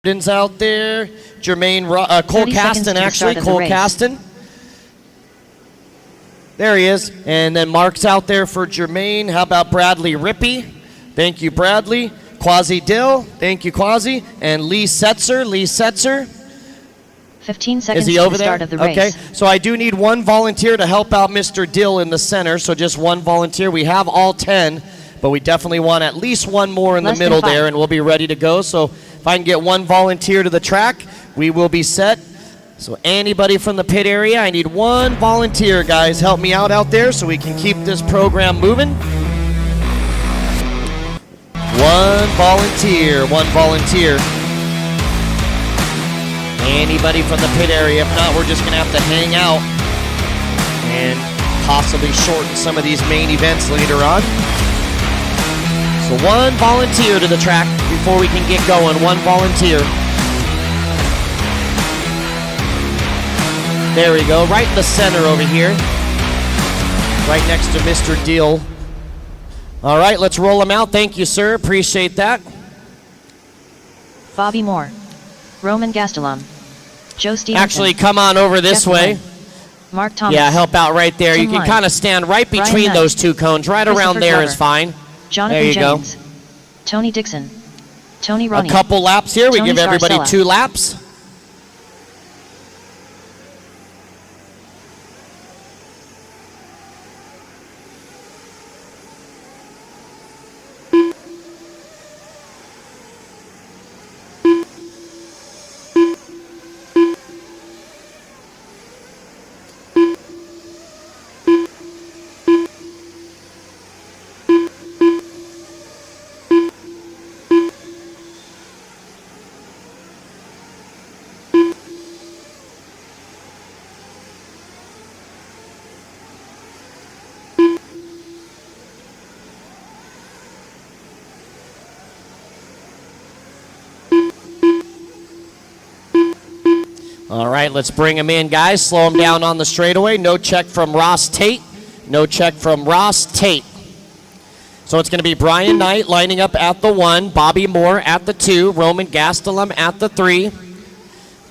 out there. Jermaine, Cole Caston, actually. Cole Caston. There he is. And then Mark's out there for Jermaine. How about Bradley Rippey? Thank you, Bradley. Quasi Dill. Thank you, Quasi. And Lee Setzer. 15 seconds is he to over the start there? of the race. Okay, so I do need one volunteer to help out Mr. Dill in the center, so just one volunteer. We have all 10, but we definitely want at least one more in the middle there, and we'll be ready to go. So if I can get one volunteer to the track, we will be set. So anybody from the pit area, I need one volunteer, guys. Help me out there so we can keep this program moving. One volunteer. Anybody from the pit area. If not, we're just going to have to hang out and possibly shorten some of these main events later on. So one volunteer to the track before we can get going. One volunteer. There we go. Right in the center over here. Right next to Mr. Deal. All right, let's roll them out. Thank you, sir. Appreciate that. Bobby Moore. Roman Gastelum. Joe Stevenson. Actually, come on over this way. Mark Thomas. Yeah, help out right there. Tim You can Line. kind of stand right between those two cones. Right around there is fine. Jonathan there you Jennings. go. Tony Dixon. Tony Roney. A couple laps here. We Tony give everybody Scarcella. 2 laps. All right, let's bring him in, guys. Slow him down on the straightaway. No check from Ross Tate. So it's going to be Brian Knight lining up at the 1, Bobby Moore at the 2, Roman Gastelum at the 3,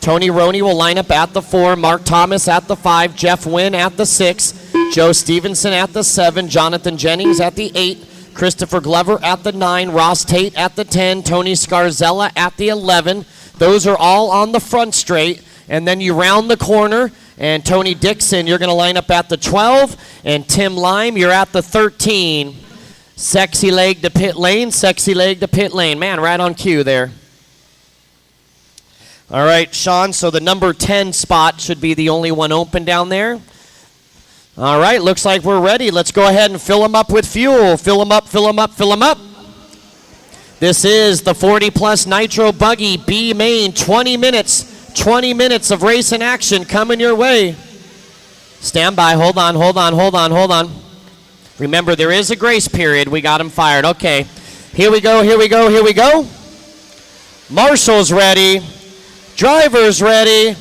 Tony Roney will line up at the 4, Mark Thomas at the 5, Jeff Wynn at the 6, Joe Stevenson at the 7, Jonathan Jennings at the 8, Christopher Glover at the 9, Ross Tate at the 10, Tony Scarzella at the 11. Those are all on the front straight. And then you round the corner, and Tony Dixon, you're going to line up at the 12, and Tim Lime, you're at the 13. Sexy leg to pit lane. Man, right on cue there. All right, Sean, so the number 10 spot should be the only one open down there. All right, looks like we're ready. Let's go ahead and fill them up with fuel. Fill them up. This is the 40-plus Nitro Buggy B main, 20 minutes of racing action coming your way. Stand by. Hold on. Remember, there is a grace period. We got him fired. Okay. Here we go. Marshall's ready. Driver's ready.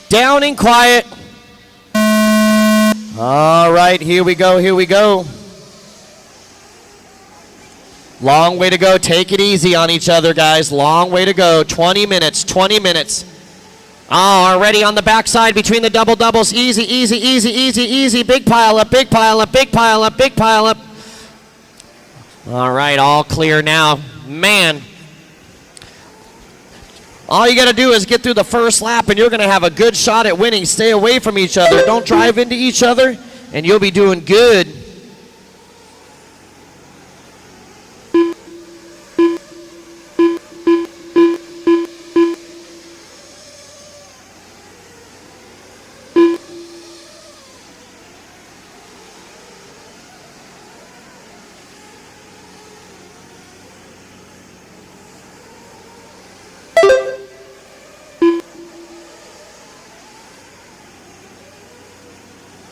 Down and quiet. All right. Here we go. Long way to go. Take it easy on each other, guys. Long way to go. 20 minutes. Already on the backside between the doubles. Easy. Big pile up. All right, all clear now. Man, all you got to do is get through the first lap, and you're going to have a good shot at winning. Stay away from each other. Don't drive into each other, and you'll be doing good.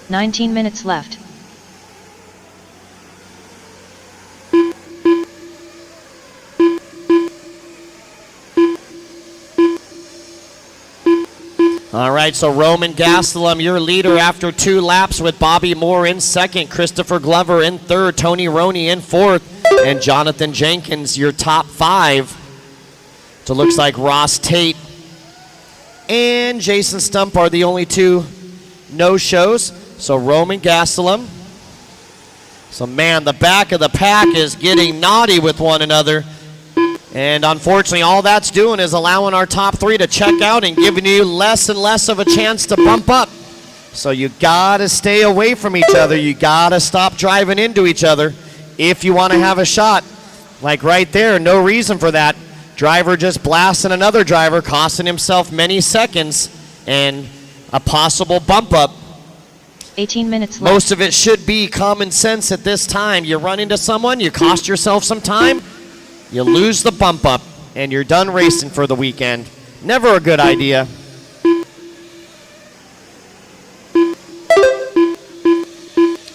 $19 minutes left. All right, so Roman Gastelum, your leader after 2 laps with Bobby Moore in second, Christopher Glover in third, Tony Roney in fourth, and Jonathan Jenkins, your top 5. So it looks like Ross Tate and Jason Stump are the only two no-shows. So Roman Gastelum. So man, the back of the pack is getting naughty with one another. And unfortunately, all that's doing is allowing our top three to check out and giving you less and less of a chance to bump up. So you gotta stay away from each other. You gotta stop driving into each other if you wanna have a shot. Like right there, no reason for that. Driver just blasting another driver, costing himself many seconds and a possible bump up. 18 minutes left. Most of it should be common sense at this time. You run into someone, you cost yourself some time, you lose the bump up, and you're done racing for the weekend. Never a good idea.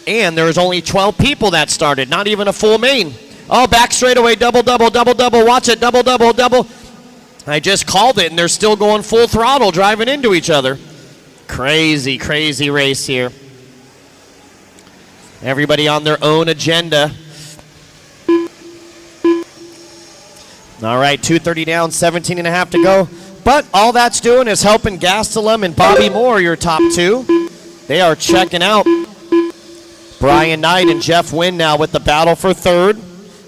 And there was only 12 people that started, not even a full main. Oh, back straightaway, double, double, double, double, watch it, double, double, double. I just called it, and they're still going full throttle, driving into each other. Crazy, crazy race here. Everybody on their own agenda. All right, 2:30 down, 17 and a half to go. But all that's doing is helping Gastelum and Bobby Moore, your top two. They are checking out. Brian Knight and Jeff Wynn now with the battle for third.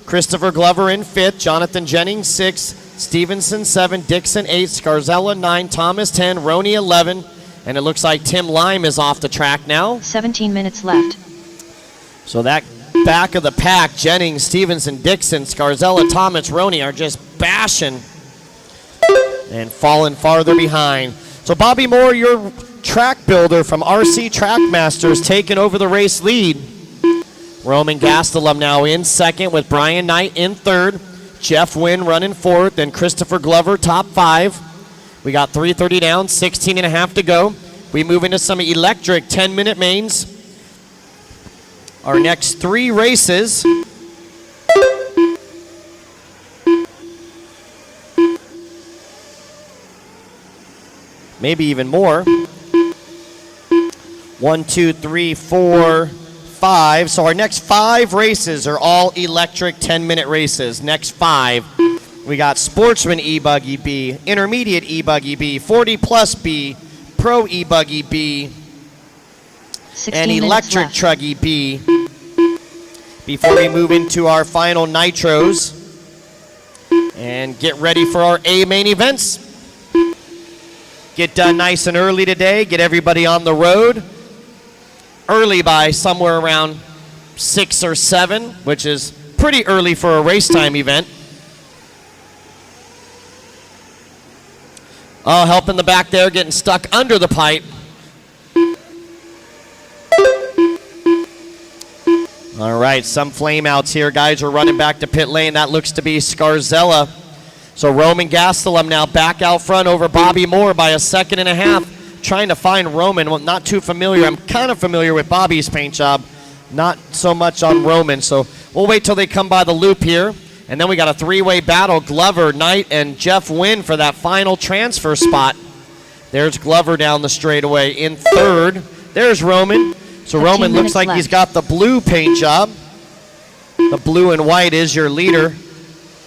Christopher Glover in fifth. Jonathan Jennings, 6. Stevenson, 7. Dixon, 8. Scarzella, 9. Thomas, 10. Roney, 11. And it looks like Tim Lime is off the track now. 17 minutes left. So that back of the pack, Jennings, Stevenson, Dixon, Scarzella, Thomas, Roney are just bashing and falling farther behind. So Bobby Moore, your track builder from RC Trackmasters, taking over the race lead. Roman Gastelum now in second with Brian Knight in third. Jeff Wynn running fourth, and Christopher Glover top 5. We got 3:30 down, 16 and a half to go. We move into some electric 10-minute mains. Our next 3 races. Maybe even more. 1, 2, 3, 4, 5. So our next 5 races are all electric 10-minute races. Next 5. We got Sportsman e-buggy B, Intermediate e-buggy B, 40 plus B, Pro e-buggy B, and Electric truggy B. Before we move into our final nitros and get ready for our A main events. Get done nice and early today. Get everybody on the road early by somewhere around 6 or 7, which is pretty early for a race time event. Oh, help in the back there, getting stuck under the pipe. All right, some flame outs here. Guys are running back to pit lane. That looks to be Scarzella. So Roman Gastelum now back out front over Bobby Moore by a second and a half. Trying to find Roman. Well, not too familiar. I'm kind of familiar with Bobby's paint job. Not so much on Roman. So we'll wait till they come by the loop here. And then we got a 3-way battle. Glover, Knight, and Jeff Wynn for that final transfer spot. There's Glover down the straightaway in third. There's Roman. So Roman looks like he's got the blue paint job. The blue and white is your leader.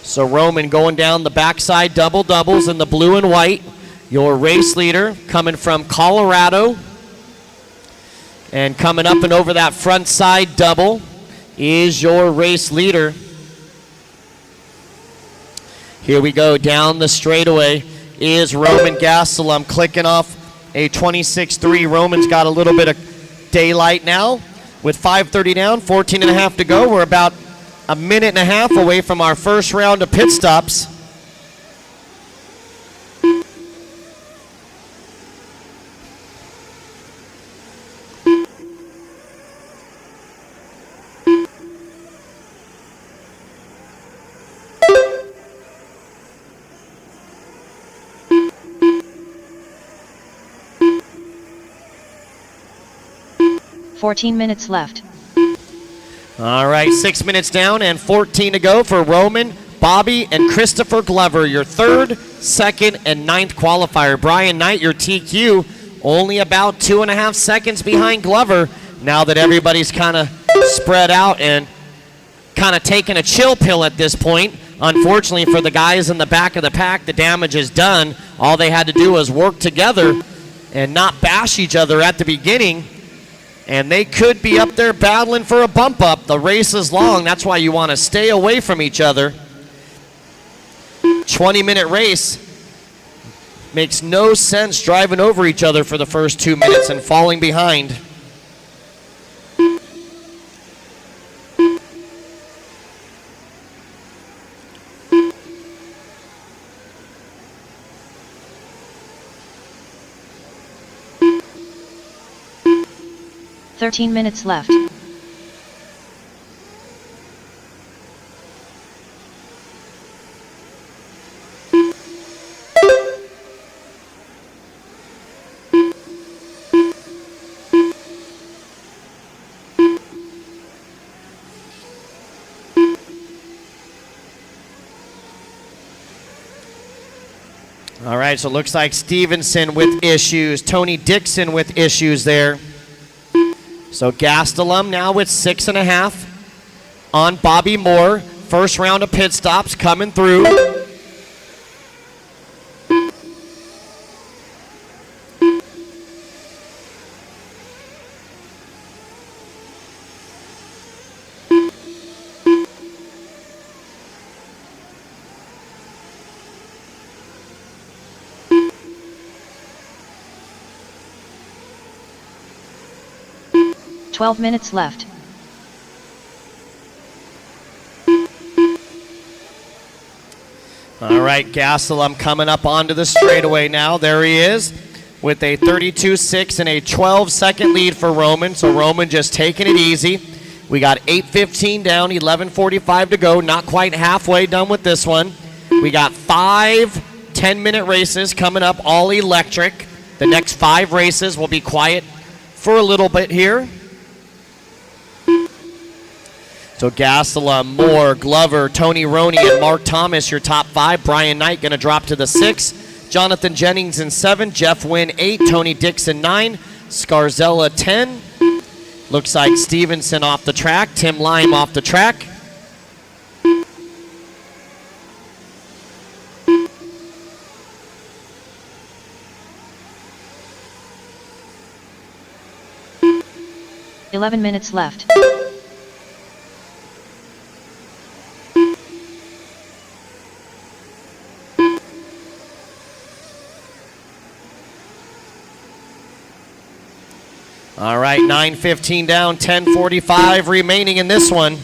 So Roman going down the backside double doubles in the blue and white. Your race leader coming from Colorado. And coming up and over that front side double is your race leader. Here we go, down the straightaway is Roman Gastelum clicking off a 26.3. Roman's got a little bit of daylight now with 5:30 down, 14 and a half to go. We're about a minute and a half away from our first round of pit stops. $14 minutes left. All right, 6 minutes down and 14 to go for Roman, Bobby, and Christopher Glover, your third, second, and ninth qualifier. Brian Knight, your TQ, only about 2.5 seconds behind Glover now that everybody's kind of spread out and kind of taking a chill pill at this point. Unfortunately for the guys in the back of the pack, the damage is done. All they had to do was work together and not bash each other at the beginning, and they could be up there battling for a bump up. The race is long. That's why you want to stay away from each other. 20-minute race. Makes no sense driving over each other for the first 2 minutes and falling behind. "13 minutes left. All right, so it looks like Stevenson with issues. Tony Dixon with issues there. So Gastelum now with 6.5 on Bobby Moore. First round of pit stops coming through. "12 minutes left. All right, Gastelum coming up onto the straightaway now. There he is with a 32.6 and a 12-second lead for Roman. So Roman just taking it easy. We got 8:15 down, 11:45 to go. Not quite halfway done with this one. We got 5 10-minute races coming up, all electric. The next 5 races will be quiet for a little bit here. So Gastelum, Moore, Glover, Tony Roney, and Mark Thomas, your top 5. Brian Knight going to drop to the 6. Jonathan Jennings in 7. Jeff Wynn 8. Tony Dixon 9. Scarzella 10. Looks like Stevenson off the track. Tim Lime off the track. "11 minutes left. All right, 9:15 down, 10:45 remaining in this one.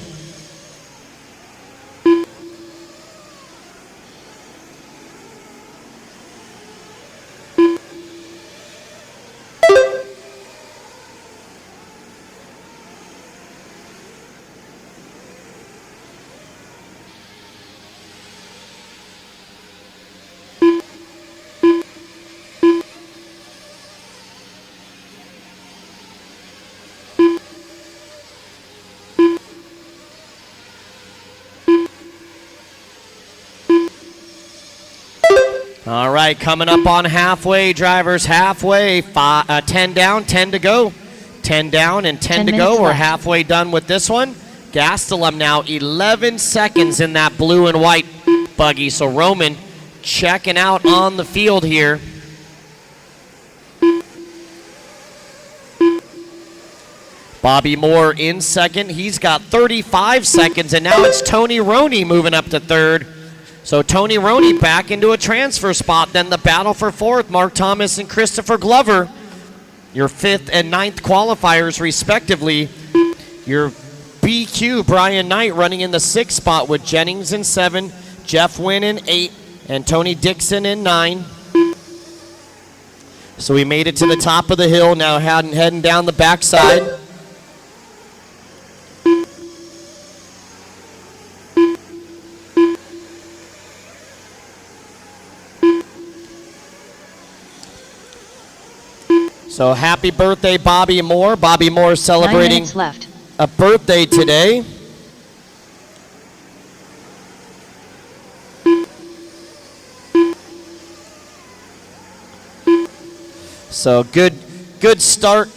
All right, coming up on halfway, drivers, halfway. 10 down, 10 to go. 10 down and 10 to go. We're left. halfway done with this one. Gastelum now 11 seconds in that blue and white buggy. So Roman checking out on the field here. Bobby Moore in second. He's got 35 seconds, and now it's Tony Roney moving up to third. So Tony Roney back into a transfer spot. Then the battle for fourth, Mark Thomas and Christopher Glover. Your 5th and 9th qualifiers, respectively. Your BQ, Brian Knight, running in the 6th spot with Jennings in 7, Jeff Wynn in 8, and Tony Dixon in 9. So we made it to the top of the hill, now heading down the backside. So happy birthday, Bobby Moore. Bobby Moore 9 celebrating minutes left. a birthday today. So good start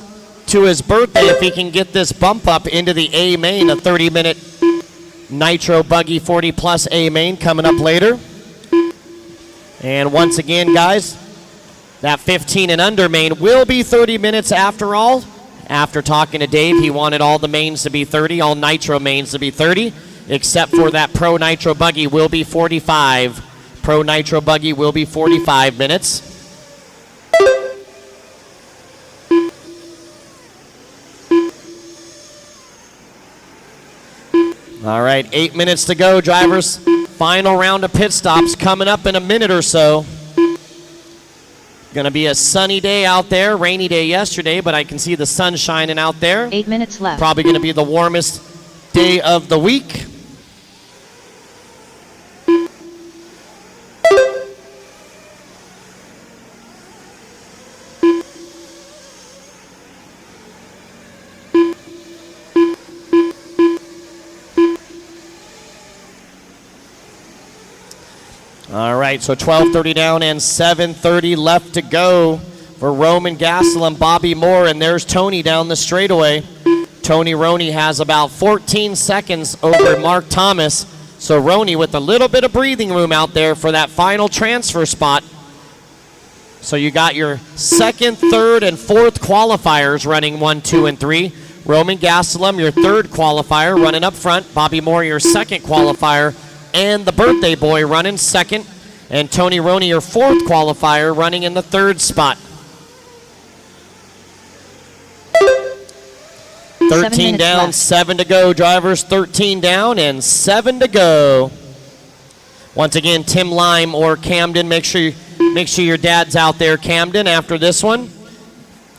to his birthday if he can get this bump up into the A main, a 30-minute Nitro Buggy 40 Plus A main coming up later. And once again, guys, that 15 and under main will be 30 minutes after all. After talking to Dave, he wanted all the mains to be 30, all Nitro mains to be 30, except for that Pro Nitro Buggy will be 45. Pro Nitro Buggy will be 45 minutes. All right, 8 minutes to go, drivers. Final round of pit stops coming up in a minute or so. Going to be a sunny day out there, rainy day yesterday, but I can see the sun shining out there. 8 minutes left. Probably going to be the warmest day of the week. All right, so 12:30 down and 7:30 left to go for Roman Gastelum, Bobby Moore, and there's Tony down the straightaway. Tony Roney has about 14 seconds over Mark Thomas. So Roney with a little bit of breathing room out there for that final transfer spot. So you got your second, third, and fourth qualifiers running 1, 2, and 3. Roman Gastelum, your third qualifier, running up front. Bobby Moore, your second qualifier, and the birthday boy running second. And Tony Roney, your fourth qualifier, running in the third spot. 13 down, left. 7 to go, drivers. 13 down and 7 to go. Once again, Tim Lime or Camden, make sure your dad's out there, Camden, after this one,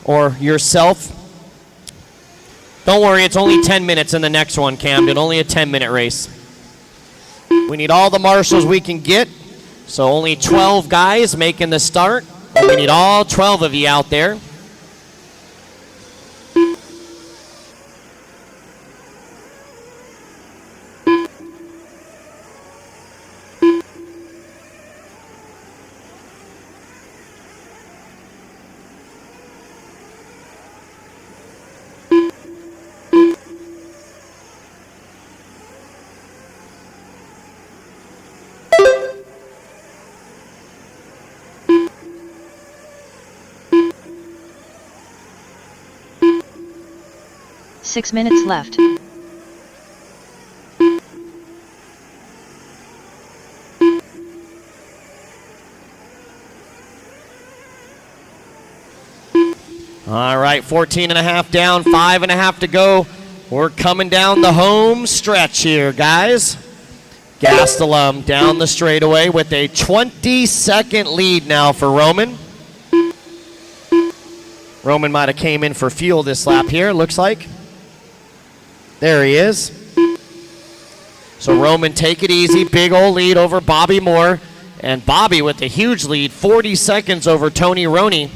or yourself. Don't worry, it's only 10 minutes in the next one, Camden. Only a 10-minute race. We need all the marshals we can get. So only 12 guys making the start. And we need all 12 of you out there. Six minutes left. All right, 14 and a half down, 5 and a half to go. We're coming down the home stretch here, guys. Gastelum down the straightaway with a 20-second lead now for Roman. Roman might have came in for fuel this lap here, looks like. There he is. So Roman, take it easy. Big old lead over Bobby Moore. And Bobby with a huge lead, 40 seconds over Tony Roney.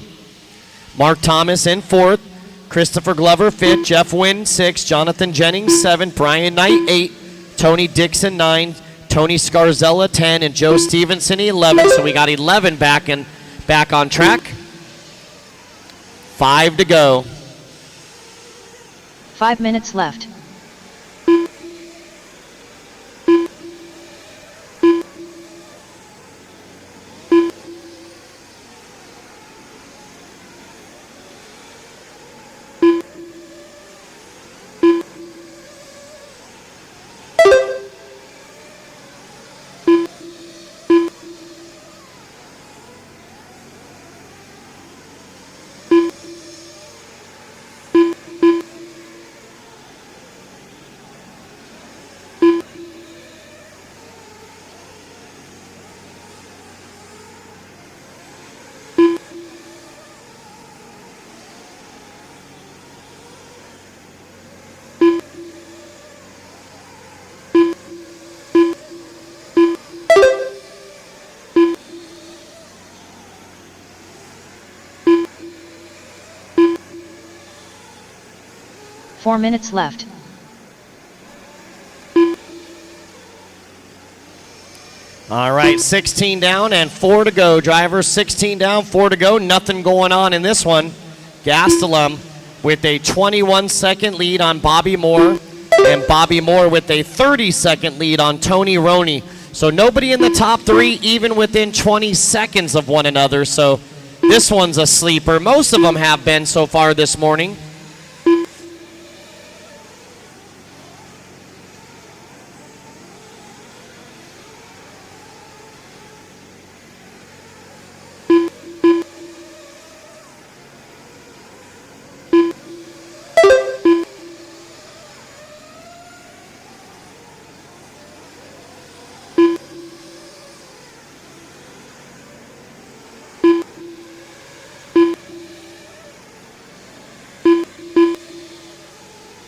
Mark Thomas in fourth. Christopher Glover fifth. Jeff Wynn 6th. Jonathan Jennings 7th. Brian Knight 8th. Tony Dixon 9th. Tony Scarzella 10th. And Joe Stevenson 11th. So we got 11 back on track. 5 to go. 5 minutes left. Four minutes left. All right, 16 down and 4 to go, drivers. 16 down, 4 to go. Nothing going on in this one. Gastelum with a 21-second lead on Bobby Moore and Bobby Moore with a 30-second lead on Tony Roney. So nobody in the top three even within 20 seconds of one another. So this one's a sleeper. Most of them have been so far this morning.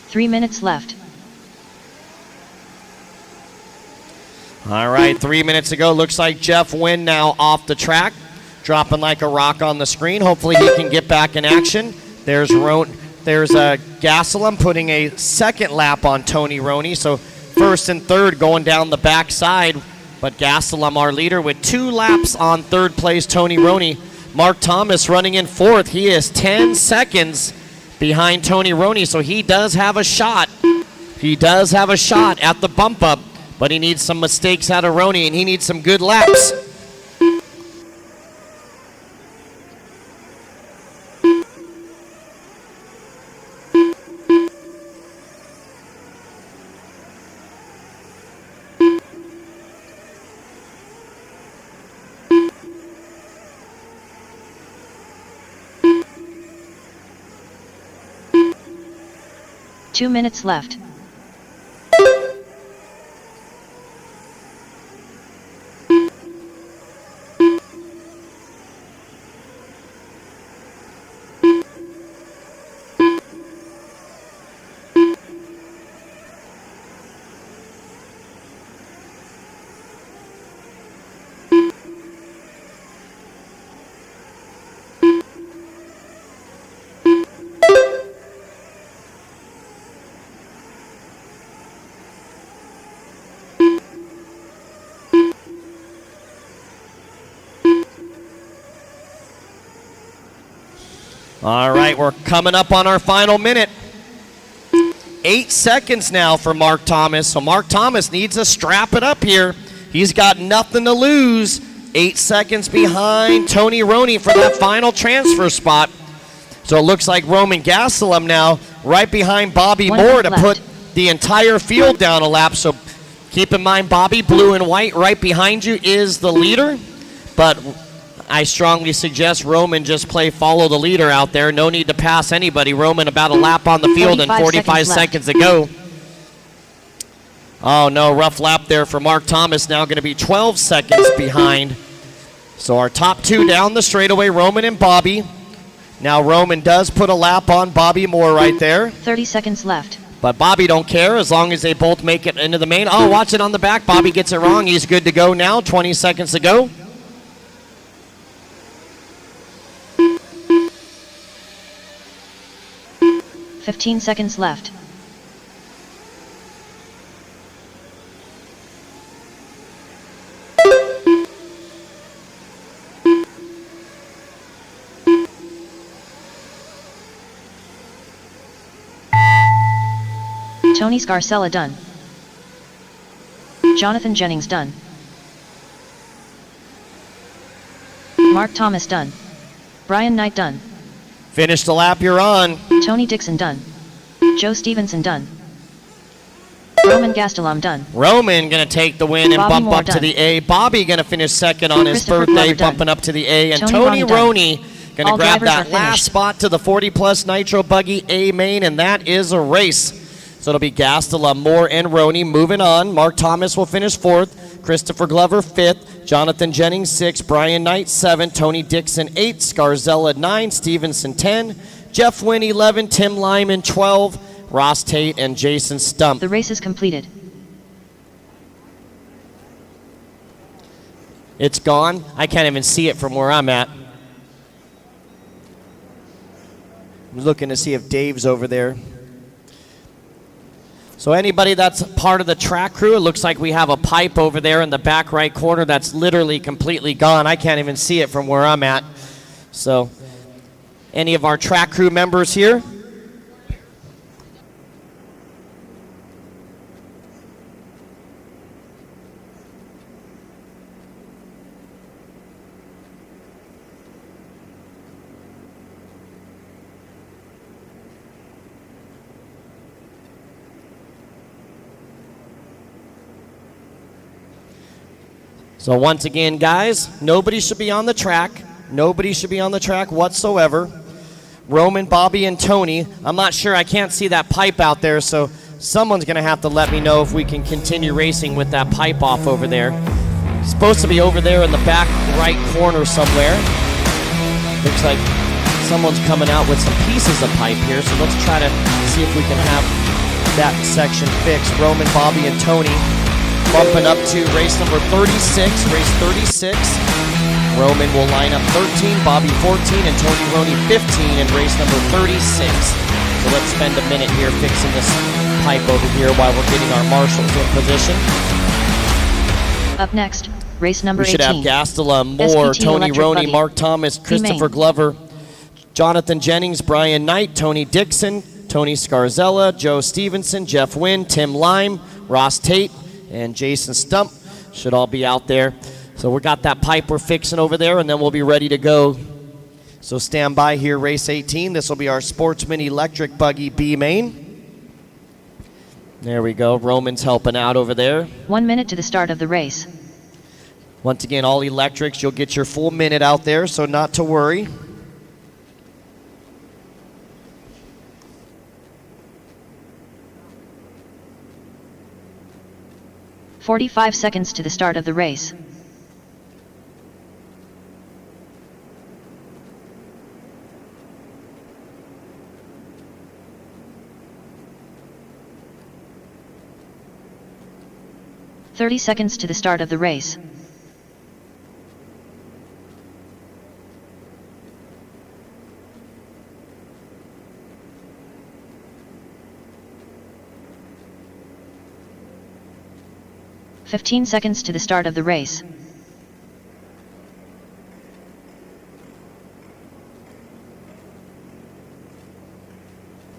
Three minutes left. All right, 3 minutes ago. Looks like Jeff Wynn now off the track, dropping like a rock on the screen. Hopefully he can get back in action. There's Gastelum putting a second lap on Tony Roney. So first and third going down the backside. But Gastelum, our leader, with 2 laps on third place, Tony Roney. Mark Thomas running in fourth. He is 10 seconds behind Tony Roney, so he does have a shot. He does have a shot at the bump up, but he needs some mistakes out of Roney, and he needs some good laps. Two minutes left. All right, we're coming up on our final minute. 8 seconds now for Mark Thomas. So Mark Thomas needs to strap it up here. He's got nothing to lose. 8 seconds behind Tony Roney for that final transfer spot. So it looks like Roman Gastelum now right behind Bobby Moore to put the entire field down a lap. So keep in mind, Bobby, blue and white, right behind you is the leader. But I strongly suggest Roman just follow the leader out there. No need to pass anybody. Roman about a lap on the field and 45 seconds to go. Oh no, rough lap there for Mark Thomas. Now going to be 12 seconds behind. So our top two down the straightaway, Roman and Bobby. Now Roman does put a lap on Bobby Moore right there. 30 seconds left. But Bobby don't care as long as they both make it into the main. Oh, watch it on the back. Bobby gets it wrong. He's good to go now. 20 seconds to go. Fifteen seconds left. Tony Scarcella done. Jonathan Jennings done. Mark Thomas done. Brian Knight done. Finish the lap you're on. Tony Dixon done. Joe Stevenson done. Roman Gastelum done. Roman going to take the win and Bobby bump Moore up to done. the A. Bobby going to finish second on his Christopher birthday, Glover done. bumping up to the A. And Tony Tony Roney Roney going to All grab drivers that are last finished. spot to the 40-plus Nitro Buggy A main, and that is a race. So it'll be Gastelum, Moore, and Roney moving on. Mark Thomas will finish fourth. Christopher Glover, fifth. Jonathan Jennings, sixth. Brian Knight, seventh. Tony Dixon, eighth. Scarzella, 9. Stevenson, 10. Jeff Wynn, 11. Tim Lyman, 12. Ross Tate and Jason Stump. The race is completed. It's gone. I can't even see it from where I'm at. I'm looking to see if Dave's over there. So anybody that's part of the track crew, it looks like we have a pipe over there in the back right corner that's literally completely gone. I can't even see it from where I'm at. So any of our track crew members here? So once again, guys, nobody should be on the track. Nobody should be on the track whatsoever. Roman, Bobby, and Tony. I'm not sure. I can't see that pipe out there, so someone's going to have to let me know if we can continue racing with that pipe off over there. It's supposed to be over there in the back right corner somewhere. Looks like someone's coming out with some pieces of pipe here, so let's try to see if we can have that section fixed. Roman, Bobby, and Tony bumping up to race number 36, race 36. Roman will line up 13, Bobby 14, and Tony Roney 15 in race number 36. So let's spend a minute here fixing this pipe over here while we're getting our marshals in position. Up next, race number 18. We should have Gastela, Moore, SPT Tony Electric Roney, Buggy. Mark Thomas, Christopher Glover, Jonathan Jennings, Brian Knight, Tony Dixon, Tony Scarzella, Joe Stevenson, Jeff Wynn, Tim Lime, Ross Tate, and Jason Stump should all be out there. So we got that pipe we're fixing over there, and then we'll be ready to go. So stand by here, race 18. This will be our Sportsman Electric Buggy B main. There we go. Roman's helping out over there. 1 minute to the start of the race. Once again, all electrics, you'll get your full minute out there, so not to worry. "45 seconds to the start of the race. "30 seconds to the start of the race. "15 seconds to the start of the race.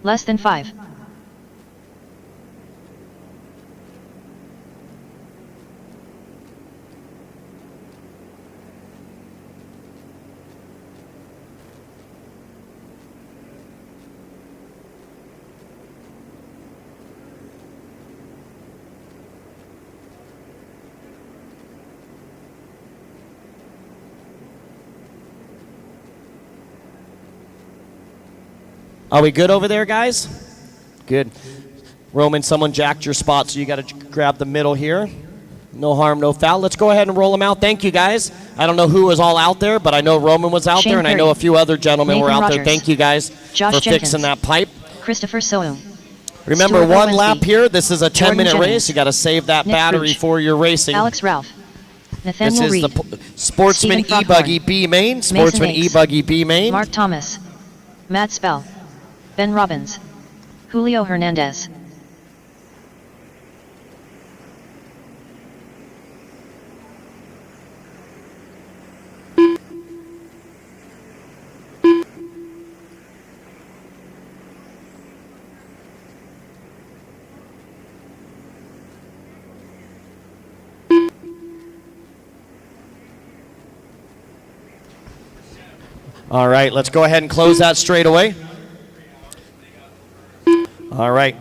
Less than 5. Are we good over there, guys? Good. Roman, someone jacked your spot, so you got to grab the middle here. No harm, no foul. Let's go ahead and roll them out. Thank you, guys. I don't know who was all out there, but I know Roman was out Shane there, and Perry, I know a few other gentlemen Nathan were out there. Rogers, Thank you, guys, Josh for Jenkins, fixing that pipe. Christopher Soum. Remember, Stuart one Owensby, lap here. This is a 10-minute Jennings, race. You got to save that Nick battery Fruch, for your racing. Alex Ralph. This Nathaniel is Reed. the Sportsman Stephen e-buggy Froghorn, B main. Sportsman Mason Hicks, e-buggy B main. Mark Thomas. Matt Spell. Ben Robbins. Julio Hernandez. All right, let's go ahead and close that straightaway. All right,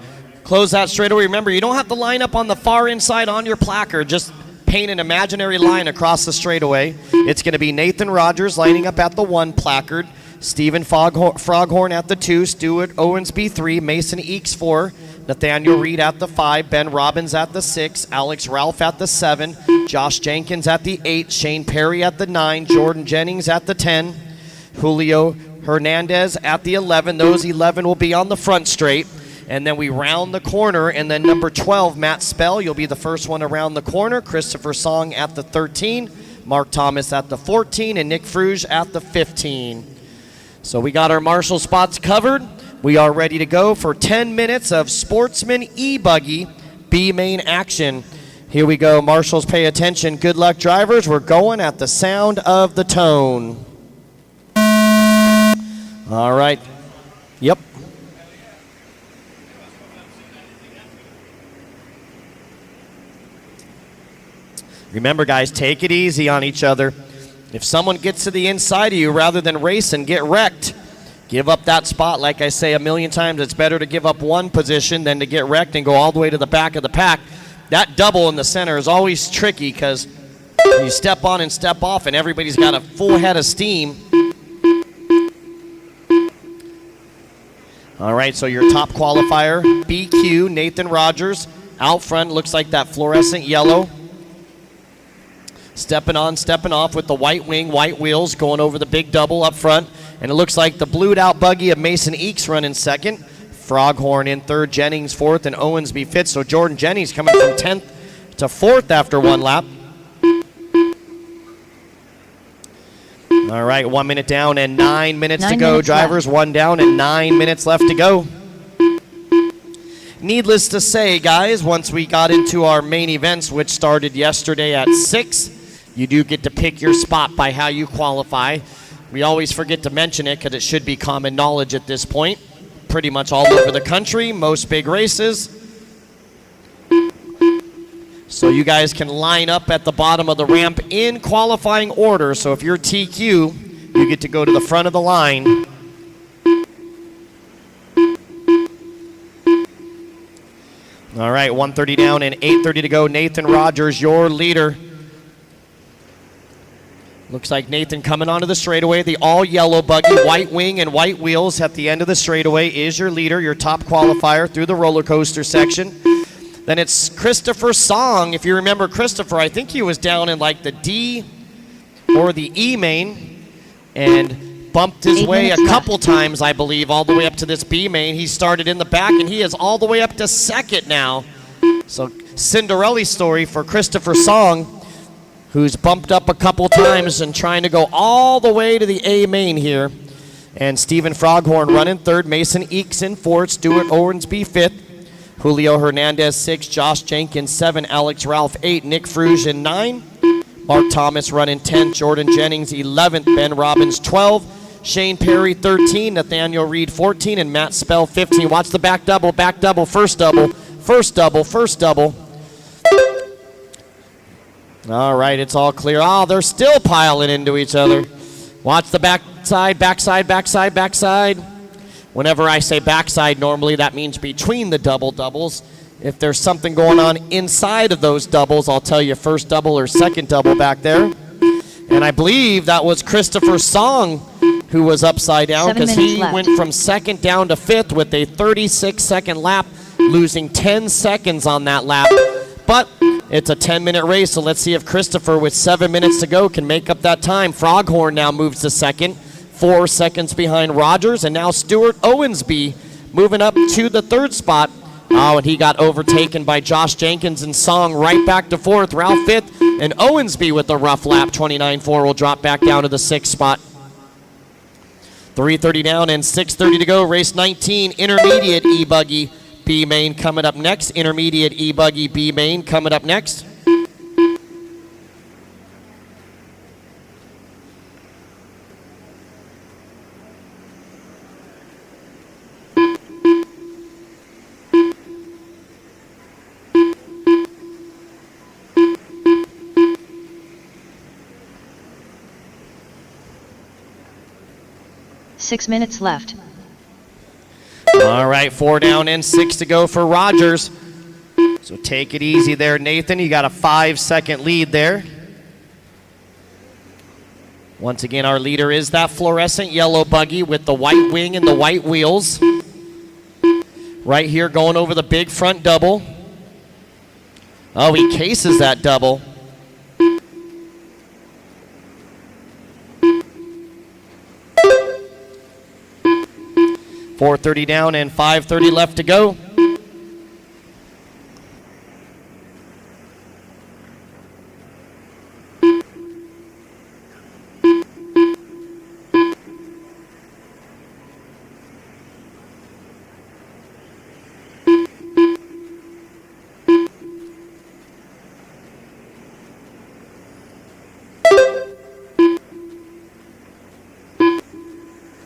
close that straightaway. Remember, you don't have to line up on the far inside on your placard. Just paint an imaginary line across the straightaway. It's going to be Nathan Rogers lining up at the 1 placard, Stephen Froghorn at the 2, Stuart Owensby 3, Mason Eakes 4, Nathaniel Reed at the 5, Ben Robbins at the 6, Alex Ralph at the 7, Josh Jenkins at the 8, Shane Perry at the 9, Jordan Jennings at the 10, Julio Hernandez at the 11. Those 11 will be on the front straight. And then we round the corner, and then number 12, Matt Spell, you'll be the first one around the corner. Christopher Song at the 13, Mark Thomas at the 14, and Nick Fruge at the 15. So we got our marshal spots covered. We are ready to go for 10 minutes of Sportsman e-buggy B main action. Here we go. Marshals, pay attention. Good luck, drivers. We're going at the sound of the tone. All right. Yep. Remember, guys, take it easy on each other. If someone gets to the inside of you, rather than race and get wrecked, give up that spot. Like I say a million times, it's better to give up one position than to get wrecked and go all the way to the back of the pack. That double in the center is always tricky because You step on and step off, and everybody's got a full head of steam. All right, so your top qualifier, BQ, Nathan Rogers. Out front, looks like that fluorescent yellow. Stepping on, stepping off with the white wing, white wheels, going over the big double up front. And it looks like the blued out buggy of Mason Eakes running second. Froghorn in third, Jennings fourth, and Owensby fifth. So Jordan Jennings coming from 10th to 4th after one lap. All right, 1 minute down and 9 minutes to go. Drivers, left. 1 down and 9 minutes left to go. Needless to say, guys, once we got into our main events, which started yesterday at 6, you do get to pick your spot by how you qualify. We always forget to mention it because it should be common knowledge at this point. Pretty much all over the country, most big races. So you guys can line up at the bottom of the ramp in qualifying order. So if you're TQ, you get to go to the front of the line. All right, 1:30 down and 8:30 to go. Nathan Rogers, your leader. Looks like Nathan coming onto the straightaway. The all-yellow buggy, white wing and white wheels at the end of the straightaway is your leader, your top qualifier through the roller coaster section. Then it's Christopher Song. If you remember Christopher, I think he was down in like the D or the E main and bumped his way a couple times, I believe, all the way up to this B main. He started in the back, and he is all the way up to second now. So Cinderella story for Christopher Song, who's bumped up a couple times and trying to go all the way to the A main here. And Stephen Froghorn running third, Mason Eakes in fourth, Stuart Owensby fifth, Julio Hernandez 6, Josh Jenkins 7, Alex Ralph 8, Nick Fruge in 9, Mark Thomas running 10th, Jordan Jennings 11th, Ben Robbins 12, Shane Perry 13, Nathaniel Reed 14, and Matt Spell 15. Watch the back double, first double, first double, first double. All right, it's all clear. Oh, they're still piling into each other. Watch the backside, backside, backside, backside. Whenever I say backside, normally that means between the doubles. If there's something going on inside of those doubles, I'll tell you first double or second double back there. And I believe that was Christopher Song who was upside down because he went from second down to fifth with a 36-second lap, losing 10 seconds on that lap. But it's a 10-minute race, so let's see if Christopher, with 7 minutes to go, can make up that time. Froghorn now moves to second, 4 seconds behind Rogers, and now Stuart Owensby moving up to the third spot. Oh, and he got overtaken by Josh Jenkins and Song right back to fourth, Ralph fifth, and Owensby with a rough lap, 29.4, will drop back down to the sixth spot. 3:30 down and 6:30 to go. Race 19, intermediate e-buggy B main coming up next. Intermediate e-buggy B main coming up next. Six minutes left. All right, 4 down and 6 to go for Rogers. So take it easy there, Nathan. You got a 5-second lead there. Once again, our leader is that fluorescent yellow buggy with the white wing and the white wheels. Right here going over the big front double. Oh, he cases that double. 4:30 down and 5:30 left to go.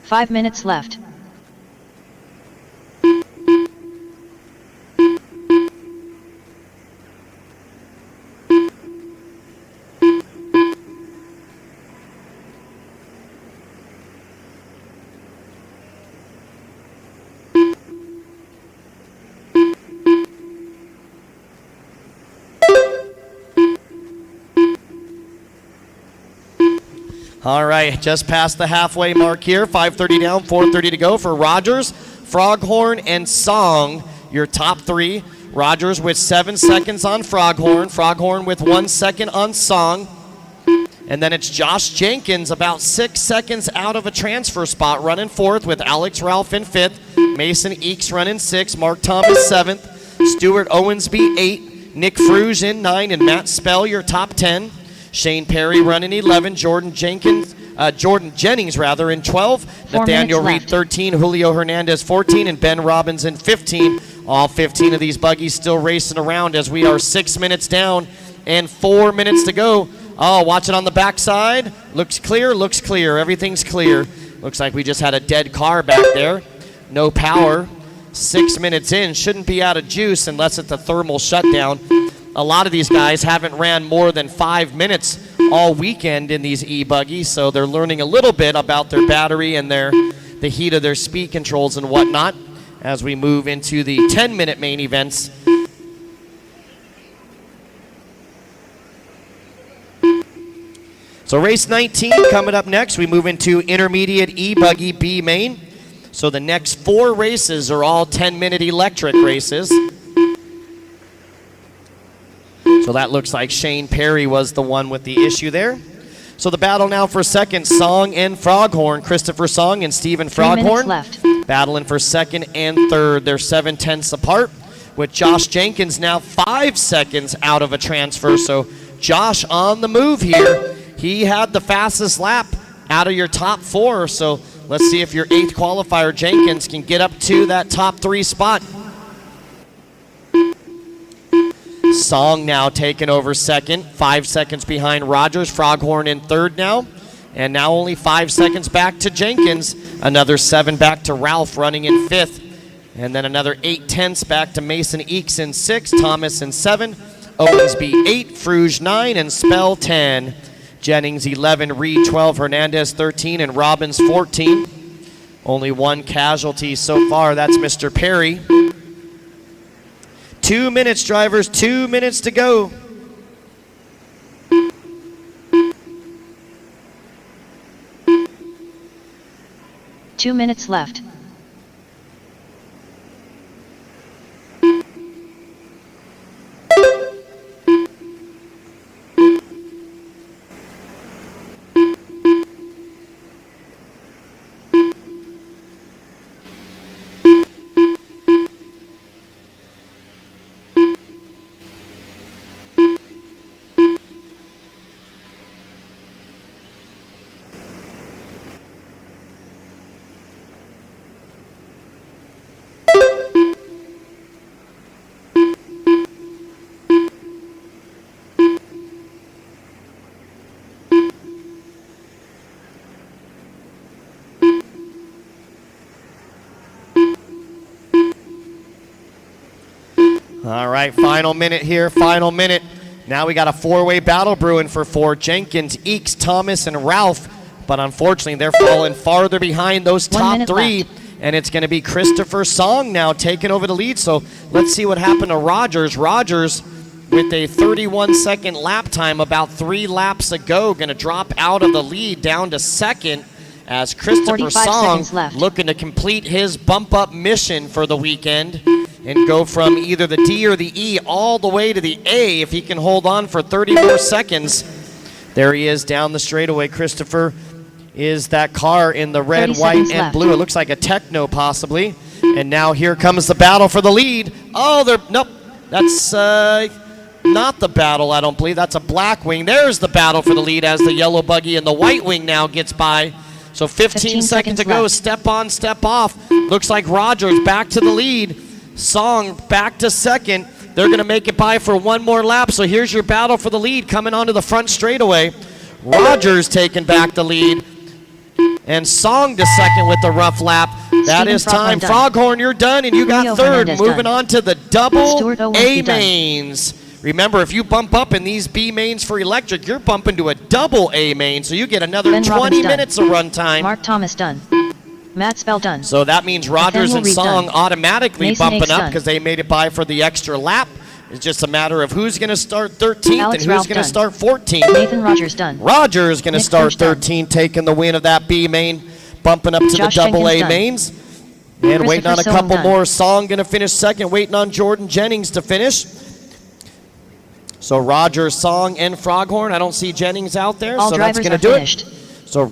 Five minutes left. All right, just past the halfway mark here. 5:30 down, 4:30 to go for Rogers, Froghorn, and Song, your top three. Rogers with 7 seconds on Froghorn. Froghorn with 1 second on Song. And then it's Josh Jenkins about 6 seconds out of a transfer spot, running fourth with Alex Ralph in fifth. Mason Eakes running sixth. Mark Thomas seventh. Stuart Owensby 8. Nick Fruge in 9. And Matt Spell, your top 10. Shane Perry running 11. Jordan Jennings in 12. Nathaniel Reed 13. Julio Hernandez 14. And Ben Robbins in 15. All 15 of these buggies still racing around as we are 6 minutes down and 4 minutes to go. Oh, watch it on the backside. Looks clear. Everything's clear. Looks like we just had a dead car back there. No power. 6 minutes in. Shouldn't be out of juice unless it's a thermal shutdown. A lot of these guys haven't ran more than 5 minutes all weekend in these e-buggies, so they're learning a little bit about their battery and the heat of their speed controls and whatnot as we move into the 10-minute main events. So race 19 coming up next. We move into intermediate e-buggy B main. So the next 4 races are all 10-minute electric races. So that looks like Shane Perry was the one with the issue there. So the battle now for second, Song and Froghorn. Christopher Song and Stephen Froghorn battling for second and third. They're 7/10 apart, with Josh Jenkins now 5 seconds out of a transfer. So Josh on the move here. He had the fastest lap out of your top 4. So let's see if your 8th qualifier, Jenkins, can get up to that top 3 spot. Song now taking over second, 5 seconds behind Rogers. Froghorn in third now. And now only 5 seconds back to Jenkins. Another 7 back to Ralph running in 5th. And then another 8/10 back to Mason Eakes in 6th. Thomas in 7. Owensby 8. Fruge 9. And Spell 10. Jennings 11. Reed 12. Hernandez 13. And Robbins 14. Only 1 casualty so far. That's Mr. Perry. 2 minutes, drivers. 2 minutes to go. Two minutes left. All right, final minute here, final minute. Now we got a 4-way battle brewing for 4. Jenkins, Eakes, Thomas, and Ralph. But unfortunately, they're falling farther behind those top 3. Left. And it's going to be Christopher Song now taking over the lead. So let's see what happened to Rogers. Rogers, with a 31-second lap time about 3 laps ago, going to drop out of the lead down to second as Christopher Song looking to complete his bump-up mission for the weekend and go from either the D or the E all the way to the A if he can hold on for 30 more seconds. There he is down the straightaway. Christopher is that car in the red, white, and blue. It looks like a Techno possibly. And now here comes the battle for the lead. Oh, nope, that's not the battle, I don't believe. That's a Blackwing. There's the battle for the lead as the yellow buggy and the white wing now gets by. So 15 seconds to go. Left. Step on, step off. Looks like Rogers back to the lead. Song back to second. They're going to make it by for 1 more lap. So here's your battle for the lead coming onto the front straightaway. Rogers taking back the lead. And Song to second with the rough lap. That is time. Froghorn, you're done, and you got third. Moving on to the double A mains. Remember, if you bump up in these B mains for electric, you're bumping to a double A main, so you get another 20 minutes of run time. Mark Thomas done. Matt Spell done. So that means Rogers and Song automatically bumping up because they made it by for the extra lap. It's just a matter of who's going to start 13th Alex and who's Ralph going to done. start 14th. Nathan Rogers done. Rogers going to Nick start Finch done. 13, taking the win of that B main, bumping up to Josh the double A Jenkins done. mains. And waiting on a Christopher couple Sohn more. Song going to finish second, waiting on Jordan Jennings to finish. So Rogers, Song, and Froghorn. I don't see Jennings out there, All so that's drivers going to are do finished. it. So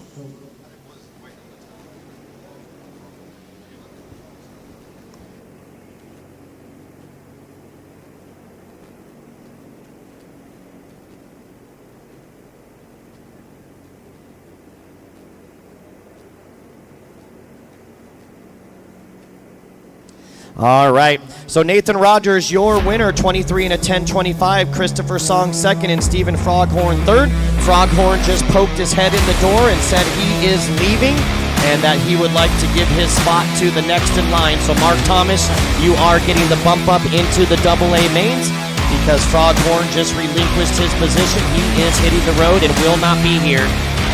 all right. So Nathan Rogers, your winner, 23 and a 10.25. Christopher Song second and Stephen Froghorn third. Froghorn just poked his head in the door and said he is leaving and that he would like to give his spot to the next in line. So Mark Thomas, you are getting the bump up into the double A mains because Froghorn just relinquished his position. He is hitting the road and will not be here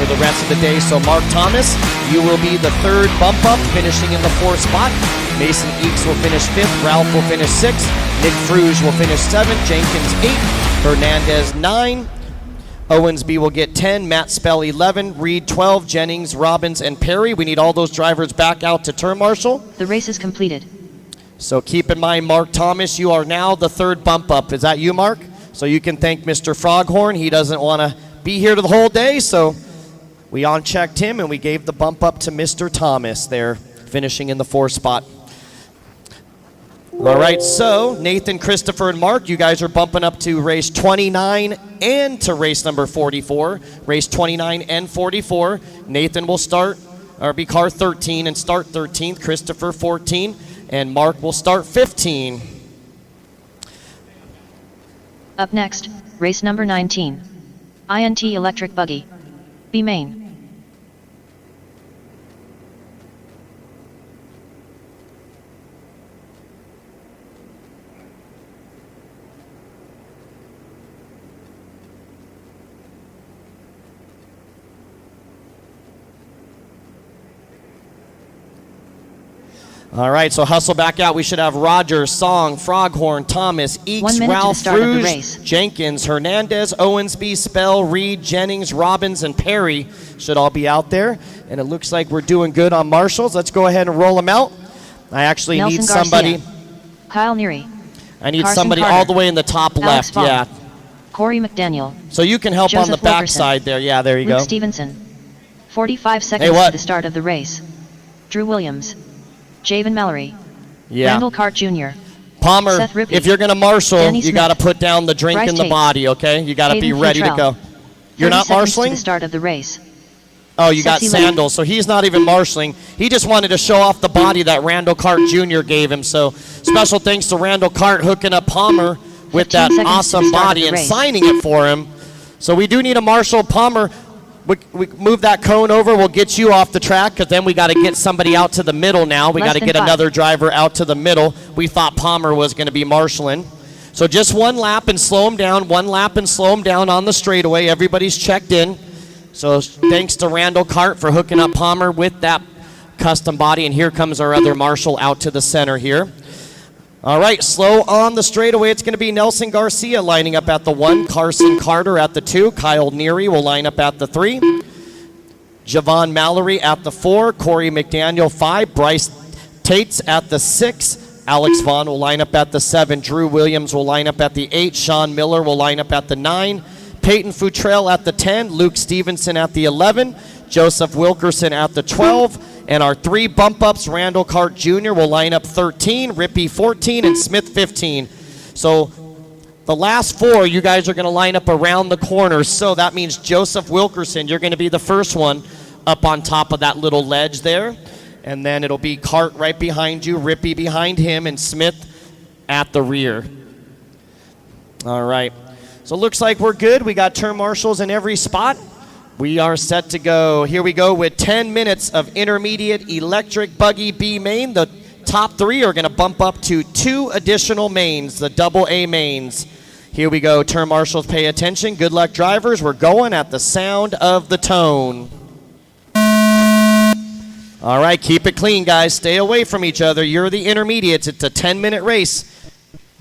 for the rest of the day. So Mark Thomas, you will be the third bump up, finishing in the fourth spot. Mason Eakes will finish fifth. Ralph will finish sixth. Nick Fruge will finish seventh. Jenkins 8. Hernandez 9. Owensby will get 10. Matt Spell 11. Reed 12. Jennings, Robbins, and Perry. We need all those drivers back out to turn marshal. The race is completed. So keep in mind, Mark Thomas, you are now the third bump up. Is that you, Mark? So you can thank Mr. Froghorn. He doesn't want to be here the whole day, so we on-checked him and we gave the bump up to Mr. Thomas there, finishing in the fourth spot. All right, so Nathan, Christopher, and Mark, you guys are bumping up to race 29 and to race number 44. Race 29 and 44. Nathan will start, or be car 13 and start 13th. Christopher 14, and Mark will start 15. Up next, race number 19. INT Electric Buggy. B main. All right, so hustle back out. We should have Rogers, Song, Froghorn, Thomas, Eakes, 1 minute to the Ralph, start of the Fruge, race. Jenkins, Hernandez, Owensby, Spell, Reed, Jennings, Robbins, and Perry should all be out there. And it looks like we're doing good on marshals. Let's go ahead and roll them out. I actually Nelson need somebody. Garcia, Kyle Neary. I need Carson somebody Carter, all the way in the top Alex left. Vaughn, Yeah. Corey McDaniel. So you can help on Joseph the back Wilkerson, side there. Yeah, there you Luke go. Stevenson. 45 seconds what? to the start of the race. Drew Williams. Javen Mallory. Yeah. Randall Cart Jr. Palmer, Seth Rippey, if you're going to marshal, Danny you Smith, got to put down the drink Bryce in the Tate, body, okay? You got to be Hayden ready to Futrell. go. You're 30 not seconds to marshaling? the start of the race. Oh, you got Sexy Lady. Sandals, so he's not even marshaling. He just wanted to show off the body that Randall Cart Jr. gave him. So special thanks to Randall Cart hooking up Palmer with 15 that seconds to the awesome start of body the and race. signing it for him. So we do need a marshal. Palmer, we move that cone over. We'll get you off the track because then we got to get somebody out to the middle now. We Less got to than get 5. another driver out to the middle. We thought Palmer was going to be marshaling. So just one lap and slow him down. One lap and slow him down on the straightaway. Everybody's checked in. So thanks to Randall Cart for hooking up Palmer with that custom body. And here comes our other marshal out to the center here. All right, slow on the straightaway. It's going to be Nelson Garcia lining up at the 1. Carson Carter at the 2. Kyle Neary will line up at the 3. Javon Mallory at the 4. Corey McDaniel 5. Bryce Tates at the 6. Alex Vaughn will line up at the 7. Drew Williams will line up at the 8. Sean Miller will line up at the 9. Peyton Futrell at the 10. Luke Stevenson at the 11. Joseph Wilkerson at the 12. And our 3 bump-ups, Randall Cart Jr. will line up 13, Rippey 14, and Smith 15. So the last 4, you guys are going to line up around the corner. So that means Joseph Wilkerson, you're going to be the first one up on top of that little ledge there. And then it'll be Cart right behind you, Rippey behind him, and Smith at the rear. All right. So it looks like we're good. We got turn marshals in every spot. We are set to go. Here we go with 10 minutes of intermediate electric buggy B main. The top 3 are going to bump up to 2 additional mains, the double A mains. Here we go. Turn marshals, pay attention. Good luck, drivers. We're going at the sound of the tone. All right, keep it clean, guys. Stay away from each other. You're the intermediates. It's a 10-minute race.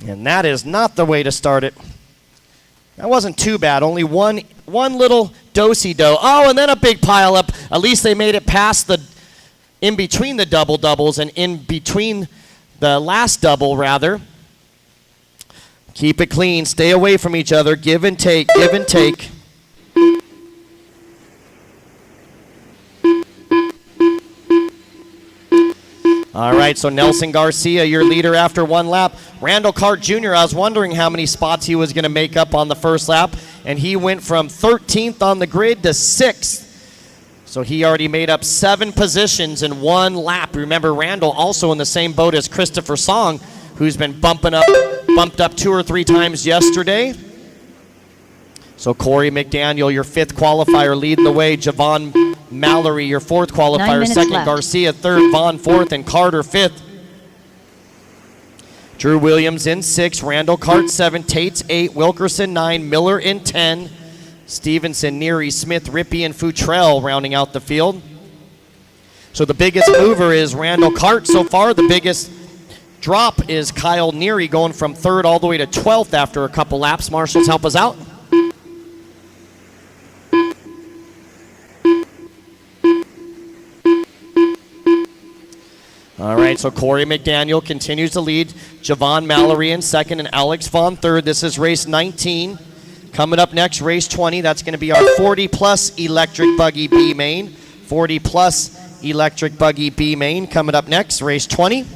And that is not the way to start it. That wasn't too bad. Only one little do-si-do. Oh, and then a big pile up. At least they made it past in between the doubles and in between the last double, rather. Keep it clean. Stay away from each other. Give and take. Give and take. All right, so Nelson Garcia, your leader after one lap. Randall Cart Jr., I was wondering how many spots he was going to make up on the first lap, and he went from 13th on the grid to 6th. So he already made up 7 positions in one lap. Remember, Randall also in the same boat as Christopher Song, who's been bumped up 2 or 3 times yesterday. So Corey McDaniel, your 5th qualifier, leading the way. Javon Mallory, your 4th qualifier, 2nd. Left. Garcia, 3rd. Vaughn, 4th. And Carter, 5th. Drew Williams in 6th. Randall Cart, 7. Tates, 8. Wilkerson, 9. Miller in 10. Stevenson, Neary, Smith, Rippey, and Futrell rounding out the field. So the biggest mover is Randall Cart so far. The biggest drop is Kyle Neary, going from 3rd all the way to 12th after a couple laps. Marshals, help us out. All right, so Corey McDaniel continues to lead. Javon Mallory in 2nd and Alex Vaughn 3rd. This is race 19. Coming up next, race 20. That's going to be our 40-plus electric buggy B main. 40-plus electric buggy B main coming up next, race 20.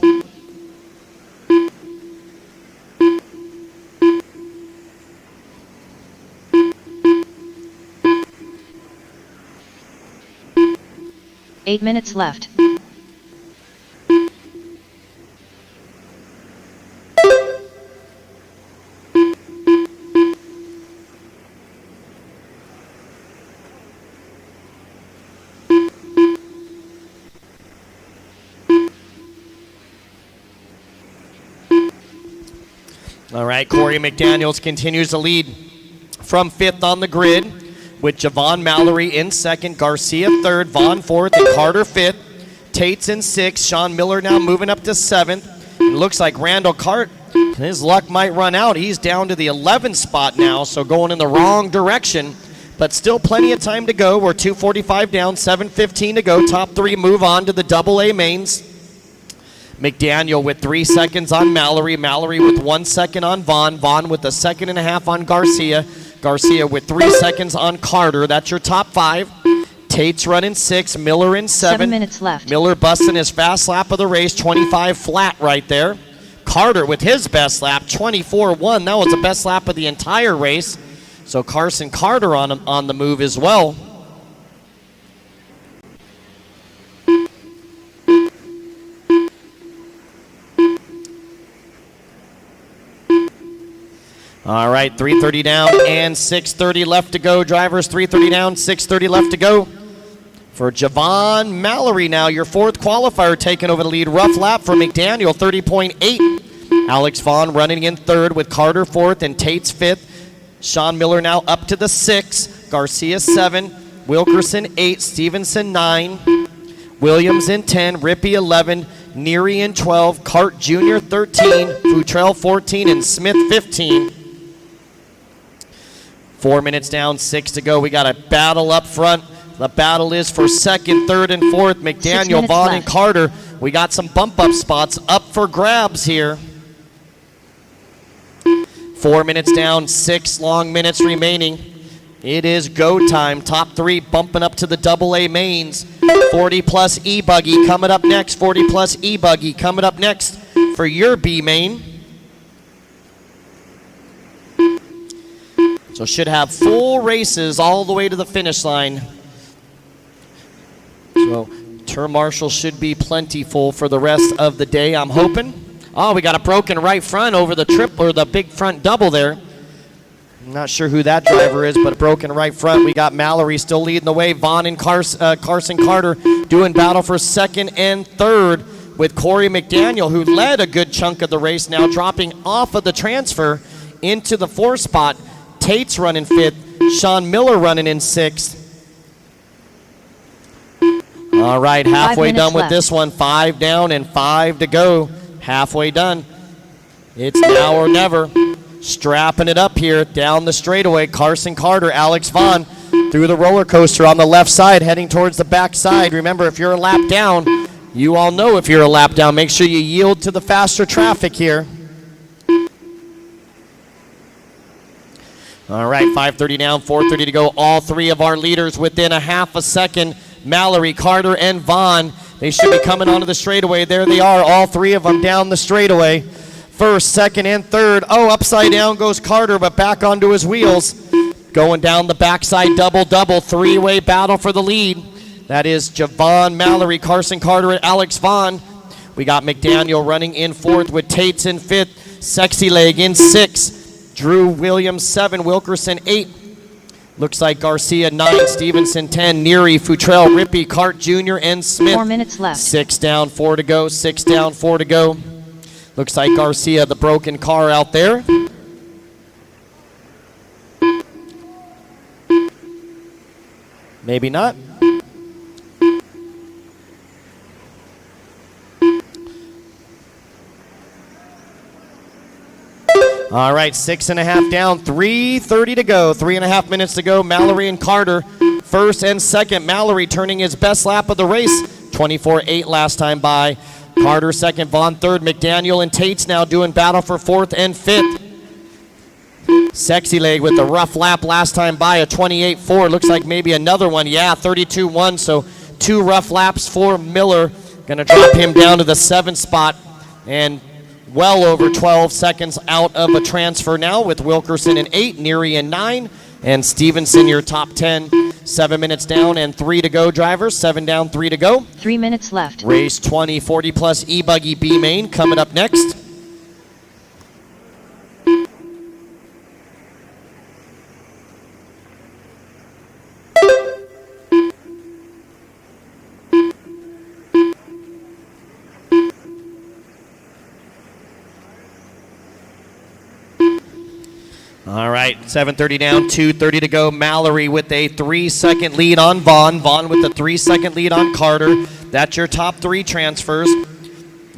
Eight minutes left. All right, Corey McDaniels continues to lead from 5th on the grid with Javon Mallory in 2nd, Garcia 3rd, Vaughn 4th, and Carter 5th. Tates in 6th. Sean Miller now moving up to 7th. It looks like Randall Cart, his luck might run out. He's down to the 11th spot now, so going in the wrong direction. But still plenty of time to go. We're 2:45 down, 7:15 to go. Top 3 move on to the AA mains. McDaniel with 3 seconds on Mallory. Mallory with 1 second on Vaughn. Vaughn with 1.5 seconds on Garcia. Garcia with 3 seconds on Carter. That's your top 5. Tate's running 6. Miller in 7. 7 minutes left. Miller busting his fast lap of the race. 25 flat right there. Carter with his best lap. 24.1. That was the best lap of the entire race. So Carson Carter on the move as well. All right, 3:30 down and 6:30 left to go. Drivers, 3:30 down, 6:30 left to go. For Javon Mallory now, your 4th qualifier taking over the lead. Rough lap for McDaniel, 30.8. Alex Vaughn running in 3rd with Carter 4th and Tate's 5th. Sean Miller now up to the 6. Garcia 7. Wilkerson 8. Stevenson 9. Williams in 10. Rippey 11. Neary in 12. Cart Jr. 13. Futrell 14. And Smith 15. 4 minutes down, 6 to go. We got a battle up front. The battle is for 2nd, 3rd, and 4th. McDaniel, Vaughn, and Carter. We got some bump-up spots up for grabs here. 4 minutes down, 6 long minutes remaining. It is go time. Top 3 bumping up to the AA mains. 40-plus e-buggy coming up next. 40-plus e-buggy coming up next for your B main. So should have full races all the way to the finish line. So turn marshal should be plentiful for the rest of the day, I'm hoping. Oh, we got a broken right front over the or the big front double there. I'm not sure who that driver is, but a broken right front. We got Mallory still leading the way. Vaughn and Carson Carter doing battle for 2nd and 3rd with Corey McDaniel, who led a good chunk of the race, now dropping off of the transfer into the 4th spot. Tate's running 5th. Sean Miller running in 6th. All right, halfway done with this one. 5 down and 5 to go. Halfway done. It's now or never. Strapping it up here down the straightaway. Carson Carter, Alex Vaughn through the roller coaster on the left side, heading towards the back side. Remember, if you're a lap down, you all know if you're a lap down, make sure you yield to the faster traffic here. All right, 5:30 down, 4:30 to go. All three of our leaders within a half a second. Mallory, Carter, and Vaughn. They should be coming onto the straightaway. There they are, all three of them down the straightaway. First, second, and third. Oh, upside down goes Carter, but back onto his wheels. Going down the backside, double-double, three-way battle for the lead. That is Javon, Mallory, Carson Carter, and Alex Vaughn. We got McDaniel running in fourth with Tates in fifth, Sexy Leg in sixth, Drew Williams 7, Wilkerson 8. Looks like Garcia 9, Stevenson 10, Neary, Futrell, Rippey, Cart Jr., and Smith. 4 minutes left. 6 down, 4 to go, 6 down, 4 to go. Looks like Garcia, the broken car out there. Maybe not. All right, 6.5 down, 3:30 to go, 3.5 minutes to go. Mallory and Carter, first and second. Mallory turning his best lap of the race, 24.8 last time by. Carter second, Vaughn third. McDaniel and Tates now doing battle for fourth and fifth. Sexy Leg with the rough lap last time by, a 28.4. Looks like maybe another one. Yeah, 32.1, so 2 rough laps for Miller. Going to drop him down to the 7th spot, and well over 12 seconds out of a transfer now with Wilkerson in 8, Neary in 9, and Stevenson your top 10. 7 minutes down and 3 to go, drivers. 7 down, 3 to go. 3 minutes left. Race 20, 40 plus e-buggy B main coming up next. All right, 7:30 down, 2:30 to go. Mallory with a 3-second lead on Vaughn. Vaughn with a 3-second lead on Carter. That's your top 3 transfers.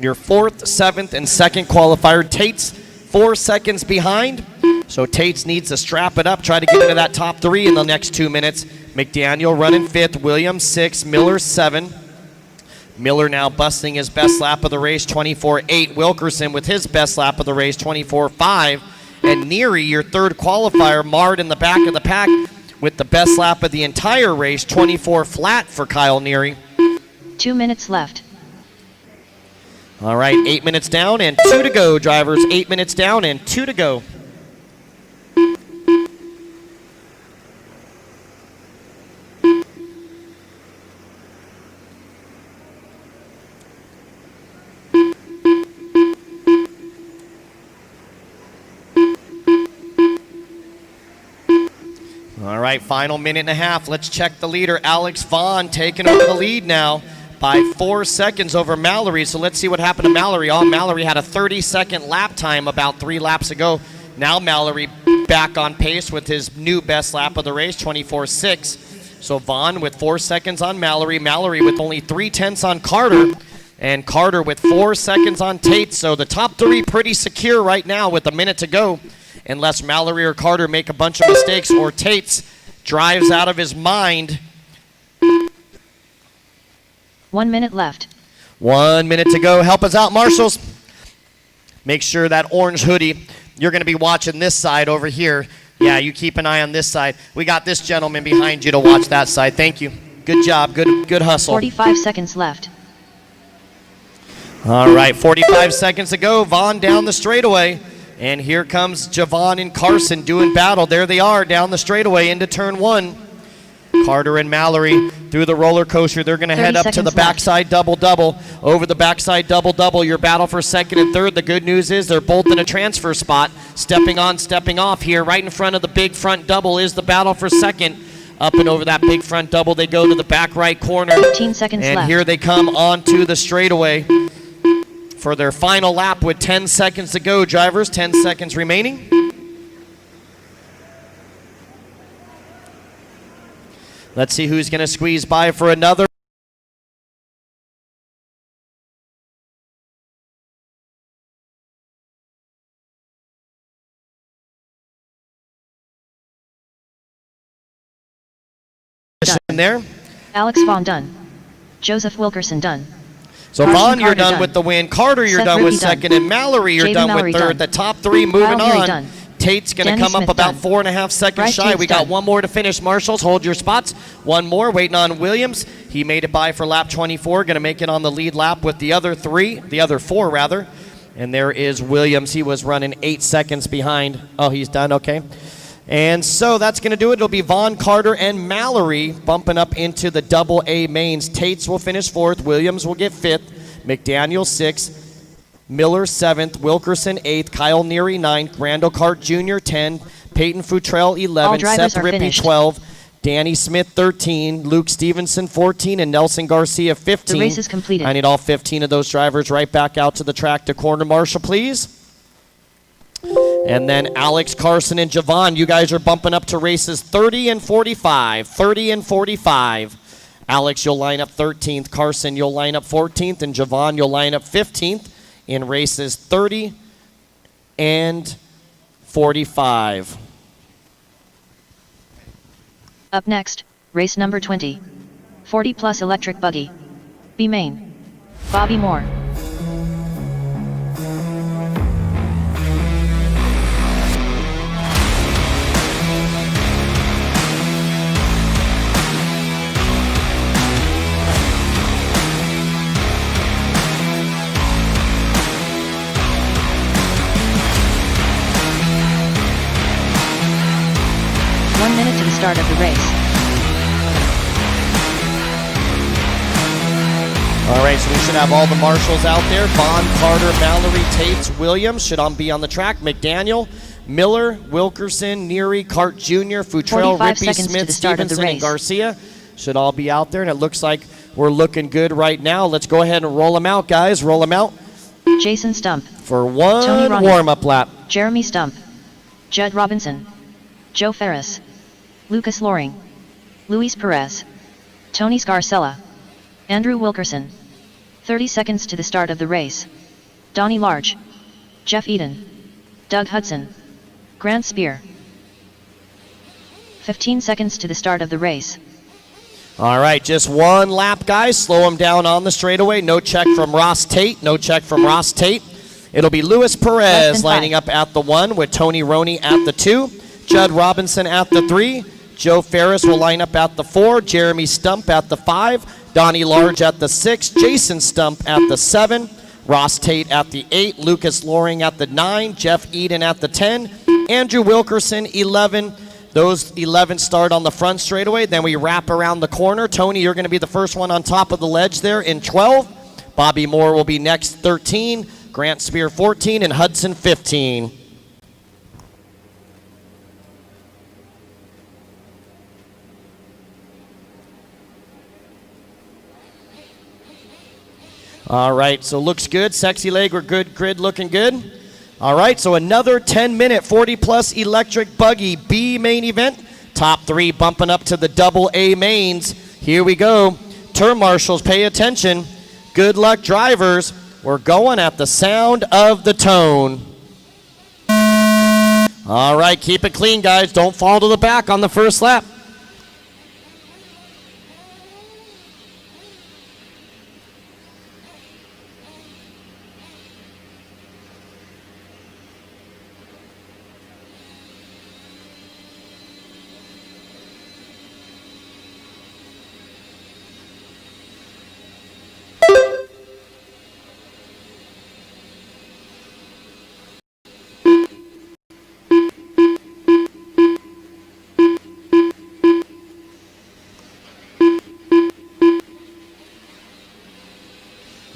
Your 4th, 7th, and 2nd qualifier. Tate's 4 seconds behind, so Tate's needs to strap it up, try to get into that top 3 in the next 2 minutes. McDaniel running 5th, Williams 6, Miller 7. Miller now busting his best lap of the race, 24.8. Wilkerson with his best lap of the race, 24.5. And Neary, your 3rd qualifier, marred in the back of the pack with the best lap of the entire race, 24 flat for Kyle Neary. 2 minutes left. All right, 8 minutes down and 2 to go, drivers. 8 minutes down and 2 to go. All right, final minute and a half. Let's check the leader. Alex Vaughn taking over the lead now by 4 seconds over Mallory. So let's see what happened to Mallory. Oh, Mallory had a 30-second lap time about 3 laps ago. Now Mallory back on pace with his new best lap of the race, 24.6. So Vaughn with 4 seconds on Mallory. Mallory with only 3/10 on Carter. And Carter with 4 seconds on Tate. So the top 3 pretty secure right now with a minute to go. Unless Mallory or Carter make a bunch of mistakes or Tate's drives out of his mind. 1 minute left. 1 minute to go. Help us out, marshals. Make sure that orange hoodie, you're going to be watching this side over here. Yeah, you keep an eye on this side. We got this gentleman behind you to watch that side. Thank you. Good job. Good hustle. 45 seconds left. All right, 45 seconds to go. Vaughn down the straightaway. And here comes Javon and Carson doing battle. There they are down the straightaway into turn 1. Carter and Mallory through the roller coaster. They're going to head up to the backside double-double. Over the backside double-double, your battle for 2nd and 3rd. The good news is they're both in a transfer spot. Stepping on, stepping off here. Right in front of the big front double is the battle for 2nd. Up and over that big front double, they go to the back right corner. 15 seconds left. And here they come onto the straightaway for their final lap with 10 seconds to go, drivers. 10 seconds remaining. Let's see who's going to squeeze by for another. in there. Alex Vaughn done. Joseph Wilkerson done. So Carson Vaughn, you're Carter done with the win. Carter, you're Seth done with Rippey done. second. And Mallory, you're Jaden done Mallory with third. done. The top three moving Kyle Neary on. done. Tate's going to Danny come up Smith about done. 4.5 seconds Bryce shy. Yates We got done. one more to finish. Marshals, hold your spots. One more, waiting on Williams. He made it by for lap 24. Going to make it on the lead lap with the other four rather. And there is Williams. He was running 8 seconds behind. Oh, he's done, okay. And so that's going to do it. It'll be Vaughn, Carter, and Mallory bumping up into the double A mains. Tates will finish 4th. Williams will get 5th. McDaniel 6th. Miller 7th. Wilkerson 8th. Kyle Neary 9th. Randall Cart Jr. 10. Peyton Futrell 11. drivers Seth are Rippey finished. 12. Danny Smith 13. Luke Stevenson 14. And Nelson Garcia 15. The race is completed. I need all 15 of those drivers right back out to the track to corner marshal, please. And then Alex, Carson, and Javon, you guys are bumping up to races 30 and 45. 30 and 45. Alex, you'll line up 13th. Carson, you'll line up 14th. And Javon, you'll line up 15th in races 30 and 45. Up next, race number 20. 40 plus electric buggy. B main. Bobby Moore. To the start of the race. All right, so we should have all the marshals out there. Vaughn, Carter, Mallory, Tates, Williams should all be on the track. McDaniel, Miller, Wilkerson, Neary, Cart Jr., Futrell, 45 Rippey, seconds to Smith, the start of the Stevenson, and race. Garcia should all be out there. And it looks like we're looking good right now. Let's go ahead and roll them out, guys. Roll them out Jason Stump. for Tony one Ronnie. warm-up lap. Jeremy Stump. Judd Robinson. Joe Ferris. Lucas Loring. Luis Perez. Tony Scarcella. Andrew Wilkerson. 30 seconds to the start of the race. Donnie Large. Jeff Eden. Doug Hudson. Grant Spear. 15 seconds to the start of the race. All right, just one lap, guys. Slow them down on the straightaway. No check from Ross Tate. No check from Ross Tate. It'll be Luis Less Perez than lining 5. up at the 1 with Tony Roney at the 2. Judd Robinson at the 3. Joe Ferris will line up at the 4. Jeremy Stump at the 5. Donnie Large at the 6. Jason Stump at the 7. Ross Tate at the 8. Lucas Loring at the 9. Jeff Eden at the 10. Andrew Wilkerson, 11. Those 11 start on the front straightaway. Then we wrap around the corner. Tony, you're going to be the first one on top of the ledge there in 12. Bobby Moore will be next, 13. Grant Spear, 14. And Hudson, 15. All right, so looks good. Sexy leg, we're good. Grid looking good. All right, so another 10-minute 40-plus electric buggy B main event. Top 3 bumping up to the double A mains. Here we go. Turn marshals, pay attention. Good luck, drivers. We're going at the sound of the tone. All right, keep it clean, guys. Don't fall to the back on the first lap.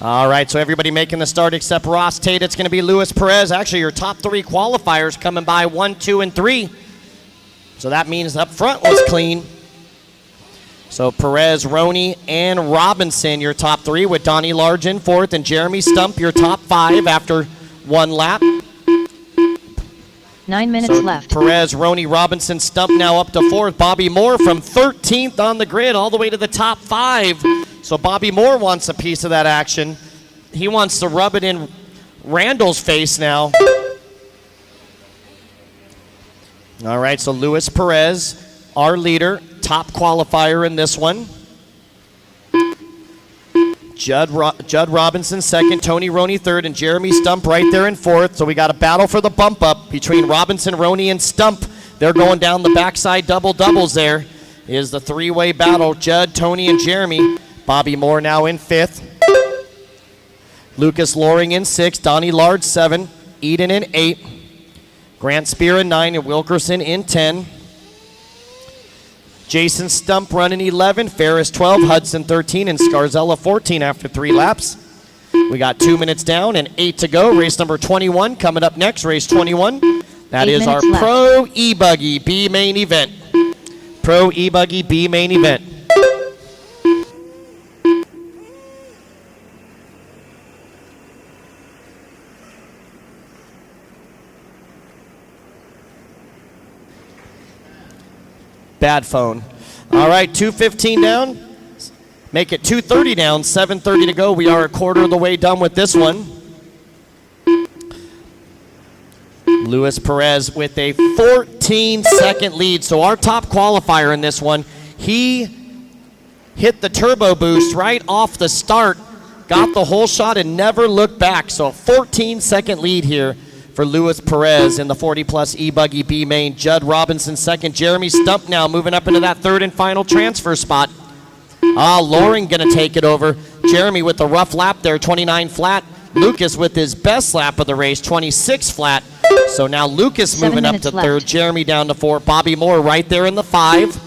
All right, so everybody making the start except Ross Tate. It's going to be Luis Perez. Actually, your top 3 qualifiers coming by 1, 2, and 3. So that means up front was clean. So Perez, Roney, and Robinson, your top 3, with Donnie Large in 4th, and Jeremy Stump, your top 5 after 1 lap. 9 minutes left. Perez, Roney, Robinson, Stump now up to 4th. Bobby Moore from 13th on the grid all the way to the top 5. So Bobby Moore wants a piece of that action. He wants to rub it in Randall's face now. All right, so Luis Perez, our leader, top qualifier in this one. Judd Robinson second, Tony Roney third, and Jeremy Stump right there in fourth. So we got a battle for the bump up between Robinson, Roney, and Stump. They're going down the backside doubles there. Is the three-way battle, Judd, Tony, and Jeremy. Bobby Moore now in fifth. Lucas Loring in sixth, Donnie Lard 7, Eden in 8, Grant Spear in 9, and Wilkerson in 10. Jason Stump running 11, Ferris 12, Hudson 13, and Scarzella 14 after 3 laps. We got 2 minutes down and 8 to go. Race number 21 coming up next, race 21. That is our left. Pro e-buggy B main event. Pro e-buggy B main event. Bad phone. All right, 2:15 down. Make it 2:30 down, 7:30 to go. We are a quarter of the way done with this one. Luis Perez with a 14-second lead. So our top qualifier in this one, he hit the turbo boost right off the start, got the whole shot and never looked back. So a 14-second lead here for Luis Perez in the 40-plus e-buggy B main. Judd Robinson second. Jeremy Stump now moving up into that third and final transfer spot. Loring going to take it over. Jeremy with the rough lap there, 29 flat. Lucas with his best lap of the race, 26 flat. So now Lucas moving up to third. Jeremy down to 4. Bobby Moore right there in the 5.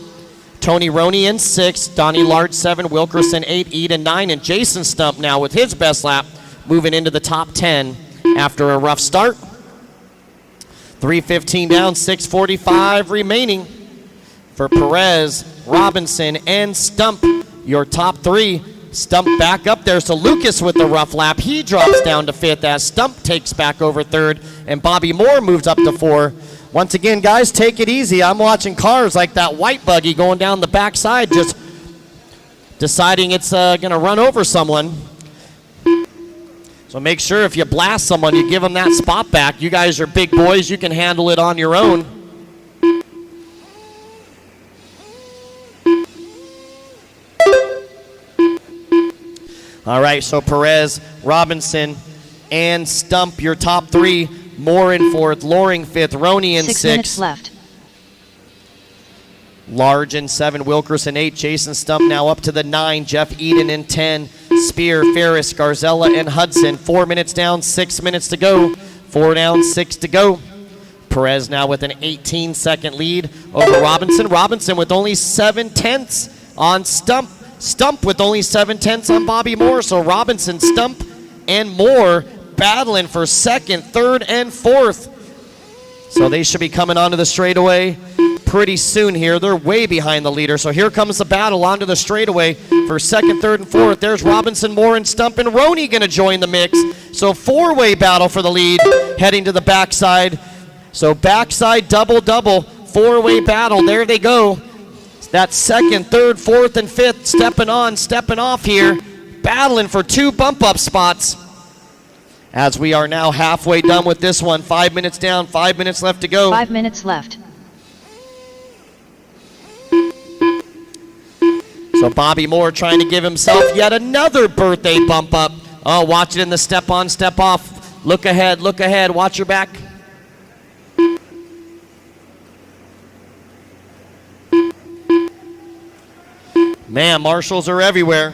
Tony Roney in 6. Donnie Lard 7. Wilkerson 8. Eden 9. And Jason Stump now with his best lap moving into the top 10 after a rough start. 3:15 down, 6:45 remaining for Perez, Robinson, and Stump. Your top 3. Stump back up there, so Lucas with the rough lap. He drops down to 5th as Stump takes back over 3rd, and Bobby Moore moves up to 4. Once again, guys, take it easy. I'm watching cars like that white buggy going down the backside, just deciding it's going to run over someone. So make sure if you blast someone, you give them that spot back. You guys are big boys. You can handle it on your own. All right, so Perez, Robinson, and Stump, your top 3. Moore in 4th, Loring 5th, Roney in 6th. 6 minutes left. Large in 7, Wilkerson 8, Jason Stump now up to the 9, Jeff Eden in 10, Spear, Ferris, Scarzella, and Hudson. 4 minutes down, 6 minutes to go. 4 down, 6 to go. Perez now with an 18-second lead over Robinson. Robinson with only 7/10 on Stump. Stump with only 7/10 on Bobby Moore. So Robinson, Stump, and Moore battling for 2nd, 3rd, and 4th. So they should be coming onto the straightaway pretty soon here. They're way behind the leader. So here comes the battle onto the straightaway for 2nd, 3rd, and 4th. There's Robinson, Moore, and Stump, and Roney going to join the mix. So 4-way battle for the lead heading to the backside. So backside double, 4-way battle. There they go. That 2nd, 3rd, 4th, and 5th stepping on, stepping off here, battling for 2 bump-up spots. As we are now halfway done with this one. 5 minutes down, 5 minutes left to go. 5 minutes left. So Bobby Moore trying to give himself yet another birthday bump up. Oh, watch it in the step on, step off. Look ahead, watch your back. Man, marshals are everywhere.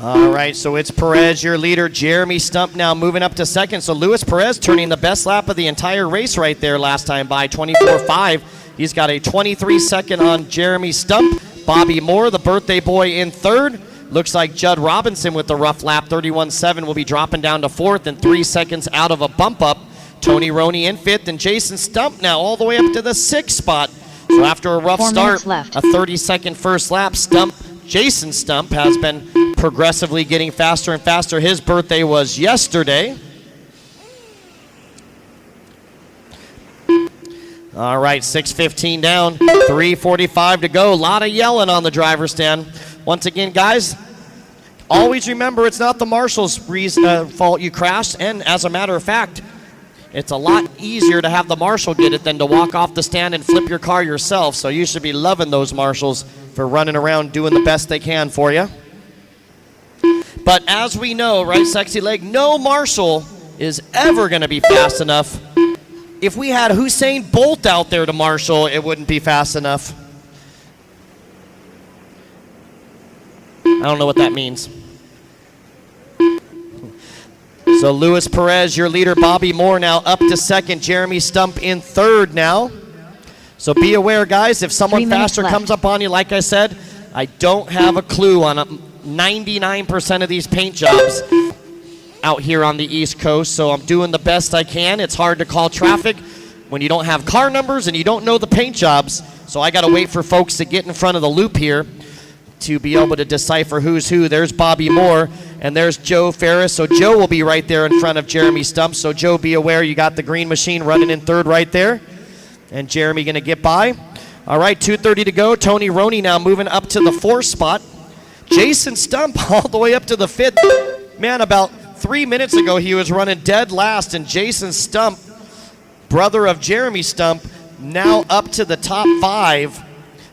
All right, so it's Perez, your leader. Jeremy Stump now moving up to 2nd. So Luis Perez turning the best lap of the entire race right there last time by 24.5. He's got a 23-second on Jeremy Stump. Bobby Moore, the birthday boy, in 3rd. Looks like Judd Robinson with the rough lap, 31.7, will be dropping down to 4th and 3 seconds out of a bump up. Tony Roney in 5th, and Jason Stump now all the way up to the 6th spot. So after a rough start, a 30-second first lap, Jason Stump has been progressively getting faster and faster. His birthday was yesterday. All right, 6:15 down, 3:45 to go. A lot of yelling on the driver's stand. Once again, guys, always remember it's not the marshal's fault you crashed, and as a matter of fact, it's a lot easier to have the marshal get it than to walk off the stand and flip your car yourself, so you should be loving those marshals for running around doing the best they can for you. But as we know, right, Sexy Leg, no marshal is ever going to be fast enough. If we had Usain Bolt out there to marshal, it wouldn't be fast enough. I don't know what that means. So Luis Perez, your leader, Bobby Moore now up to second. Jeremy Stump in third now. So be aware, guys, if someone faster comes up on you, like I said, I don't have a clue on 99% of these paint jobs out here on the East Coast, so I'm doing the best I can. It's hard to call traffic when you don't have car numbers and you don't know the paint jobs, so I got to wait for folks to get in front of the loop here to be able to decipher who's who. There's Bobby Moore, and there's Joe Ferris. So Joe will be right there in front of Jeremy Stump. So Joe, be aware you got the green machine running in third right there. And Jeremy going to get by. All right, 2:30 to go. Tony Roney now moving up to the fourth spot. Jason Stump all the way up to the fifth. Man, about 3 minutes ago he was running dead last, and Jason Stump, brother of Jeremy Stump, now up to the top 5.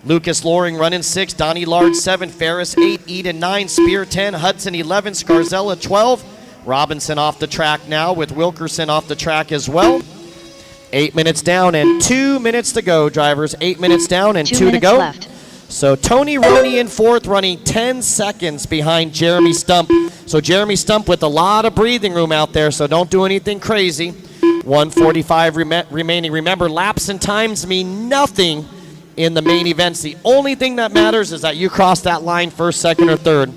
Lucas Loring running 6, Donnie Lard 7, Ferris 8, Eden 9, Spear 10, Hudson 11, Scarzella 12. Robinson off the track now with Wilkerson off the track as well. 8 minutes down and 2 minutes to go, drivers. 8 minutes down and 2 to go. Left. So Tony Roney in fourth, running 10 seconds behind Jeremy Stump. So Jeremy Stump with a lot of breathing room out there, so don't do anything crazy. 1:45 remaining. Remember, laps and times mean nothing in the main events. The only thing that matters is that you cross that line first, second, or third.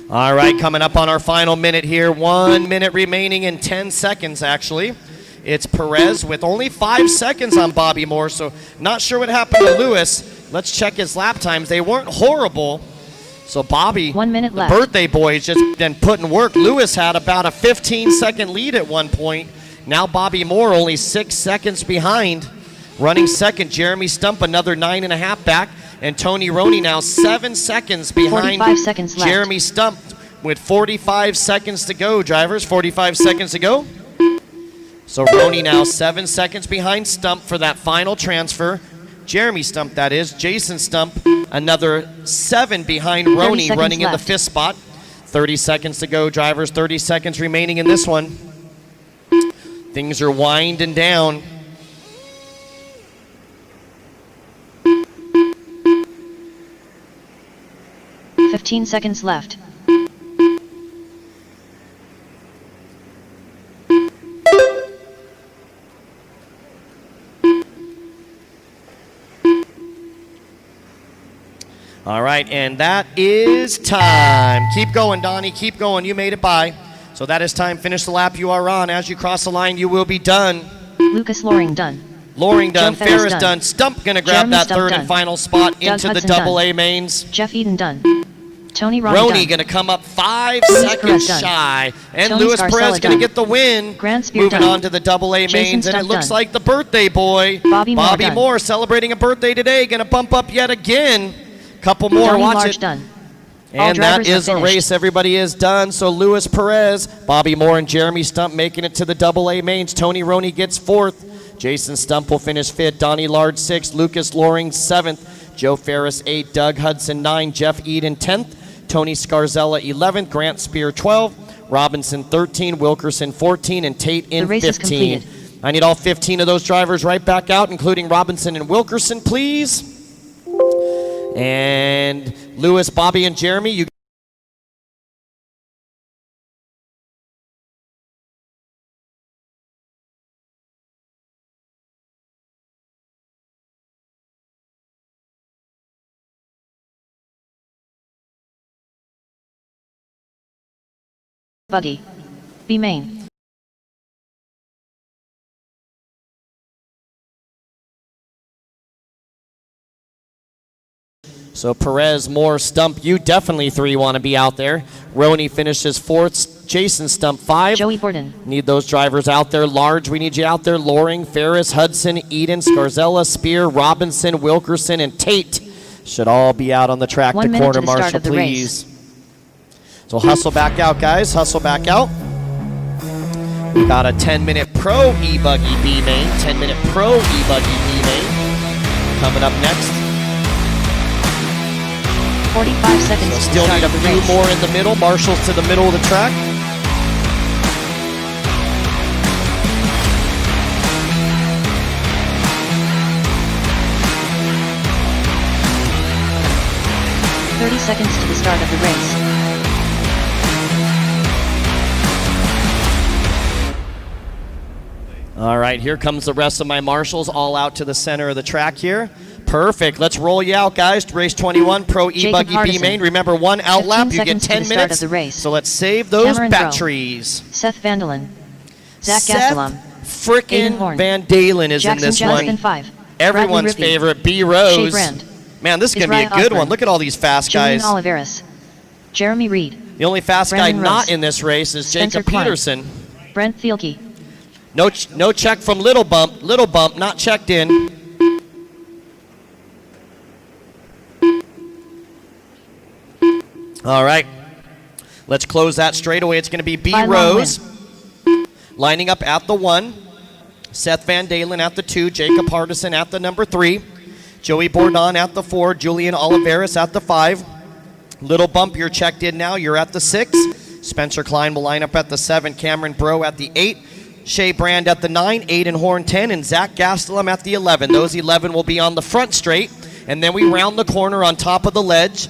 All right, coming up on our final minute here. 1 minute remaining and 10 seconds, actually. It's Perez with only 5 seconds on Bobby Moore, so not sure what happened to Lewis. Let's check his lap times. They weren't horrible. So Bobby, 1 minute the left. birthday boy, has just been putting work. Lewis had about a 15-second lead at one point. Now Bobby Moore only 6 seconds behind. Running second, Jeremy Stump another 9.5 back. And Tony Roney now 7 seconds behind 45 seconds left. Jeremy Stump with 45 seconds to go, drivers. 45 seconds to go. So Roney now 7 seconds behind Stump for that final transfer. Jeremy Stump, that is. Jason Stump, another 7 behind Roney, running in the 5th spot. 30 seconds to go, drivers. 30 seconds remaining in this one. Things are winding down. "15 seconds left. All right, and that is time. Keep going, Donnie. Keep going. You made it by. So that is time. Finish the lap you are on. As you cross the line, you will be done. Lucas Loring done. Loring done. Joe Ferris Done. Stump going to grab Jeremy that Stump third done. and final spot Doug into the Hudson double-A mains. Jeff Eden done. Tony Roney Roney done. going to come up 5 Luis seconds Perez done. shy. And Tony Luis Scarsella Perez going to done. get the win. Grant Spear Moving done. on to the double-A Jason mains. And it Stump looks done. like the birthday boy, Bobby Moore done. Moore, celebrating a birthday today. Going to bump up yet again. Couple more. Donnie Watch Large it. done. All And that drivers are is a finished. race. Everybody is done. So Luis Perez, Bobby Moore, and Jeremy Stump making it to the double-A mains. Tony Roney gets 4th. Jason Stump will finish 5th. Donnie Lard 6th. Lucas Loring 7th. Joe Ferris 8th. Doug Hudson 9th. Jeff Eden 10th. Tony Scarzella 11th. Grant Spear 12th. Robinson 13th. Wilkerson 14th. And Tate in The race is 15th. completed. I need all 15 of those drivers right back out, including Robinson and Wilkerson, please. And Lewis, Bobby, and Jeremy, you Buggy. B main. So Perez, Moore, Stump, you definitely 3 want to be out there. Roney finishes 4th. Jason, Stump 5. Joey Borden. Need those drivers out there. Large, we need you out there. Loring, Ferris, Hudson, Eden, Scarzella, Spear, Robinson, Wilkerson, and Tate should all be out on the track. 1 to minute quarter to the start marshal, of the please. So hustle back out, guys. Hustle back out. We got a 10-minute Pro e-buggy B main. 10-minute Pro e-buggy B main coming up next. 45 seconds to Still the start need a of the few race. more in the middle. Marshall's to the middle of the track. Seconds to the start of the race. All right, here comes the rest of my marshals, all out to the center of the track here. Perfect. Let's roll you out, guys. Race 21, Pro e-buggy B main. Remember, 1 out lap, you get 10 minutes. Of the race. So let's save those Cameron batteries. Bro. Seth Vandelin. Zach Seth Gastelum. frickin' Van Dalen is Jackson in this Johnston one. 5. Everyone's Bradley favorite, B Rose. Brand. Man, this is going to be a Israel good Osborne. one. Look at all these fast Julian guys. Oliveras. Jeremy Reed. The only fast Brandon guy Rose. not in this race is Spencer Jacob Klein. Peterson. Brent Thielke. No check from Little Bump. Little Bump not checked in. All right. Let's close that straight away. It's going to be B Rose lining up at the 1. Seth Van Dalen at the 2. Jacob Hardison at the number 3. Joey Bourdon at the 4. Julian Oliveras at the 5. Little Bump, you're checked in now. You're at the 6. Spencer Klein will line up at the 7. Cameron Bro at the 8. Shea Brand at the 9. Aiden Horn 10. And Zach Gastelum at the 11. Those 11 will be on the front straight. And then we round the corner on top of the ledge.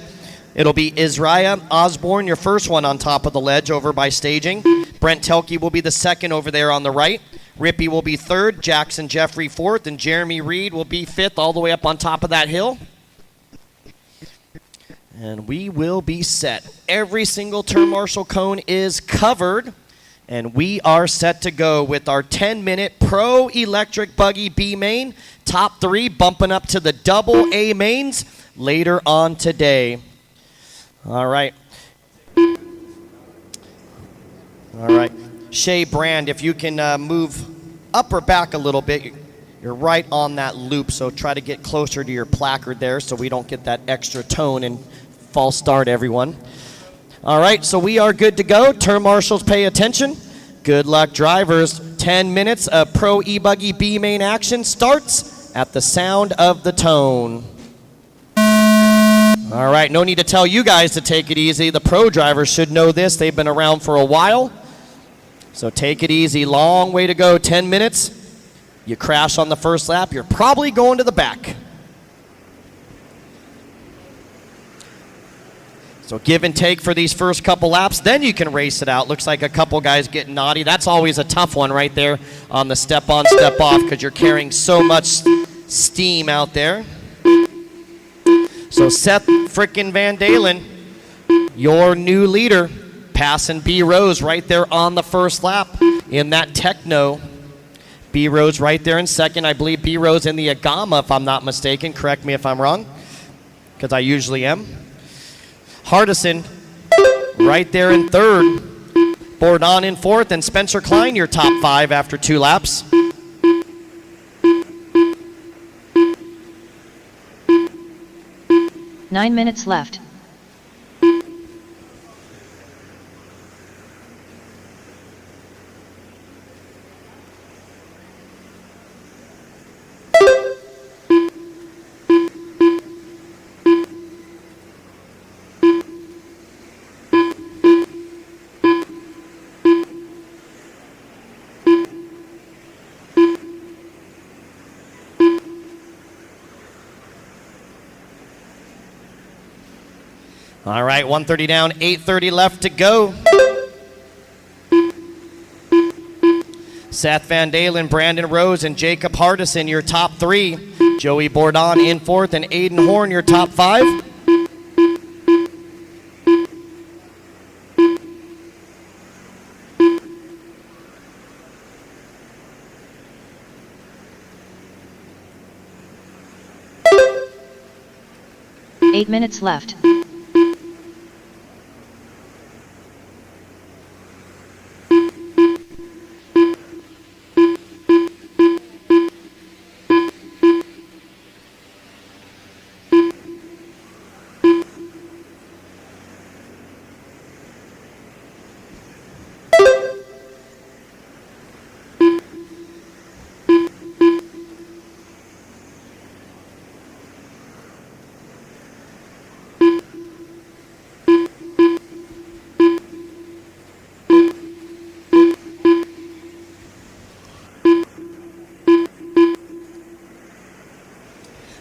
It'll be Israel Osborne, your first one on top of the ledge over by staging. Brent Thielke will be the second over there on the right. Rippey will be 3rd. Jackson Jeffrey 4th. And Jeremy Reed will be 5th all the way up on top of that hill. And we will be set. Every single turn marshal cone is covered. And we are set to go with our 10-minute Pro Electric Buggy B main. Top 3 bumping up to the double A mains later on today. All right. All right. Shea Brand, if you can move up or back a little bit, you're right on that loop. So try to get closer to your placard there so we don't get that extra tone and false start, everyone. All right, so we are good to go. Turn marshals, pay attention. Good luck, drivers. 10 minutes of Pro e-buggy B main action starts at the sound of the tone. All right, no need to tell you guys to take it easy. The pro drivers should know this. They've been around for a while. So take it easy. Long way to go, 10 minutes. You crash on the first lap, you're probably going to the back. So give and take for these first couple laps, then you can race it out. Looks like a couple guys getting naughty. That's always a tough one right there on the step on, step off because you're carrying so much steam out there. So Seth frickin' Van Dalen, your new leader, passing B Rose right there on the first lap in that Techno. B Rose right there in second. I believe B Rose in the Agama, if I'm not mistaken. Correct me if I'm wrong, because I usually am. Hardison right there in third. Bourdon in fourth, and Spencer Klein, your top 5 after 2 laps. Nine minutes left. All right, 1:30 down, 8:30 left to go. Seth Van Dalen, Brandon Rose, and Jacob Hardison, your top 3. Joey Bourdon in fourth, and Aiden Horn, your top 5. 8 minutes left.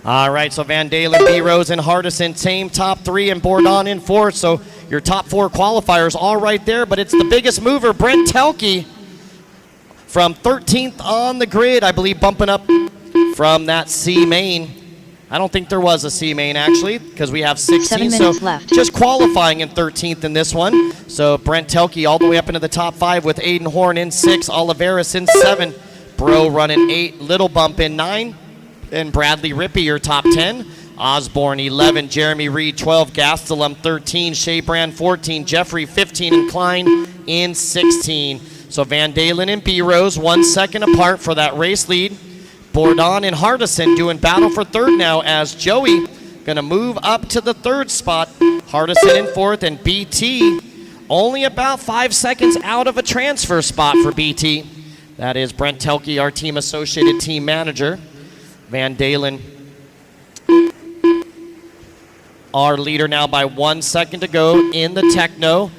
All right, so Van Dalen, B. Rose, and Hardison, same top three, and Bourdon in fourth. So your top four qualifiers all right there, but it's the biggest mover, Brent Telke, from 13th on the grid, I believe, bumping up from that C main. I don't think there was a C main, actually, because we have 16. 7 minutes left. Just qualifying in 13th in this one. So Brent Telke all the way up into the top five with Aiden Horn in 6, Oliveris in 7, Bro running 8, Little Bump in 9, and Bradley Rippey, your top 10. Osborne, 11. Jeremy Reed, 12. Gastelum, 13. Shea Brand, 14. Jeffrey, 15. And Klein in 16. So Van Dalen and B. Rose 1 second apart for that race lead. Bourdon and Hardison doing battle for third now as Joey going to move up to the third spot. Hardison in fourth, and BT only about 5 seconds out of a transfer spot for BT. That is Brent Telke, our team associated team manager. Van Dalen, our leader now by 1 second to go in the Techno.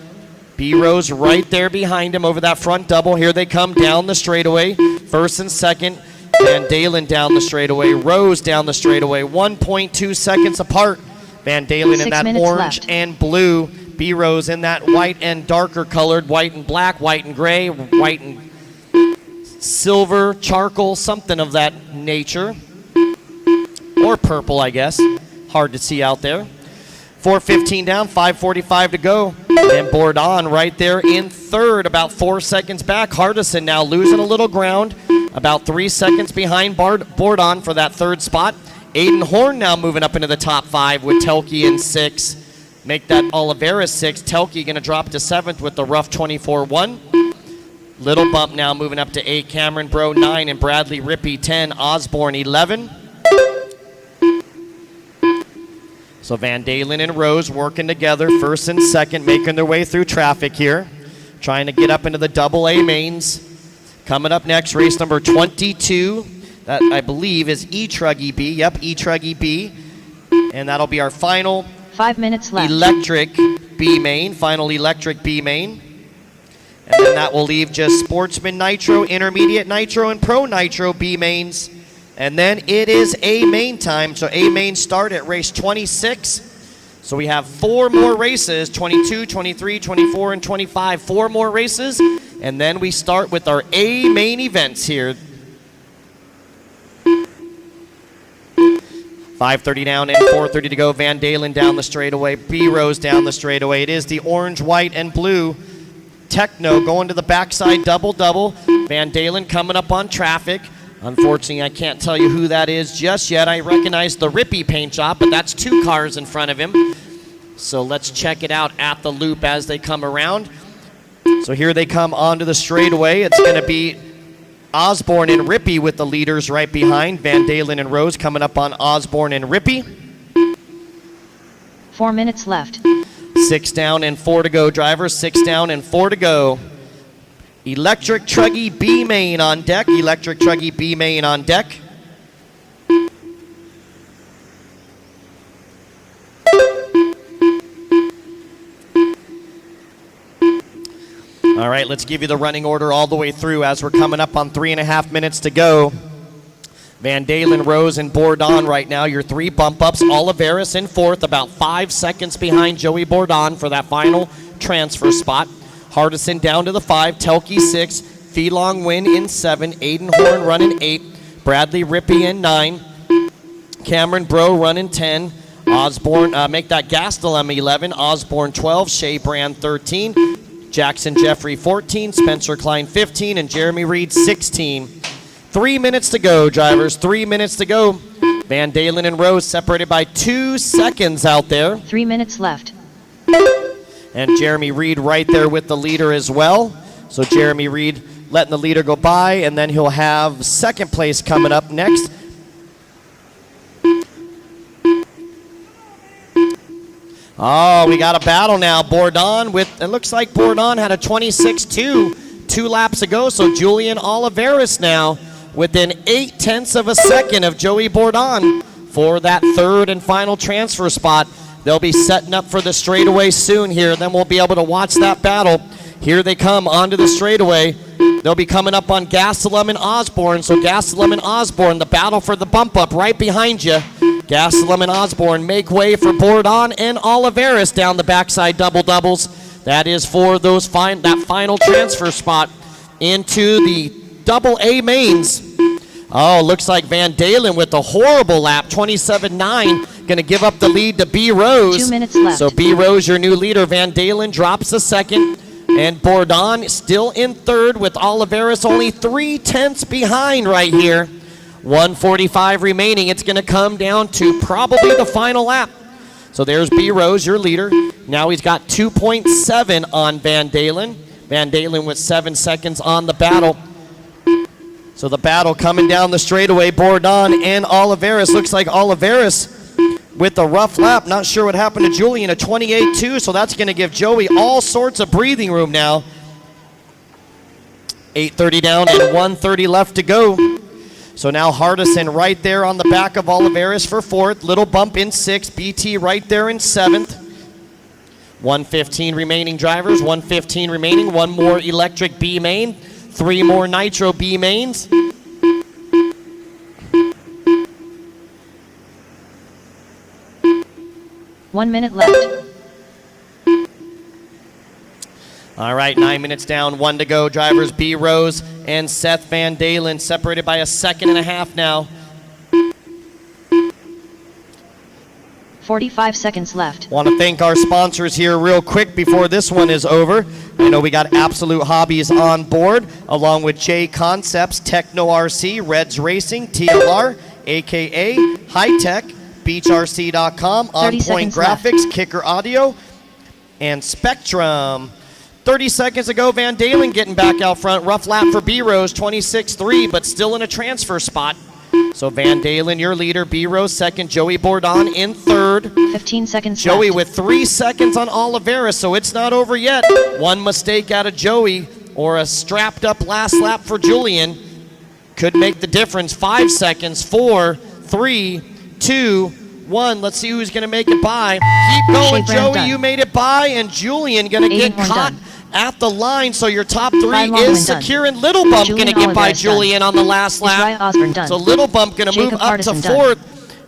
B. Rose right there behind him over that front double. Here they come down the straightaway. First and second. Van Dalen down the straightaway. Rose down the straightaway. 1.2 seconds apart. Van Dalen in that orange left. and blue. B. Rose in that white and darker colored. White and black, white and gray, white and silver, charcoal, something of that nature. Or purple, I guess. Hard to see out there. 4:15 down, 5:45 to go. And Bourdon right there in third, about 4 seconds back. Hardison now losing a little ground, about 3 seconds behind Bourdon for that third spot. Aiden Horn now moving up into the top 5 with Telke in 6. Make that Oliveris 6. Telke going to drop to 7th with the rough 24-1. Little Bump now moving up to 8. Cameron Bro 9, and Bradley Rippey 10. Osborne 11. So Van Dalen and Rose working together, first and second, making their way through traffic here, trying to get up into the AA mains. Coming up next, race number 22, that I believe is e-truggy B. Yep, e-truggy B. And that'll be our final 5 minutes left. electric B main, final electric B main. And then that will leave just Sportsman Nitro, Intermediate Nitro, and Pro Nitro B mains. And then it is A main time. So A main start at race 26. So we have 4 more races, 22, 23, 24, and 25. 4 more races. And then we start with our A main events here. 5:30 down and 4:30 to go. Van Dalen down the straightaway. B. Rose down the straightaway. It is the orange, white, and blue Techno going to the backside double-double. Van Dalen coming up on traffic. Unfortunately, I can't tell you who that is just yet. I recognize the Rippey paint job, but that's 2 cars in front of him. So let's check it out at the loop as they come around. So here they come onto the straightaway. It's going to be Osborne and Rippey with the leaders right behind. Van Dalen and Rose coming up on Osborne and Rippey. 4 minutes left. 6 down and 4 to go, drivers. 6 down and 4 to go. Electric Truggy B main on deck. Electric Truggy B main on deck. All right, let's give you the running order all the way through as we're coming up on 3.5 minutes to go. Van Dalen, Rose, and Bourdon right now, your 3 bump ups. Oliveris in 4th, about 5 seconds behind Joey Bourdon for that final transfer spot. Hardison down to the 5, Telke 6, Feelong Win in 7, Aiden Horn running 8, Bradley Rippey in 9, Cameron Bro running 10, Osborne, make that Gastelum 11, Osborne 12, Shea Brand 13, Jackson Jeffrey 14, Spencer Klein 15, and Jeremy Reed 16. 3 minutes to go, drivers, 3 minutes to go. Van Dalen and Rose separated by 2 seconds out there. 3 minutes left. And Jeremy Reed right there with the leader as well. So Jeremy Reed letting the leader go by, and then he'll have second place coming up next. Oh, we got a battle now. Bourdon with, it looks like Bourdon had a 26.2 2 laps ago. So Julian Oliveris now within 0.8 of a second of Joey Bourdon for that third and final transfer spot. They'll be setting up for the straightaway soon here. Then we'll be able to watch that battle. Here they come onto the straightaway. They'll be coming up on Gastelum and Osborne. So Gastelum and Osborne, the battle for the bump up right behind you. Gastelum and Osborne make way for Bourdon and Oliveris down the backside double-doubles. That is for those that final transfer spot into the double-A mains. Oh, looks like Van Dalen with a horrible lap, 27.9, going to give up the lead to B. Rose. 2 minutes left. So B. Rose, your new leader. Van Dalen drops a second. And Bourdon still in third with Oliveris only 0.3 behind right here. 1:45 remaining. It's going to come down to probably the final lap. So there's B. Rose, your leader. Now he's got 2.7 on Van Dalen. Van Dalen with 7 seconds on the battle. So the battle coming down the straightaway, Bourdon and Oliveris. Looks like Oliveris with a rough lap. Not sure what happened to Julian, a 28.2, so that's going to give Joey all sorts of breathing room now. 8:30 down and 1:30 left to go. So now Hardison right there on the back of Oliveris for fourth. Little bump in sixth. BT right there in seventh. 1:15 remaining drivers. 1:15 remaining. One more electric B main. 3 more Nitro B mains. One minute left. All right, 9 minutes down, 1 to go. Drivers B. Rose and Seth Van Dalen separated by 1.5 seconds now. 45 seconds left. Want to thank our sponsors here real quick before this one is over. I know we got Absolute Hobbies on board, along with J Concepts, Techno RC, Reds Racing, TLR, AKA High Tech, BeachRC.com, On Point Graphics, left. Kicker Audio, and Spectrum. 30 seconds ago, Van Dalen getting back out front. Rough lap for B. Rose, 26.3, but still in a transfer spot. So Van Dalen, your leader. B. Rose second. Joey Bourdon in third. 15 seconds Joey left. with 3 seconds on Oliveris, so it's not over yet. One mistake out of Joey or a strapped up last lap for Julian could make the difference. 5 seconds. 4, 3, 2, 1. Let's see who's going to make it by. Keep going, Joey. Done. You made it by, and Julian going to get caught at the line. So your top 3 is secure, and Little Bump going to get by Julian on the last lap. So Little Bump going to move up to 4th.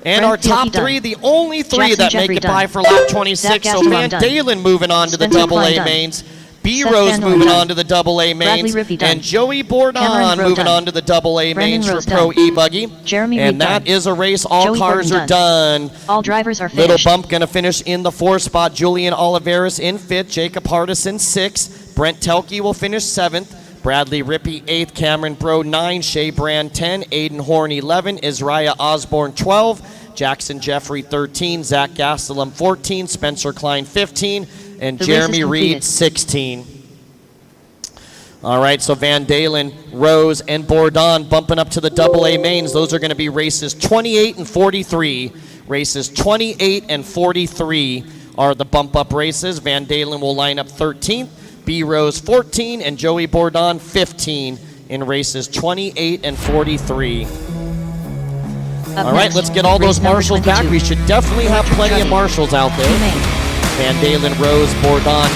And our top 3, the only 3 that make it by for lap 26. So Van Dalen moving on to the double-A mains. B. Rose moving on to the double-A mains. And Joey Bourdon moving on to the double-A mains for Pro e-buggy. And that is a race. All cars are done. All drivers are finished. Little Bump going to finish in the 4th spot. Julian Oliveris in 5th. Jacob Hardison 6th. Brent Telke will finish 7th. Bradley Rippey 8th. Cameron Bro 9. Shea Brand 10. Aiden Horn 11. Isaiah Osborne 12. Jackson Jeffrey 13. Zach Gastelum 14. Spencer Klein 15. And Jeremy Reed 16. All right, so Van Dalen, Rose, and Bourdon bumping up to the double-A mains. Those are going to be races 28 and 43. Races 28 and 43 are the bump-up races. Van Dalen will line up 13th, B. Rose 14, and Joey Bourdon 15 in races 28 and 43. All right, let's get all those marshals back. We should definitely have plenty of marshals out there. Van Dalen, Rose, Bourdon,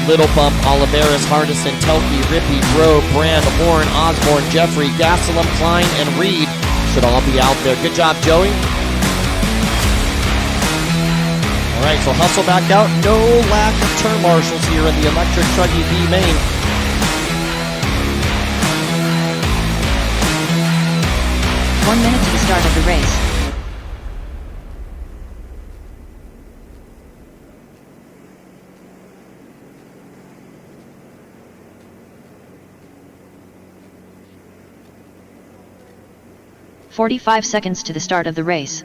Little Bump, Oliveris, Hardison, Telke, Rippey, Bro, Brand, Horn, Osborne, Jeffrey, Gastelum, Klein, and Reed should all be out there. Good job, Joey. All right, so hustle back out. No lack of turn marshals here in the electric truggy B main. One minute to the start of the race. 45 seconds to the start of the race.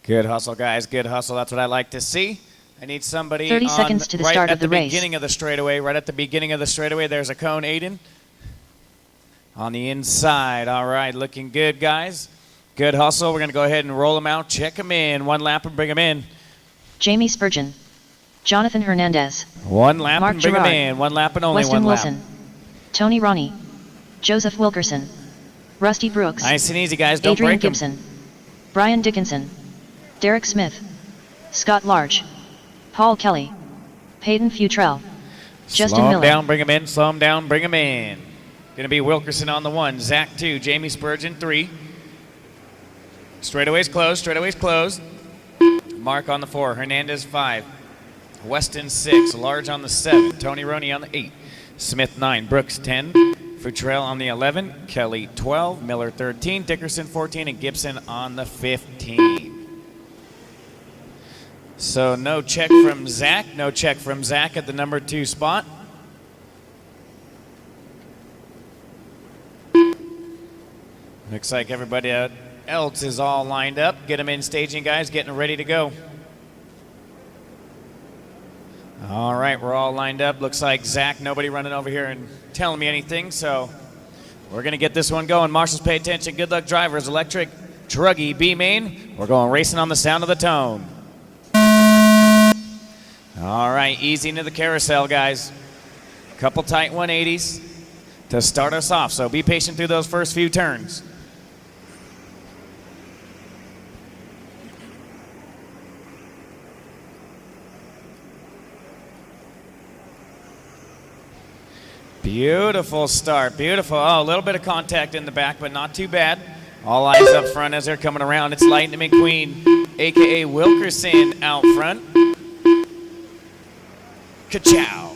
Good hustle, guys. Good hustle. That's what I like to see. I need somebody 30 seconds to the start of the race. Right at the beginning of the straightaway. Right at the beginning of the straightaway. There's a cone, Aiden. On the inside. All right. Looking good, guys. Good hustle. We're going to go ahead and roll them out. Check them in. One lap and bring them in. Jamie Spurgeon. Jonathan Hernandez. One lap Mark and bring Gerard. them in. One lap and only Weston one Wilson. lap. Tony Ronnie. Joseph Wilkerson. Rusty Brooks. Nice and easy, guys. Don't Adrian break them. Gibson. Brian Dickinson. Derek Smith. Scott Large. Paul Kelly. Peyton Futrell. Justin Slow Miller. them down, bring them in. Slow them down, bring them in. Going to be Wilkerson on the 1. Zach 2. Jamie Spurgeon 3. Straightaway's closed. Straightaway's closed. Mark on the 4. Hernandez 5. Weston 6. Large on the 7. Tony Roney on the 8. Smith 9. Brooks 10. Futrell on the 11. Kelly 12. Miller 13. Dickerson 14. And Gibson on the 15. So no check from Zach. No check from Zach at the number 2 spot. Looks like everybody else is all lined up. Get them in staging, guys. Getting ready to go. All right, we're all lined up. Looks like Zach, nobody running over here and telling me anything. So we're going to get this one going. Marshals, pay attention. Good luck, drivers. Electric, truggy, B-main. We're going racing on the sound of the tone. All right, easy into the carousel, guys. Couple tight 180s to start us off. So be patient through those first few turns. Beautiful start, beautiful. Oh, a little bit of contact in the back, but not too bad. All eyes up front as they're coming around. It's Lightning McQueen, a.k.a. Wilkerson, out front. Ka-chow.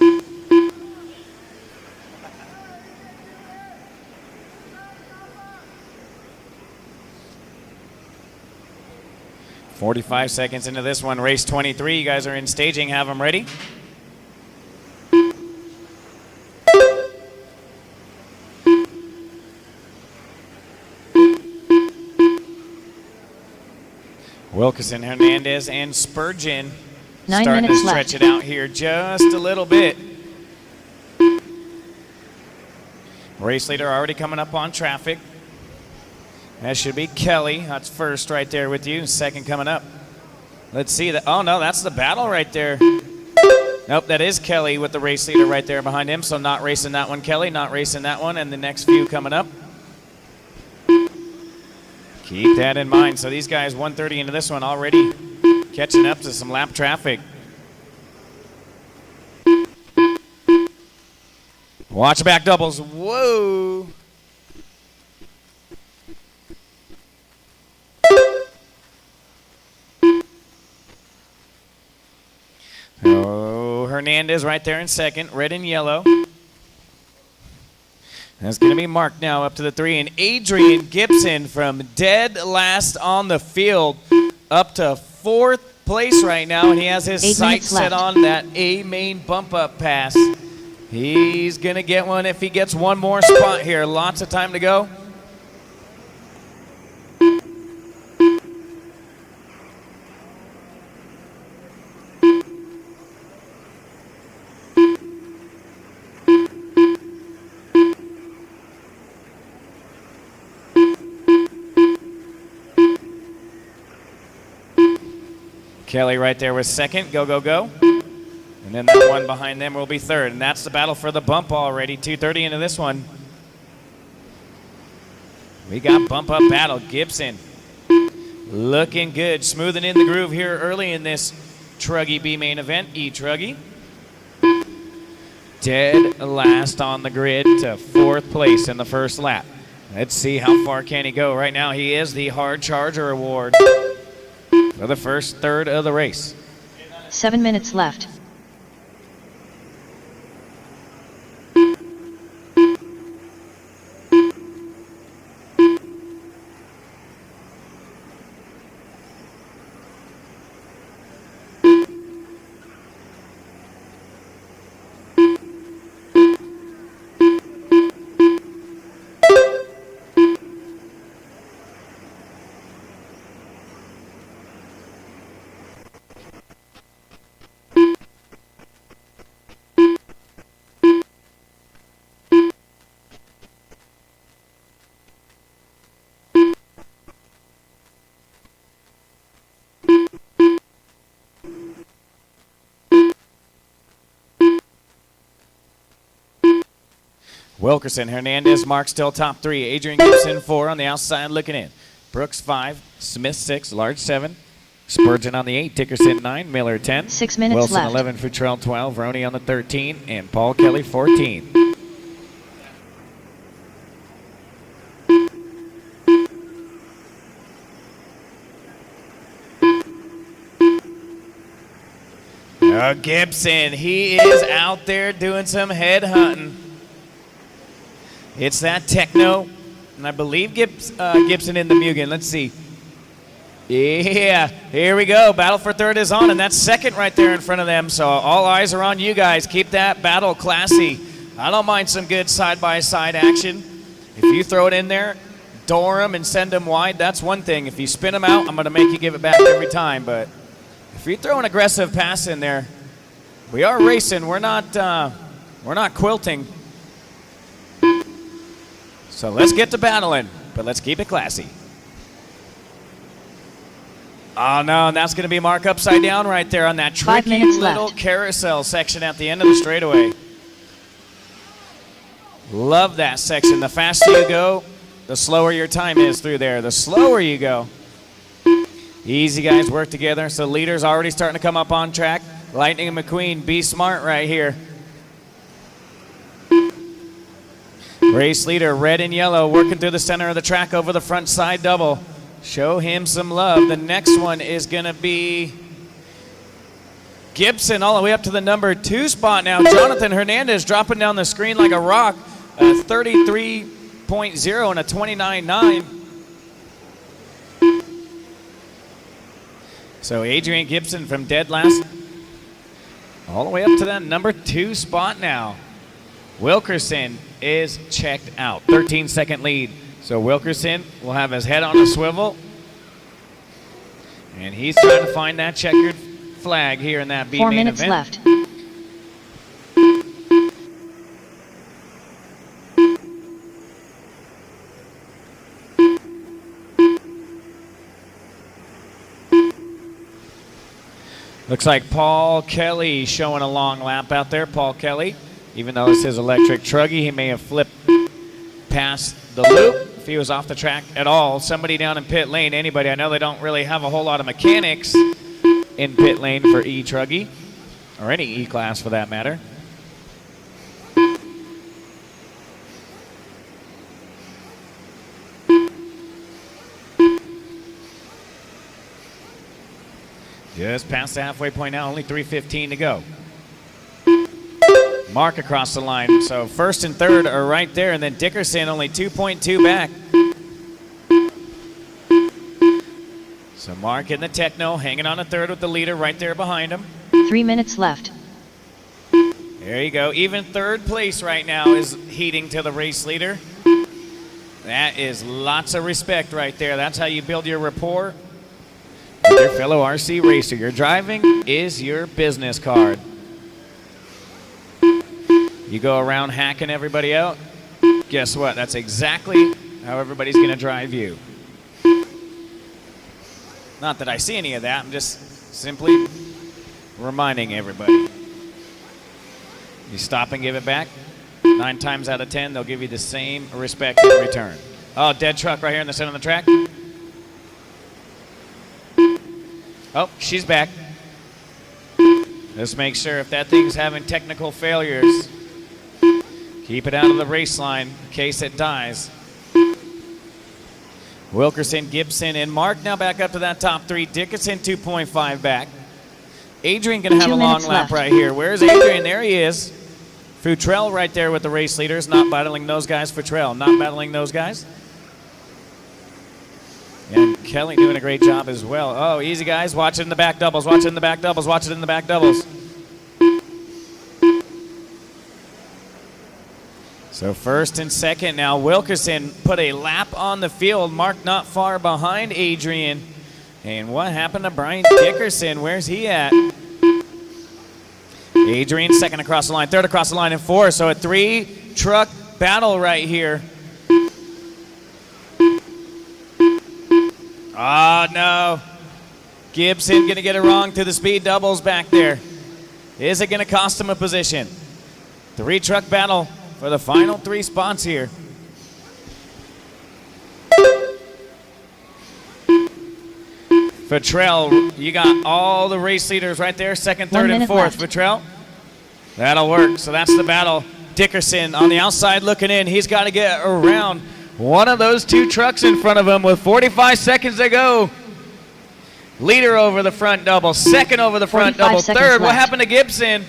"45 seconds into this one, race 23. You guys are in staging. Have them ready. Wilkerson, Hernandez, and Spurgeon 9 starting to minutes stretch left. it out here just a little bit. Race leader already coming up on traffic. That should be Kelly. That's first right there with you. Second coming up. Let's see that. Oh, no, that's the battle right there. Nope, that is Kelly with the race leader right there behind him. So not racing that one, Kelly. Not racing that one. And the next few coming up. Keep that in mind. So these guys 130 into this one already catching up to some lap traffic. Watch back doubles. Whoa. Oh, Hernandez right there in second, red and yellow. That's going to be Mark now up to the 3. And Adrian Gibson from dead last on the field up to 4th place right now. And he has his 8 sights minutes set left. on that A main bump up pass. He's going to get one if he gets one more spot here. Lots of time to go. Kelly right there was second. Go, go, go. And then that one behind them will be third. And that's the battle for the bump already. 2:30 into this one. We got bump up battle. Gibson looking good. Smoothing in the groove here early in this Truggy B main event. E-Truggy. Dead last on the grid to 4th place in the first lap. Let's see how far can he go. Right now he is the Hard Charger Award for the first third of the race. 7 minutes left. Wilkerson, Hernandez, Mark still top 3. Adrian Gibson 4 on the outside looking in. Brooks 5, Smith 6, Large 7. Spurgeon on the 8, Dickerson 9, Miller 10. 6 minutes Wilson left. 11, Futrell 12, Roney on the 13, and Paul Kelly 14. Gibson, he is out there doing some head hunting. It's that techno, and I believe Gibson in the Mugen. Let's see. Yeah, here we go. Battle for third is on, and that's second right there in front of them. So all eyes are on you guys. Keep that battle classy. I don't mind some good side-by-side action. If you throw it in there, door them and send them wide, that's one thing. If you spin them out, I'm going to make you give it back every time. But if you throw an aggressive pass in there, we are racing. We're not quilting. So let's get to battling, but let's keep it classy. Oh, no, and that's going to be Mark upside down right there on that tricky little left. carousel section at the end of the straightaway. Love that section. The faster you go, the slower your time is through there. The slower you go. Easy guys work together. So leaders already starting to come up on track. Lightning and McQueen, be smart right here. Race leader, red and yellow, working through the center of the track over the front side double. Show him some love. The next one is going to be Gibson all the way up to the number 2 spot now. Jonathan Hernandez dropping down the screen like a rock. A 33.0 and a 29.9. So Adrian Gibson from dead last all the way up to that number 2 spot now. Wilkerson is checked out. 13-second lead. So Wilkerson will have his head on a swivel. And he's trying to find that checkered flag here in that B main event. 4 minutes left. Looks like Paul Kelly showing a long lap out there. Paul Kelly, even though it's his electric truggy, he may have flipped past the loop if he was off the track at all. Somebody down in pit lane, anybody. I know they don't really have a whole lot of mechanics in pit lane for e-truggy, or any E-class for that matter. Just past the halfway point now, only 3:15 to go. Mark across the line. So first and third are right there, and then Dickerson only 2.2 back. So Mark in the techno, hanging on a third with the leader right there behind him. 3 minutes left. There you go. Even third place right now is heating to the race leader. That is lots of respect right there. That's how you build your rapport with your fellow RC racer. Your driving is your business card. You go around hacking everybody out, guess what? That's exactly how everybody's going to drive you. Not that I see any of that. I'm just simply reminding everybody. You stop and give it back, 9 times out of 10, they'll give you the same respect in return. Oh, dead truck right here in the center of the track. Oh, she's back. Just make sure if that thing's having technical failures, keep it out of the race line in case it dies. Wilkerson, Gibson, and Mark now back up to that top 3. Dickerson 2.5 back. Adrian going to have a long lap right here. Where's Adrian? There he is. Futrell right there with the race leaders. Not battling those guys. Futrell not battling those guys. And Kelly doing a great job as well. Oh, easy guys. Watch it in the back doubles. Watch it in the back doubles. Watch it in the back doubles. So first and second now. Wilkerson put a lap on the field. Mark not far behind Adrian. And what happened to Brian Dickerson? Where's he at? Adrian second across the line, third across the line, and 4. So a 3-truck battle right here. Oh, no. Gibson going to get it wrong through the speed doubles back there. Is it going to cost him a position? 3-truck battle for the final 3 spots here. Futrell, you got all the race leaders right there, second, third, and fourth. Futrell, that'll work. So that's the battle. Dickerson on the outside looking in. He's got to get around one of those 2 trucks in front of him with 45 seconds to go. Leader over the front double, second over the front double, third. Left. What happened to Gibson?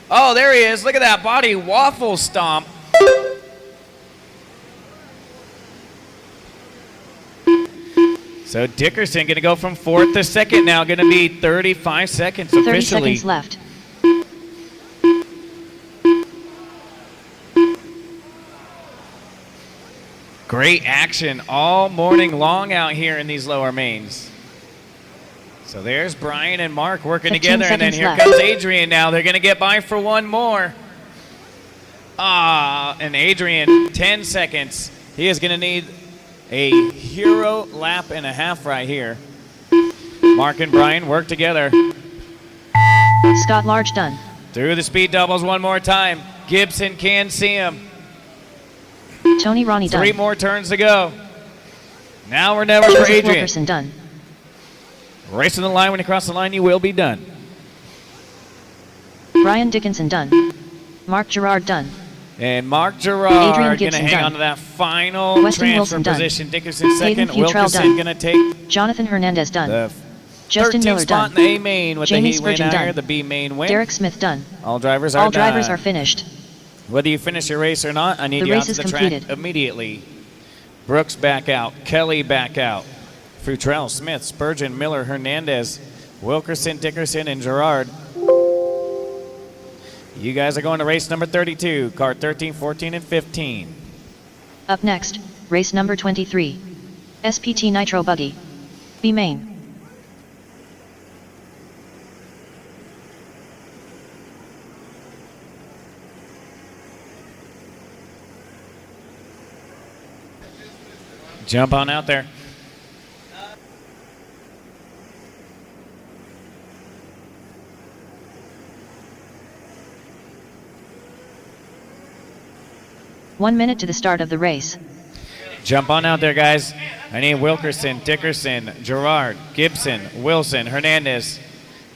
Oh, there he is. Look at that body waffle stomp. So Dickerson going to go from 4th to 2nd now. Going to be 35 seconds officially. 30 seconds left. Great action all morning long out here in these lower mains. So there's Brian and Mark working together, and then here comes Adrian now. They're going to get by for one more. And Adrian, 10 seconds. He is going to need a hero lap and a half right here. Mark and Brian work together. Scott Large done. Through the speed doubles one more time. Gibson can see him. Tony Ronnie done. 3 more turns to go. Now we're never for Adrian. Wilkerson done. Racing the line. When you cross the line, you will be done. Brian Dickinson done. Mark Gerard done. And Mark Gerard going to hang done. on to that final Weston transfer Wilson position. Done. Dickinson second. Hayden Futrell Wilkerson going to take Jonathan Hernandez done. the Justin 13th Miller spot done. in the A main with Jamie the heat win Spurgeon out here. done. The B main win. Derek Smith done. All drivers are All drivers done. are finished. Whether you finish your race or not, I need The you out race to is the completed. track immediately. Brooks back out. Kelly back out. Futrell, Smith, Spurgeon, Miller, Hernandez, Wilkerson, Dickerson, and Gerard. You guys are going to race number 32, car 13, 14, and 15. Up next, race number 23. SPT Nitro Buggy. B main. Jump on out there. One minute to the start of the race. Jump on out there, guys. I need Wilkerson, Dickerson, Gerard, Gibson, Wilson, Hernandez,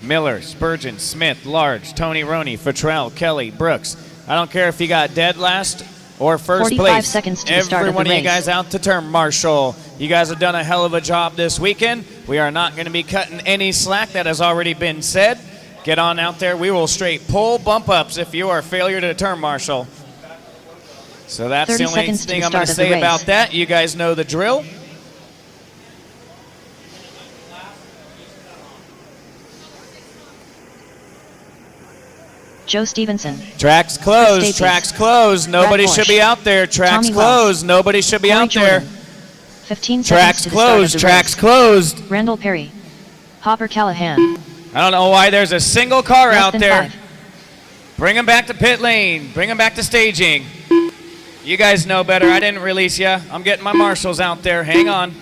Miller, Spurgeon, Smith, Large, Tony Roney, Futrell, Kelly, Brooks. I don't care if you got dead last or first 45 place. seconds to the start of the Every one of you race. guys out to turn marshal. You guys have done a hell of a job this weekend. We are not going to be cutting any slack. That has already been said. Get on out there. We will straight pull bump ups if you are a failure to turn marshal. So that's the only thing I'm going to say about that. You guys know the drill. Joe Stevenson. Tracks closed. Tracks closed. Nobody should be out there. Tracks closed. Nobody should be out there. 15 seconds Tracks to the start of closed. the Tracks race. closed. Randall Perry. Hopper Callahan. I don't know why there's a single car Less out than there. 5. Bring them back to pit lane. Bring them back to staging. You guys know better. I didn't release you. I'm getting my marshals out there. Hang on.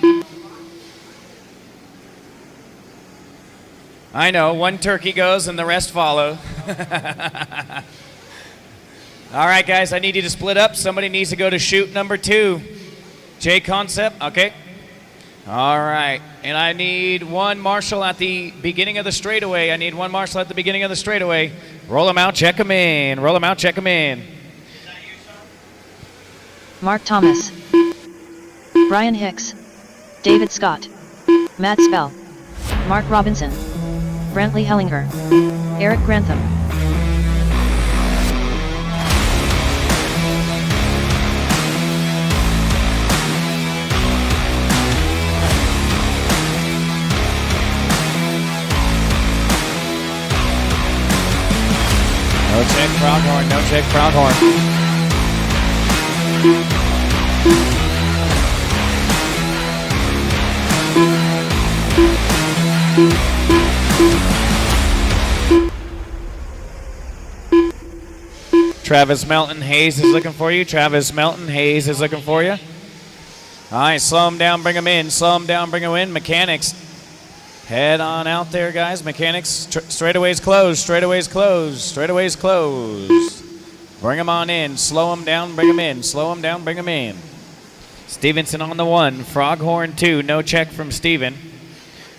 I know. One turkey goes and the rest follow. All right, guys. I need you to split up. Somebody needs to go to shoot number 2. J Concept. Okay. All right. And I need one marshal at the beginning of the straightaway. I need one marshal at the beginning of the straightaway. Roll them out. Check them in. Roll them out. Check them in. Mark Thomas. Brian Hicks. David Scott. Matt Spell. Mark Robinson. Brantley Hellinger. Eric Grantham. No check Pronghorn. No check Pronghorn. Travis Melton Hayes is looking for you. Travis Melton Hayes is looking for you. All right, slow him down, bring him in. Slow him down, bring him in. Mechanics, head on out there, guys. Mechanics, straightaways closed. Straightaways closed. Straightaways closed. Bring them on in. Slow them down, bring them in. Slow them down, bring them in. Stevenson on the 1. Froghorn 2. No check from Steven.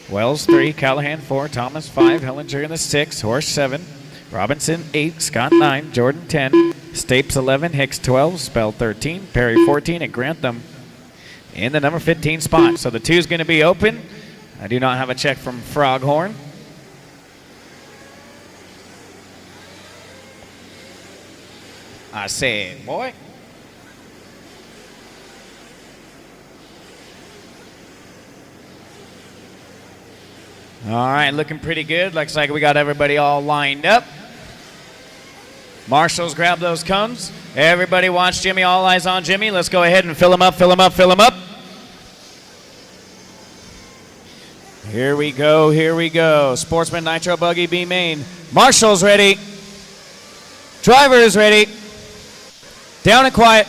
Wells 3. Callahan 4. Thomas 5. Hellinger in the 6. Horse 7. Robinson 8. Scott 9. Jordan 10. Stapes 11. Hicks 12. Spell 13. Perry 14. And Grantham in the number 15 spot. So the 2 is going to be open. I do not have a check from Froghorn. I said, boy. All right, looking pretty good. Looks like we got everybody all lined up. Marshals, grab those cones. Everybody watch Jimmy. All eyes on Jimmy. Let's go ahead and fill him up, fill him up, fill him up. Here we go, here we go. Sportsman, Nitro, Buggy, B main. Marshals ready. Drivers ready. Down and quiet.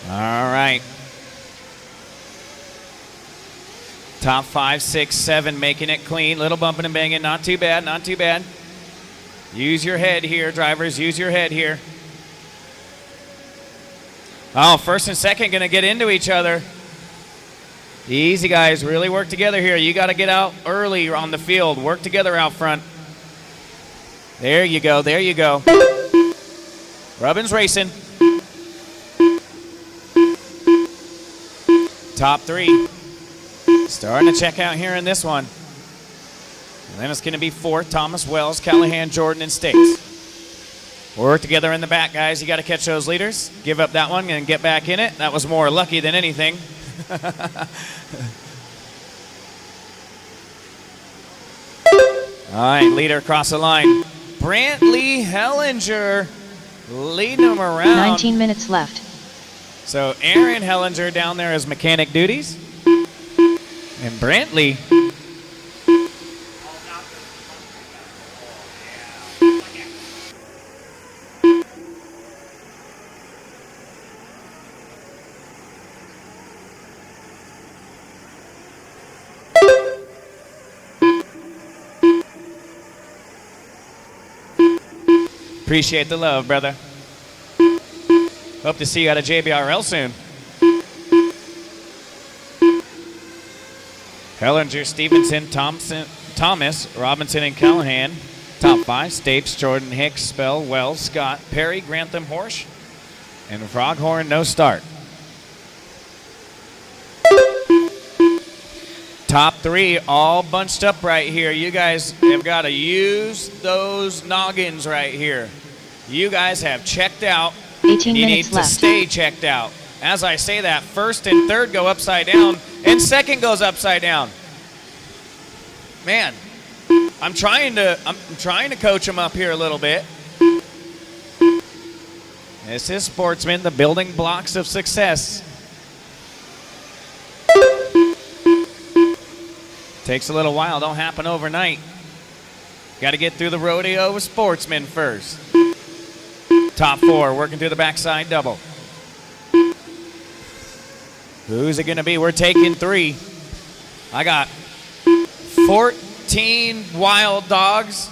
All right. Top 5, 6, 7, making it clean. Little bumping and banging. Not too bad, not too bad. Use your head here, drivers. Use your head here. Oh, first and second going to get into each other. Easy, guys. Really work together here. You got to get out early on the field. Work together out front. There you go. There you go. Rubbin's racing. Top 3. Starting to check out here in this one. And then it's going to be 4. Thomas, Wells, Callahan, Jordan, and States. Work together in the back, guys. You got to catch those leaders. Give up that one and get back in it. That was more lucky than anything. All right, leader across the line. Brantley Hellinger leading them around. 19 minutes left. So Aaron Hellinger down there as mechanic duties. And Brantley. Appreciate the love, brother. Hope to see you at a JBRL soon. Hellinger, Stevenson, Thomas, Robinson, and Callahan. Top 5, Stapes, Jordan, Hicks, Spell, Wells, Scott, Perry, Grantham, Horsch, and Froghorn, no start. Top 3 all bunched up right here. You guys have got to use those noggins right here. You guys have checked out. 18 you minutes need left. to stay checked out. As I say that, first and third go upside down, and second goes upside down. Man, I'm trying to coach them up here a little bit. This is Sportsman, the building blocks of success. Takes a little while, don't happen overnight. Got to get through the rodeo with Sportsman first. Top 4, working through the backside double. Who's it going to be? We're taking 3. I got 14 wild dogs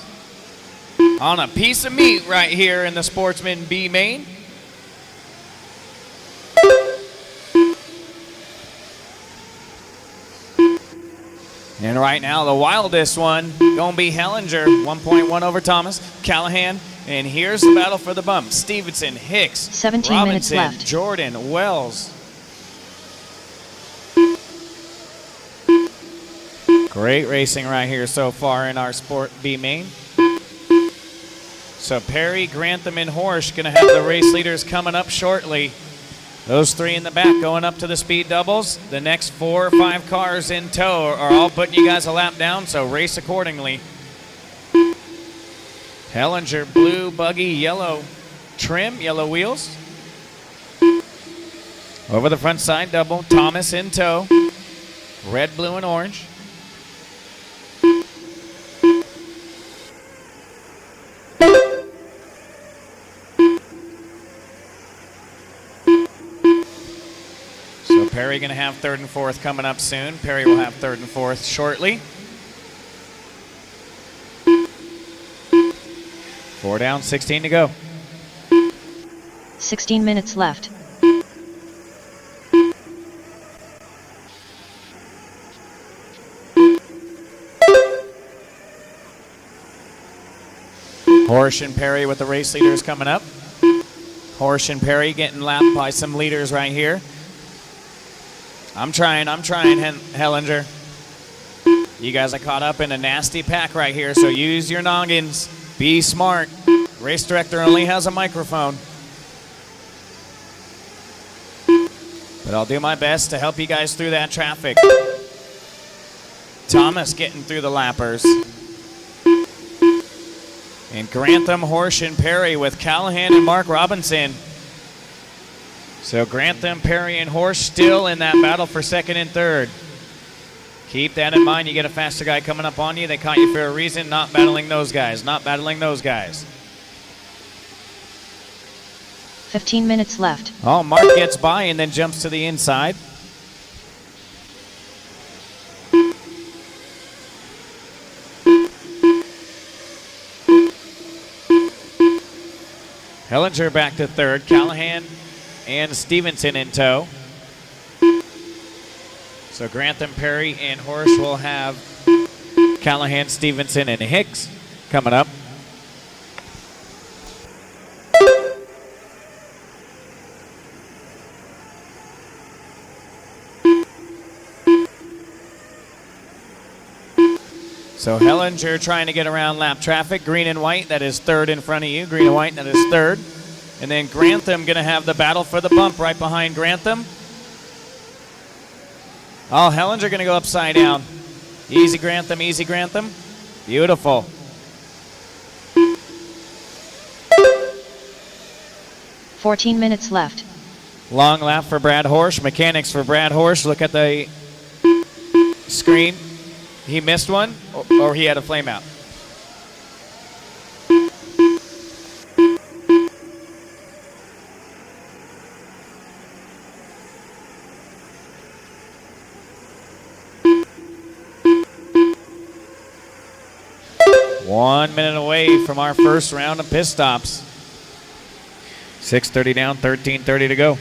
on a piece of meat right here in the Sportsman B main. And right now, the wildest one going to be Hellinger, 1.1 over Thomas, Callahan, and here's the battle for the bump. Stevenson, Hicks, 17 Robinson, minutes left. Jordan, Wells. Great racing right here so far in our Sport B main. So Perry, Grantham, and Horsch going to have the race leaders coming up shortly. Those 3 in the back going up to the speed doubles. The next 4 or 5 cars in tow are all putting you guys a lap down, so race accordingly. Hellinger, blue, buggy, yellow trim, yellow wheels. Over the front side double, Thomas in tow. Red, blue, and orange. Perry going to have 3rd and 4th coming up soon. Perry will have 3rd and 4th shortly. 4 down, 16 to go. 16 minutes left. Horsch and Perry with the race leaders coming up. Horsch and Perry getting lapped by some leaders right here. I'm trying, Hellinger. You guys are caught up in a nasty pack right here, so use your noggins. Be smart. Race director only has a microphone. But I'll do my best to help you guys through that traffic. Thomas getting through the lappers. And Grantham, Horsch, and Perry with Callahan and Mark Robinson. So Grantham, Perry, and Horsch still in that battle for second and third. Keep that in mind. You get a faster guy coming up on you. They caught you for a reason. Not battling those guys. Not battling those guys. 15 minutes left. Oh, Mark gets by and then jumps to the inside. Hellinger back to third. Callahan and Stevenson in tow. So Grantham, Perry, and Horsch will have Callahan, Stevenson, and Hicks coming up. So Hellinger trying to get around lap traffic. Green and white, that is third in front of you. Green and white, that is third. And then Grantham going to have the battle for the bump right behind Grantham. Oh, Hellinger going to go upside down. Easy Grantham, easy Grantham. Beautiful. $14 minutes left. Long lap for Brad Horsch. Mechanics for Brad Horsch. Look at the screen. He missed one, or he had a flame out. One minute away from our first round of pit stops. 6:30 down, 13:30 to go.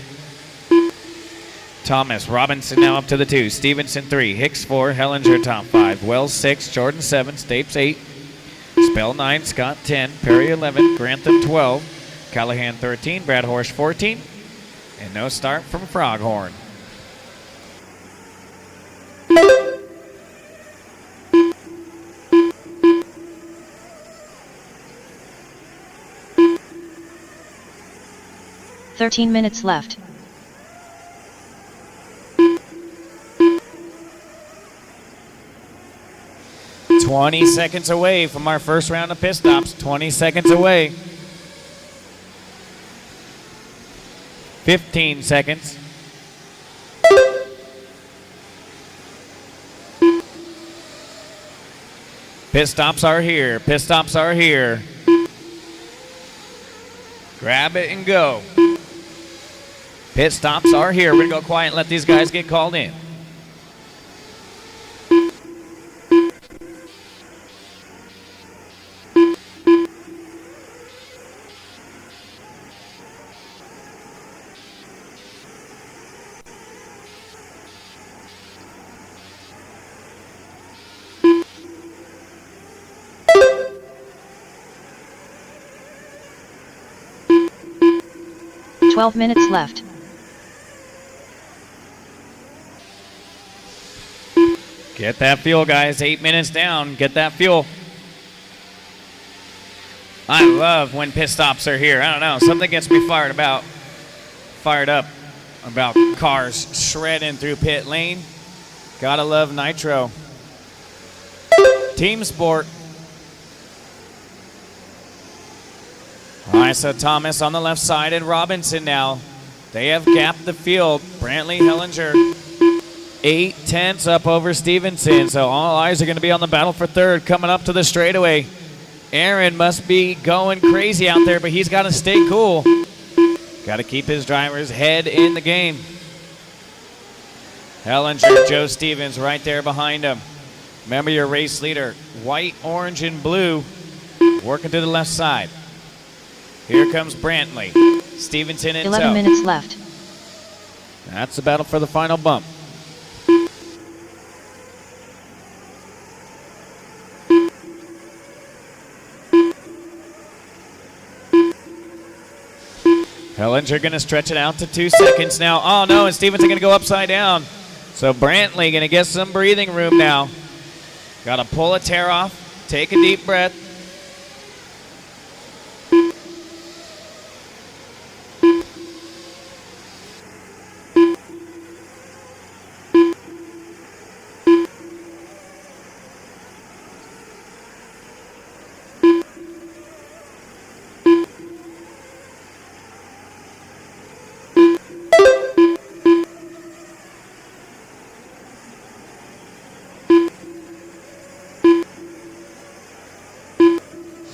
Thomas, Robinson now up to the 2, Stevenson 3, Hicks 4, Hellinger top 5, Wells 6, Jordan 7, Stapes 8, Spell 9, Scott 10, Perry 11, Grantham 12, Callahan 13, Brad Horsch 14, and no start from Froghorn. $13 minutes left. $20 seconds away from our first round of pit stops. 20 seconds away. 15 seconds. Pit stops are here. Pit stops are here. Grab it and go. Pit stops are here. We're going to go quiet and let these guys get called in. $12 minutes left. Get that fuel, guys. 8 minutes down. Get that fuel. I love when pit stops are here. I don't know. Something gets me fired up about cars shredding through pit lane. Gotta love Nitro. Team sport. All right, so Thomas on the left side and Robinson now. They have gapped the field. Brantley, Hellinger, 8/10 up over Stevenson. So all eyes are going to be on the battle for third coming up to the straightaway. Aaron must be going crazy out there, but he's got to stay cool. Got to keep his driver's head in the game. Hellinger, Joe Stevens right there behind him. Remember your race leader, white, orange, and blue, working to the left side. Here comes Brantley. Stevenson in 11 tow. minutes left. That's the battle for the final bump. Hellinger going to stretch it out to 2 seconds now. Oh, no, and Stevenson going to go upside down. So Brantley going to get some breathing room now. Got to pull a tear off, take a deep breath.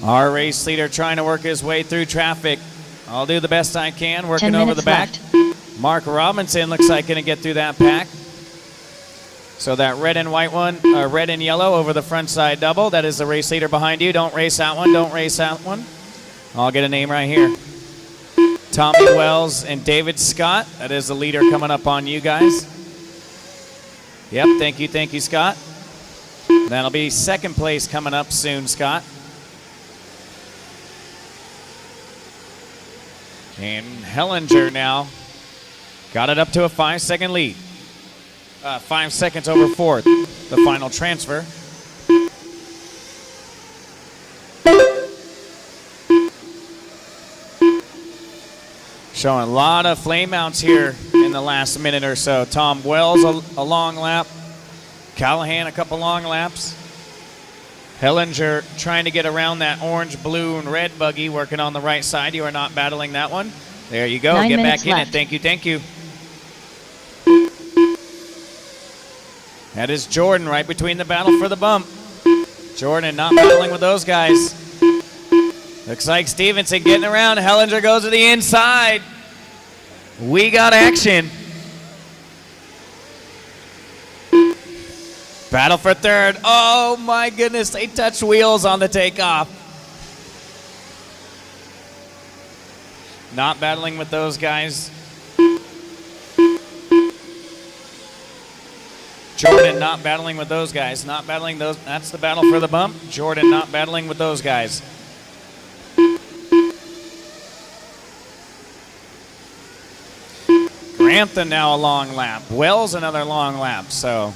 Our race leader trying to work his way through traffic. I'll do the best I can, working 10 over minutes the back. left. Mark Robinson looks like going to get through that pack. So that red and white one, red and yellow over the front side double. That is the race leader behind you. Don't race that one. Don't race that one. I'll get a name right here. Tommy Wells and David Scott. That is the leader coming up on you guys. Yep, thank you, Scott. That'll be second place coming up soon, Scott. And Hellinger now got it up to a 5-second lead. 5 seconds over fourth, the final transfer. Showing a lot of flame mounts here in the last minute or so. Tom Wells a long lap. Callahan a couple long laps. Hellinger trying to get around that orange, blue, and red buggy, working on the right side. You are not battling that one. There you go. 9 Get minutes back in left. it. Thank you. That is Jordan right between the battle for the bump. Jordan not battling with those guys. Looks like Stevenson getting around. Hellinger goes to the inside. We got action. Battle for third. Oh my goodness, they touched wheels on the takeoff. Not battling with those guys. Jordan not battling with those guys. Not battling those. That's the battle for the bump. Jordan not battling with those guys. Grantham now a long lap. Wells another long lap. So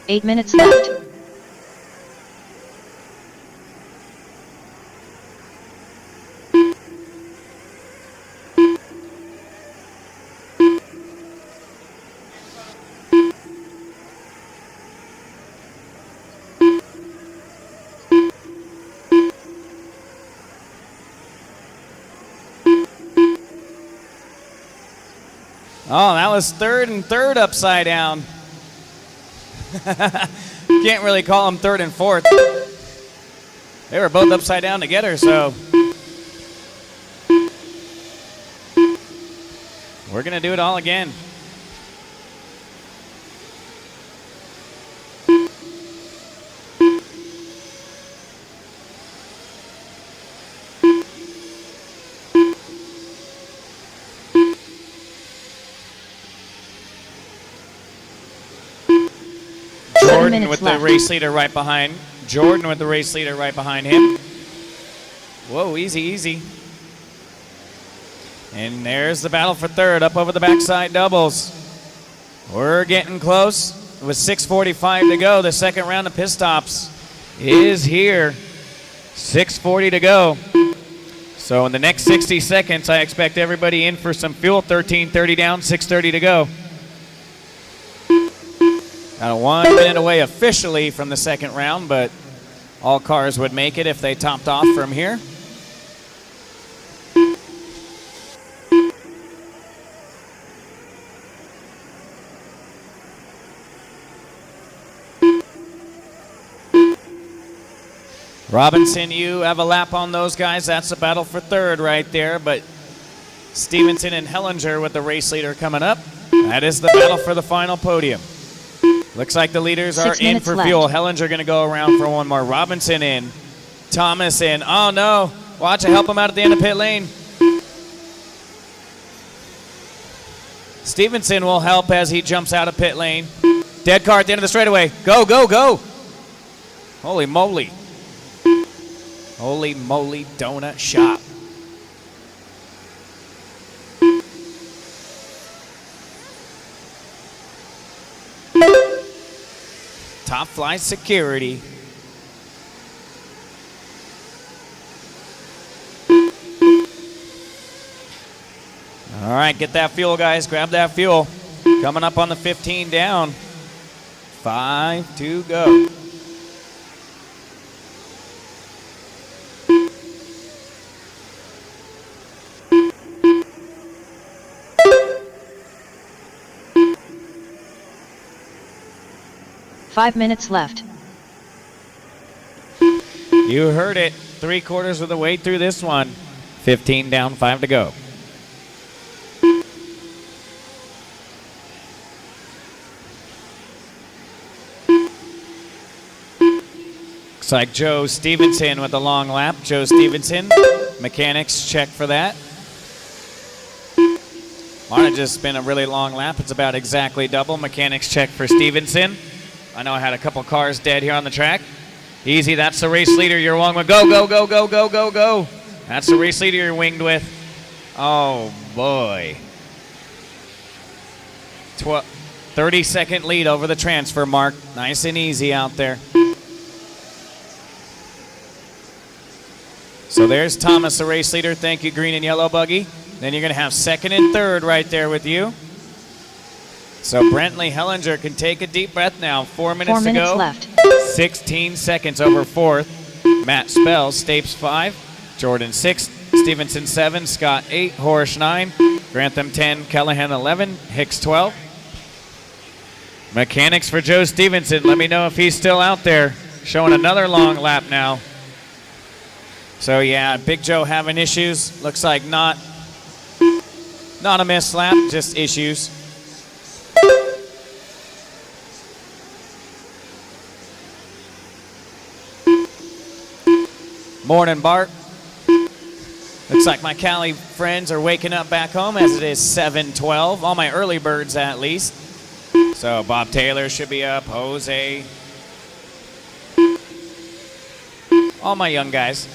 8 minutes left. Oh, that was third and third upside down. Can't really call them third and fourth. They were both upside down together, so we're going to do it all again. Jordan with the race leader right behind. Jordan with the race leader right behind him. Whoa, easy, easy. And there's the battle for third up over the backside doubles. We're getting close. With 6:45 to go, the second round of pit stops is here. 6:40 to go. So in the next 60 seconds, I expect everybody in for some fuel. 13:30 down, 6:30 to go. Got 1 minute away officially from the second round, but all cars would make it if they topped off from here. Robinson, you have a lap on those guys. That's a battle for third right there, but Stevenson and Hellinger with the race leader coming up. That is the battle for the final podium. Looks like the leaders are 6 in minutes for left. fuel. Hellinger going to go around for one more. Robinson in. Thomas in. Oh, no. Watch it. Help him out at the end of pit lane. Stevenson will help as he jumps out of pit lane. Dead car at the end of the straightaway. Go, go, go. Holy moly. Holy moly donut shop. Top Fly Security. All right, get that fuel, guys. Grab that fuel. Coming up on the 15 down. 5 to go. Five minutes left. You heard it. 3/4 of the way through this one. 15 down, 5 to go. Looks like Joe Stevenson with the long lap. Joe Stevenson, mechanics check for that. Might have just been a really long lap. It's about exactly double. Mechanics check for Stevenson. I know I had a couple cars dead here on the track. Easy, that's the race leader you're winged with. Go, go, go, go, go, go, go. That's the race leader you're winged with. Oh, boy. 30-second lead over the transfer mark. Nice and easy out there. So there's Thomas, the race leader. Thank you, green and yellow buggy. Then you're going to have second and third right there with you. So Brentley Hellinger can take a deep breath now. 4 minutes to go. Left. 16 seconds over fourth. Matt Spell, Stapes 5. Jordan 6. Stevenson 7. Scott 8. Horish 9. Grantham 10. Callahan 11. Hicks 12. Mechanics for Joe Stevenson. Let me know if he's still out there. Showing another long lap now. So yeah, Big Joe having issues. Looks like not a missed lap, just issues. Morning, Bart. Looks like my Cali friends are waking up back home as it is 7:12. All my early birds, at least. So Bob Taylor should be up. Jose. All my young guys.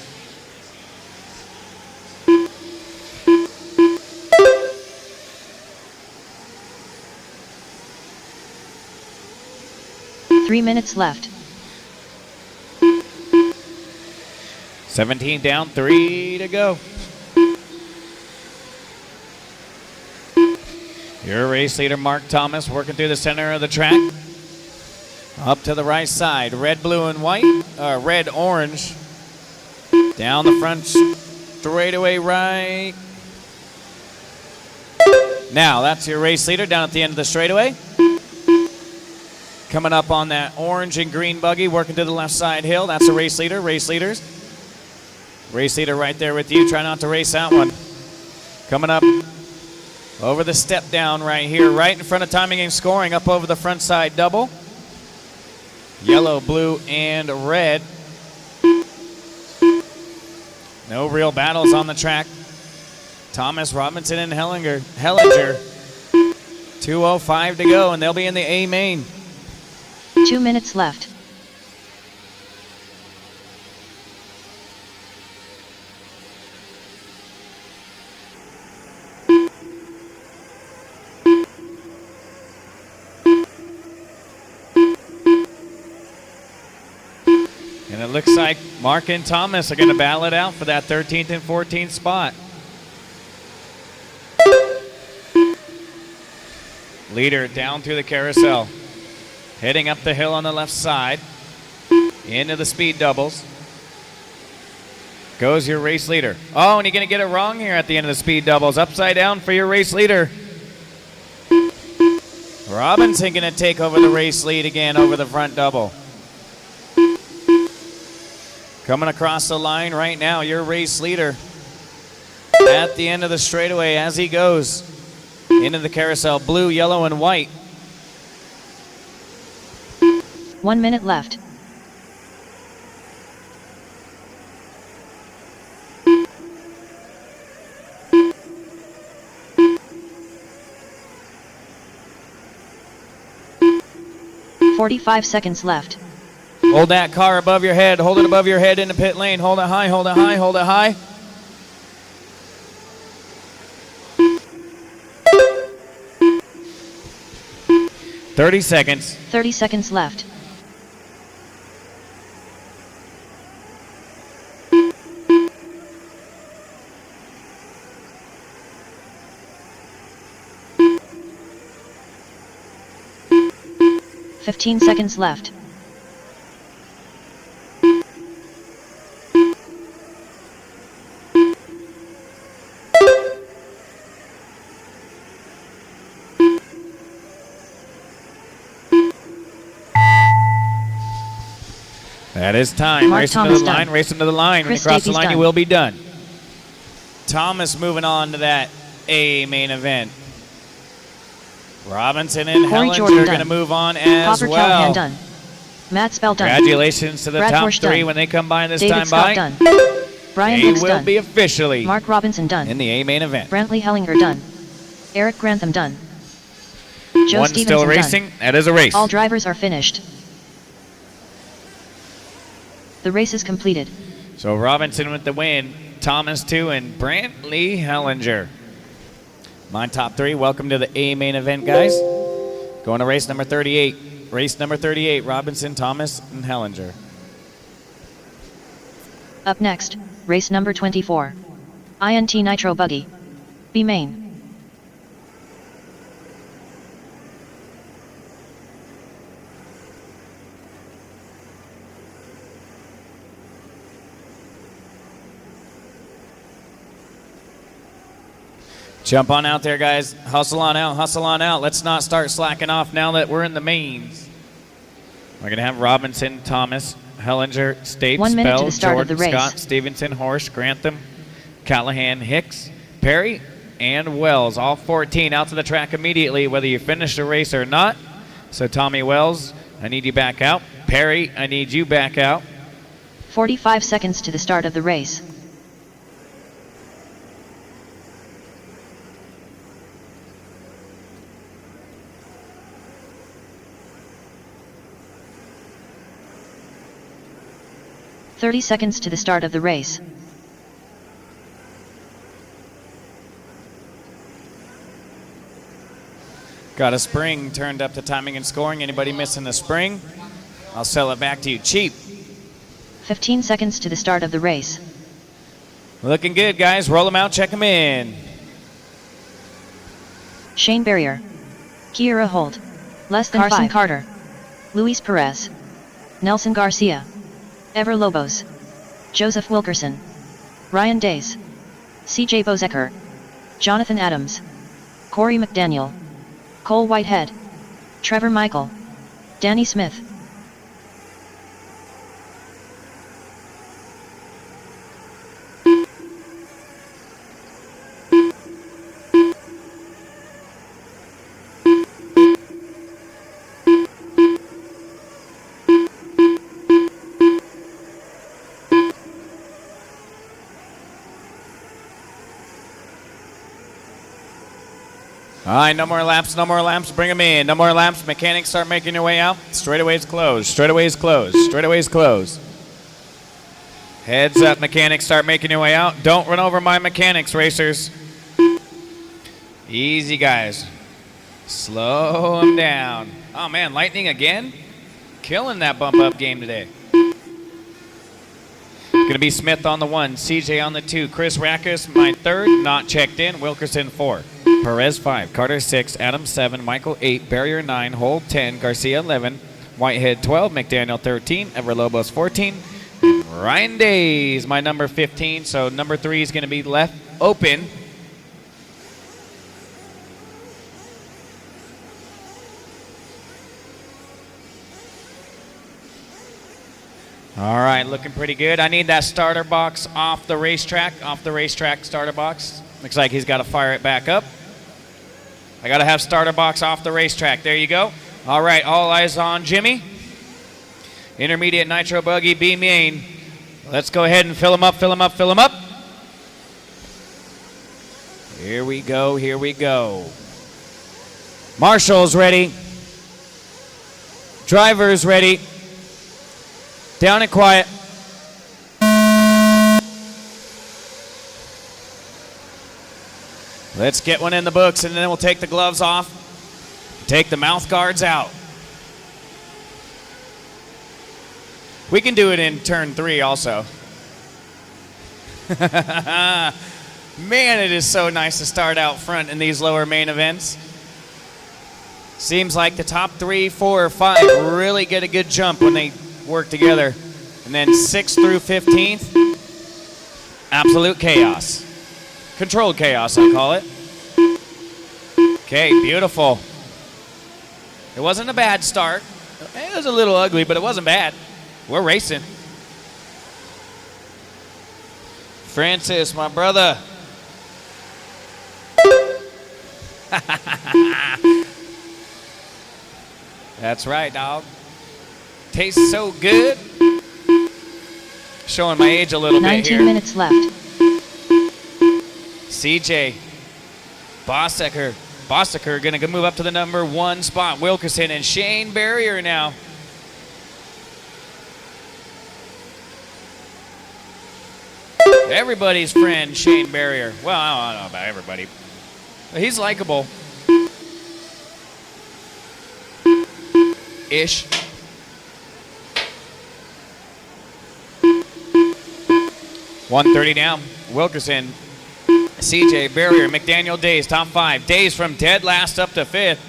Three minutes left. 17 down, 3 to go. Your race leader, Mark Thomas, working through the center of the track. Up to the right side, red, blue, and white, red, orange. Down the front straightaway right. Now, that's your race leader down at the end of the straightaway. Coming up on that orange and green buggy, working to the left side hill. That's a race leader, race leaders. Race leader right there with you. Try not to race that one. Coming up over the step down right here, right in front of timing and scoring, up over the front side double. Yellow, blue, and red. No real battles on the track. Thomas, Robinson, and Hellinger. 2:05 to go, and they'll be in the A main. 2 minutes left. And it looks like Mark and Thomas are going to battle it out for that 13th and 14th spot. Leader down through the carousel. Heading up the hill on the left side. Into the speed doubles. Goes your race leader. Oh, and you're going to get it wrong here at the end of the speed doubles. Upside down for your race leader. Robinson going to take over the race lead again over the front double. Coming across the line right now, your race leader at the end of the straightaway as he goes into the carousel, blue, yellow, and white. 1 minute left. "45 seconds left. Hold that car above your head. Hold it above your head in the pit lane. Hold it high, hold it high, hold it high. "30 seconds. 30 seconds left. "15 seconds left. That is time. Mark Race him to Thomas the line, done. race him to the line. When you Chris cross the Davies line, you done. will be done. Thomas moving on to that A main event. Robinson and Corey Hellinger Jordan are done. going to move on as Copper well. Callahan done. Matt Spell done. Congratulations to the Brad top Horsch three done. when they come by this David time Scott by. done. Brian They Hicks will done. be officially Mark Robinson done. in the A main event. Brantley Hellinger done. Eric Grantham done. Joe One Stevenson still racing. done. That is a race. All drivers are finished. The race is completed. So Robinson with the win. Thomas 2 and Brantley Hellinger. My top three. Welcome to the A main event, guys. Going to race number 38. Race number 38, Robinson, Thomas, and Hellinger. Up next, race number 24. INT Nitro Buggy. B main. Jump on out there, guys. Hustle on out, hustle on out. Let's not start slacking off now that we're in the mains. We're going to have Robinson, Thomas, Hellinger, States, 1 minute to Bell, the start of Jordan, the race. Scott, Stevenson, Horsch, Grantham, Callahan, Hicks, Perry, and Wells. All 14 out to the track immediately, whether you finish the race or not. So Tommy Wells, I need you back out. Perry, I need you back out. 45 seconds to the start of the race. "30 seconds to the start of the race. Got a spring turned up to timing and scoring. Anybody missing the spring? I'll sell it back to you cheap. 15 seconds to the start of the race. Looking good, guys. Roll them out, check them in. Shane Barrier. Kiera Holt. Less than Carson 5. Carter. Luis Perez. Nelson Garcia. Ever Lobos. Joseph Wilkerson. Ryan Days. CJ Bozeker. Jonathan Adams. Corey McDaniel. Cole Whitehead. Trevor Michael. Danny Smith. All right, no more laps, no more laps. Bring them in. No more laps. Mechanics start making your way out. Straightaways closed. Straightaways closed. Straightaways closed. Heads up, mechanics start making your way out. Don't run over my mechanics, racers. Easy, guys. Slow them down. Oh, man, lightning again? Killing that bump-up game today. Going to be Smith on the 1, CJ on the 2, Chris Rackus, my 3rd, not checked in, Wilkerson 4, Perez 5, Carter 6, Adams 7, Michael 8, Barrier 9, Holt 10, Garcia 11, Whitehead 12, McDaniel 13, Everlobos 14, and Ryan Days, my number 15, so number 3 is going to be left open. All right, looking pretty good. I need that starter box off the racetrack starter box. Looks like he's got to fire it back up. I got to have starter box off the racetrack. There you go. All right, all eyes on Jimmy. Intermediate Nitro buggy, B main. Let's go ahead and fill him up, fill him up, fill him up. Here we go, here we go. Marshall's ready. Driver's ready. Down and quiet. Let's get one in the books, and then we'll take the gloves off. Take the mouth guards out. We can do it in turn 3 also. Man, it is so nice to start out front in these lower main events. Seems like the top 3, 4, or 5 really get a good jump when they work together. And then 6th through 15th, absolute chaos. Controlled chaos, I call it. Okay, beautiful. It wasn't a bad start. It was a little ugly, but it wasn't bad. We're racing. Francis, my brother. That's right, dog. Tastes so good. Showing my age a little bit here. 19 minutes left. CJ Bossecker going to move up to the number 1 spot. Wilkerson and Shane Barrier now. Everybody's friend, Shane Barrier. Well, I don't know about everybody. But he's likable. Ish. $130 down. Wilkerson, CJ, Barrier, McDaniel, Days, top 5. Days from dead last up to 5th.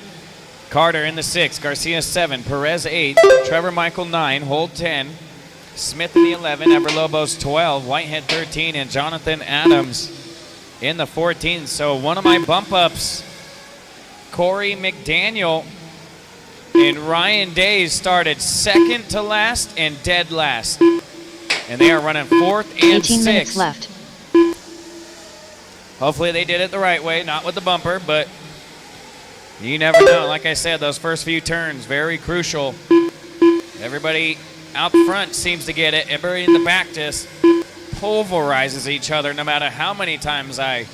Carter in the 6th. Garcia 7. Perez 8. Trevor Michael 9. Holt 10. Smith in the 11. Everlobos 12. Whitehead 13. And Jonathan Adams in the 14th. So one of my bump ups, Corey McDaniel and Ryan Days, started 2nd to last and dead last. And they are running 4th and 18 6th. minutes left. Hopefully they did it the right way, not with the bumper, but you never know. Like I said, those first few turns, very crucial. Everybody out front seems to get it. Everybody in the back just pulverizes each other no matter how many times I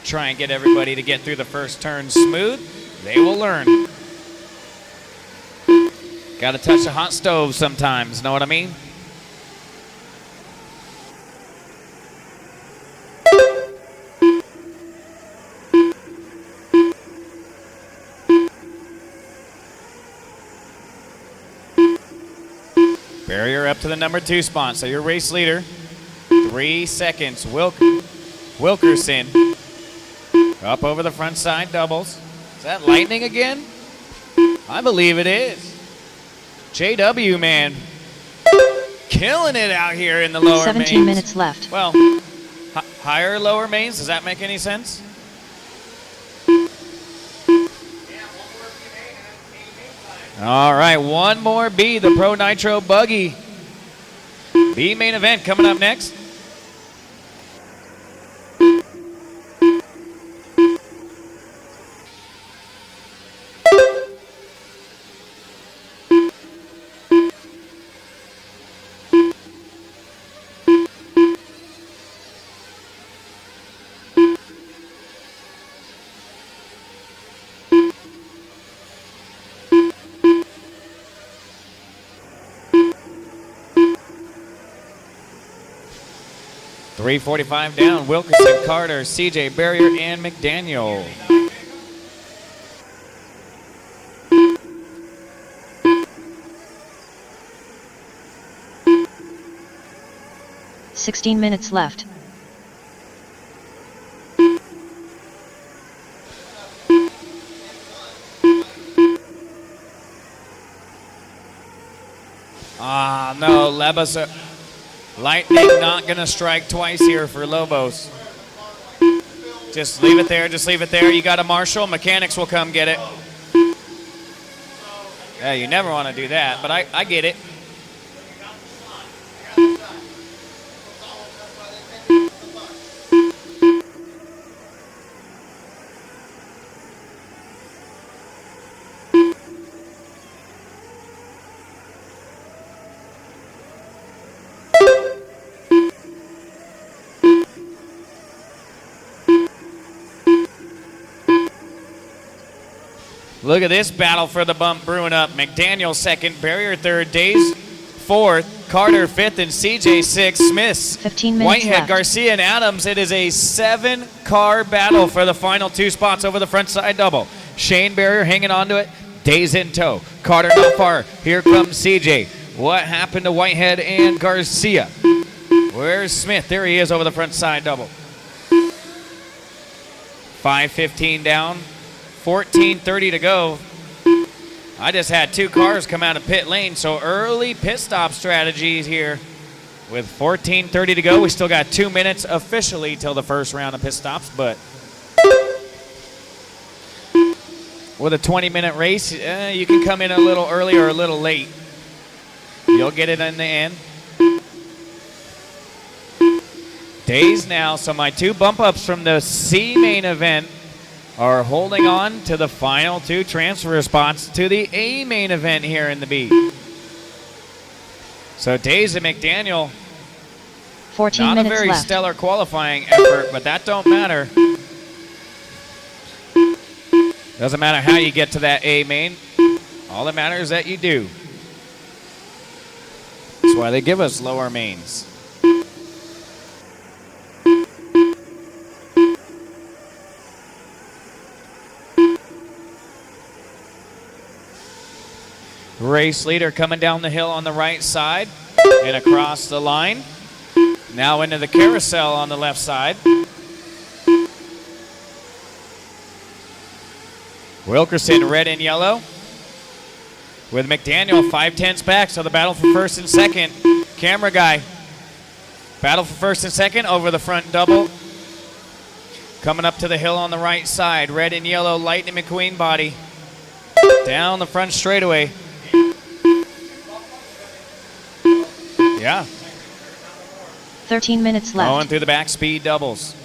try and get everybody to get through the first turn smooth. They will learn. Got to touch a hot stove sometimes, know what I mean? Barrier up to the number 2 spot. So your race leader, 3 seconds. Wilkerson up over the front side doubles. Is that lightning again? I believe it is. JW, man, killing it out here in the lower 17 mains. minutes left. Well, higher lower mains, does that make any sense? All right, one more B, the Pro Nitro Buggy. B main event coming up next. .345 down. Wilkerson, Carter, CJ, Barrier, and McDaniel. $16 minutes left. Ah, no, Lebas. Lightning not going to strike twice here for Lobos. Just leave it there. Just leave it there. You got a Marshall. Mechanics will come get it. Yeah, you never want to do that, but I get it. Look at this battle for the bump brewing up. McDaniel second, Barrier third, Days fourth, Carter fifth, and CJ sixth. Smiths, 15 minutes Whitehead, left. Garcia, and Adams. It is a 7-car battle for the final 2 spots over the front side double. Shane Barrier hanging on to it. Days in tow. Carter not far. Here comes CJ. What happened to Whitehead and Garcia? Where's Smith? There he is over the front side double. 5:15 down. 14:30 to go. I just had 2 cars come out of pit lane, so early pit stop strategies here. With 14:30 to go, we still got 2 minutes officially till the first round of pit stops, but with a 20-minute race, you can come in a little early or a little late. You'll get it in the end. Days now, so my 2 bump ups from the C main event are holding on to the final 2 transfer spots to the A main event here in the B. So Days and McDaniel, 14 not a minutes very left. stellar qualifying effort, but that don't matter. Doesn't matter how you get to that A main. All that matters is that you do. That's why they give us lower mains. Race leader coming down the hill on the right side and across the line. Now into the carousel on the left side. Wilkerson red and yellow. With McDaniel 5/10 back, so the battle for first and second. Camera guy. Battle for first and second over the front double. Coming up to the hill on the right side. Red and yellow Lightning McQueen body. Down the front straightaway. Yeah. 13 minutes left. Going through the back speed doubles.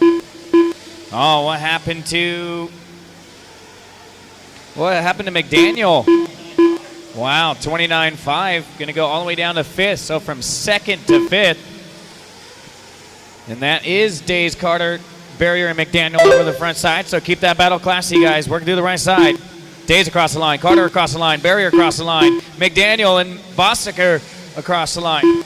Oh, what happened to McDaniel? Wow, 29.5. Going to go all the way down to 5th. So from 2nd to 5th. And that is Days, Carter, Barrier, and McDaniel over the front side. So keep that battle classy, guys. Working through the right side. Days across the line. Carter across the line. Barrier across the line. McDaniel and Bosticker across the line.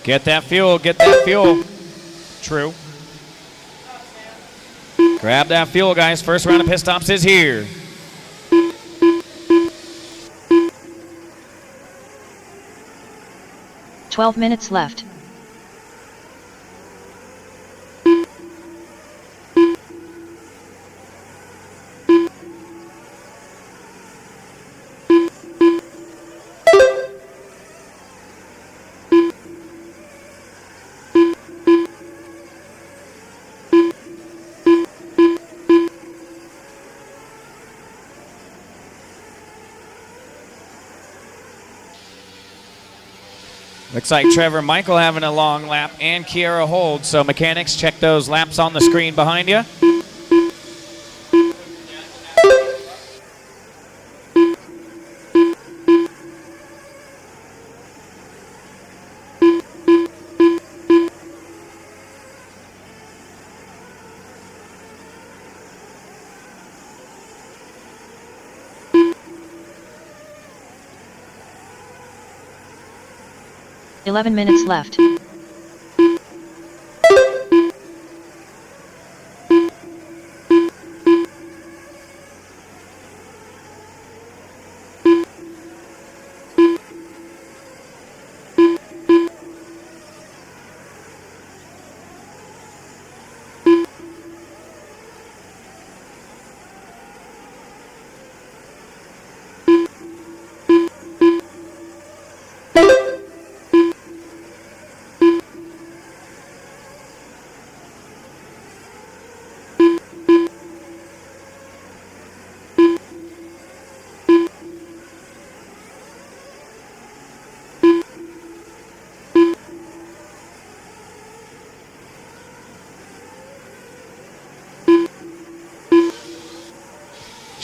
Get that fuel, get that fuel. True. Grab that fuel, guys. First round of pit stops is here. "12 minutes left. Looks like Trevor Michael having a long lap and Kiera hold. So mechanics, check those laps on the screen behind you. "11 minutes left.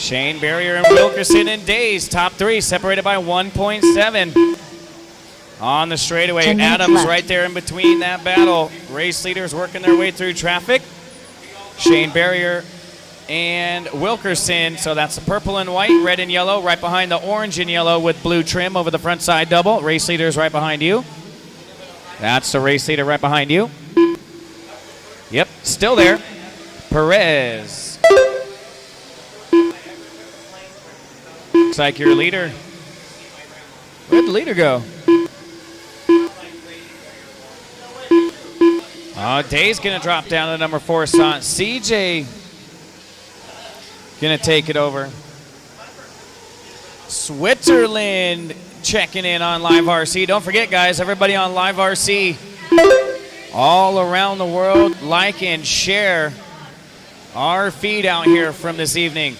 Shane Barrier and Wilkerson and Days, top three, separated by 1.7. On the straightaway, 10 minutes Adams left. right there in between that battle. Race leaders working their way through traffic. Shane Barrier and Wilkerson, so that's the purple and white, red and yellow, right behind the orange and yellow with blue trim over the front side double. Race leaders right behind you. That's the race leader right behind you. Yep, still there. Perez. Looks like your leader. Where'd the leader go? Day's going to drop down to number 4 slot. CJ going to take it over. Switzerland checking in on Live RC. Don't forget, guys, everybody on Live RC all around the world, like and share our feed out here from this evening.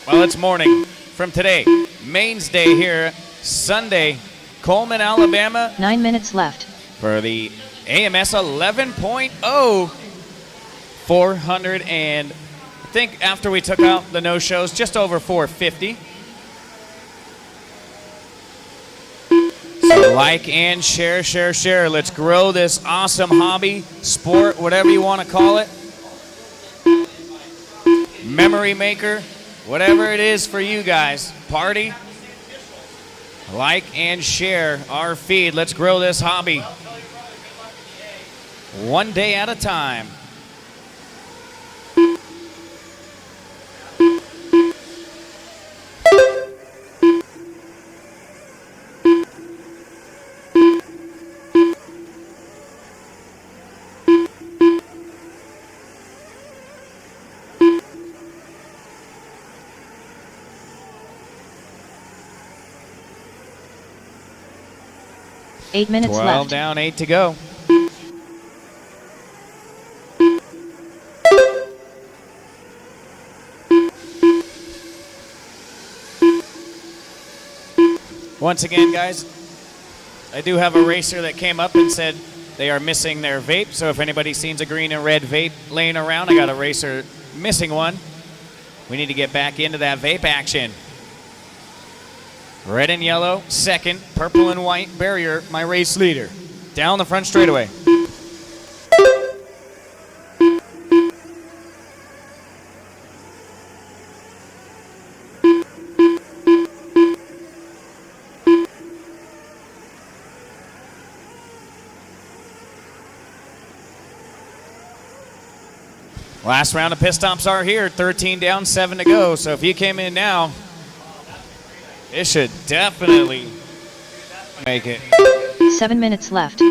Well, it's morning from today. Mains Day here, Sunday, Coleman, Alabama. 9 minutes left. For the AMS 11.0, 400 and I think after we took out the no-shows, just over 450. So like and share, share, share. Let's grow this awesome hobby, sport, whatever you want to call it. Memory maker, whatever it is for you guys. Party. Like and share our feed. Let's grow this hobby. One day at a time. Eight minutes 12 left. down, 8 to go. Once again, guys, I do have a racer that came up and said they are missing their vape. So if anybody sees a green and red vape laying around, I got a racer missing one. We need to get back into that vape action. Red and yellow, second. Purple and white, Barrier, my race leader. Down the front straightaway. Last round of pit stops are here. 13 down, 7 to go. So if you came in now, it should definitely make it. 7 minutes left.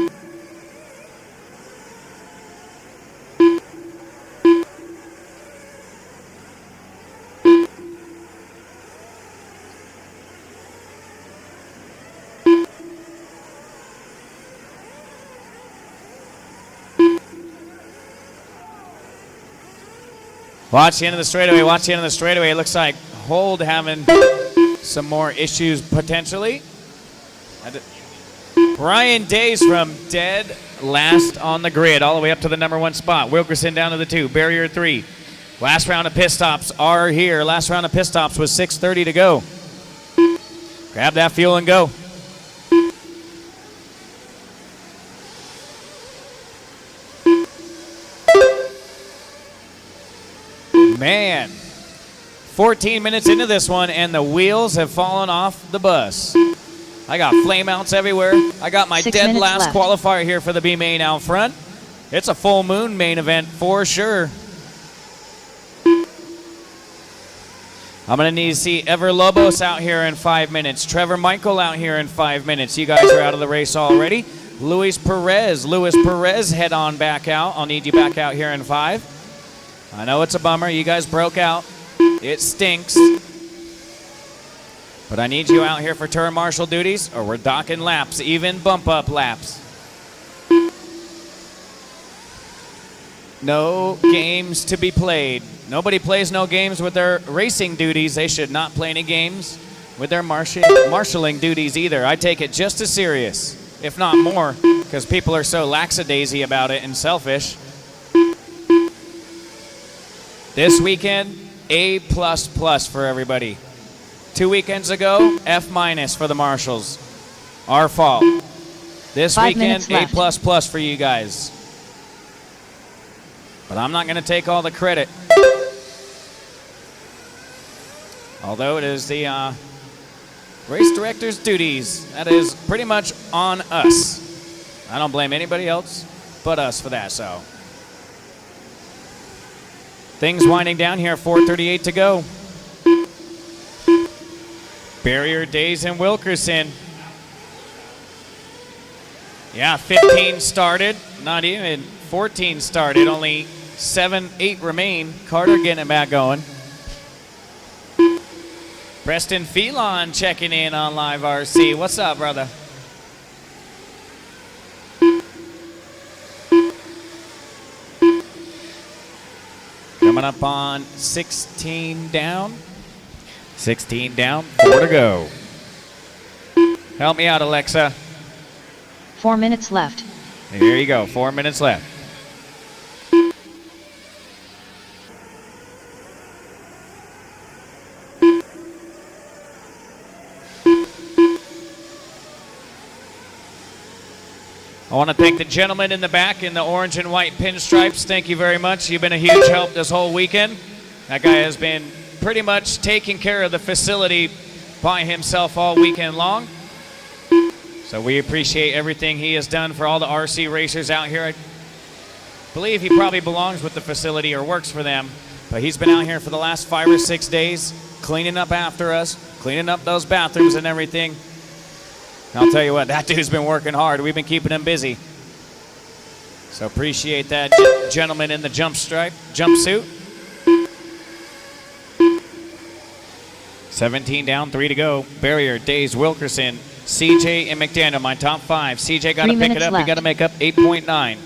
Watch the end of the straightaway. Watch the end of the straightaway. It looks like Hold having some more issues potentially. Brian Days from dead last on the grid all the way up to the number 1 spot. Wilkerson down to the 2. Barrier 3. Last round of pit stops are here. Last round of pit stops was 6:30 to go. Grab that fuel and go. Man, 14 minutes into this one, and the wheels have fallen off the bus. I got flame outs everywhere. I got my 6 dead minutes last left. qualifier here for the B main out front. It's a full moon main event for sure. I'm going to need to see Ever Lobos out here in 5 minutes. Trevor Michael out here in 5 minutes. You guys are out of the race already. Luis Perez, head on back out. I'll need you back out here in 5. I know it's a bummer. You guys broke out. It stinks. But I need you out here for turn marshal duties, or we're docking laps, even bump up laps. No games to be played. Nobody plays no games with their racing duties. They should not play any games with their marshalling duties either. I take it just as serious, if not more, because people are so lackadaisy about it and selfish. This weekend, A++ for everybody. 2 weekends ago, F- for the marshals. Our fault. This 5 weekend, minutes left. A++ for you guys. But I'm not going to take all the credit. Although it is the race director's duties. That is pretty much on us. I don't blame anybody else but us for that, so. Things winding down here, 4:38 to go. Barrier Days in Wilkerson. Yeah, 15 started, not even 14 started, only 8 remain. Carter getting it back going. Preston Phelan checking in on Live RC. What's up, brother? Coming up on 16 down. 16 down, 4 to go. Help me out, Alexa. 4 minutes left. Here you go, 4 minutes left. I want to thank the gentleman in the back in the orange and white pinstripes. Thank you very much. You've been a huge help this whole weekend. That guy has been pretty much taking care of the facility by himself all weekend long. So we appreciate everything he has done for all the RC racers out here. I believe he probably belongs with the facility or works for them. But he's been out here for the last 5 or 6 days, cleaning up after us, cleaning up those bathrooms and everything. I'll tell you what, that dude's been working hard. We've been keeping him busy. So appreciate that gentleman in the jumpsuit. 17 down, 3 to go. Barrier, Days, Wilkerson, CJ, and McDaniel, my top 5. CJ got to pick it up. You got to make up 8.9.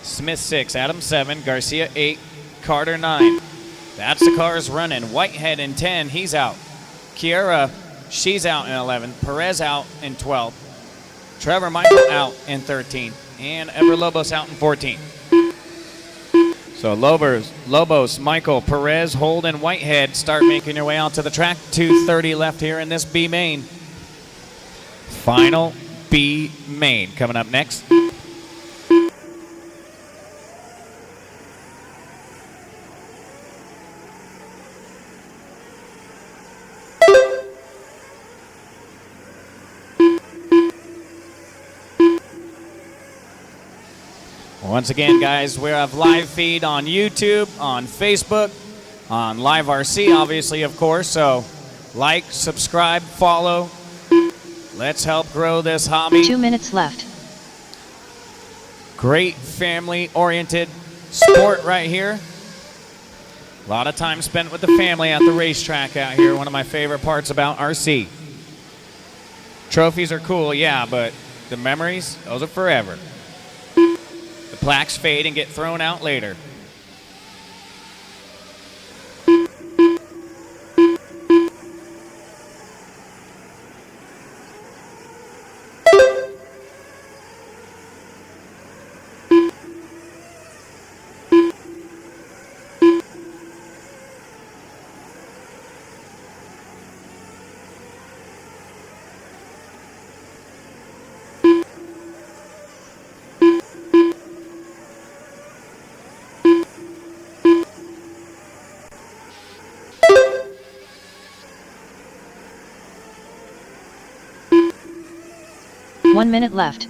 Smith 6, Adam 7, Garcia 8, Carter 9. That's the cars running. Whitehead in 10, he's out. Kiera, she's out in 11. Perez out in 12. Trevor Michael out in 13. And Ever Lobos out in 14. So Lobos, Michael, Perez, Holden, Whitehead start making your way out to the track. 2:30 left here in this B main. Final B main coming up next. Once again, guys, we have live feed on YouTube, on Facebook, on Live RC, obviously, of course. So like, subscribe, follow. Let's help grow this hobby. 2 minutes left. Great family-oriented sport right here. A lot of time spent with the family at the racetrack out here. One of my favorite parts about RC. Trophies are cool, yeah, but the memories, those are forever. The plaques fade and get thrown out later. One minute left.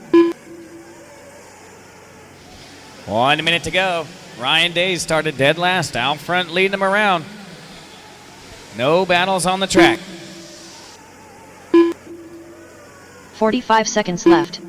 1 minute to go. Ryan Days started dead last, out front leading them around. No battles on the track. 45 seconds left.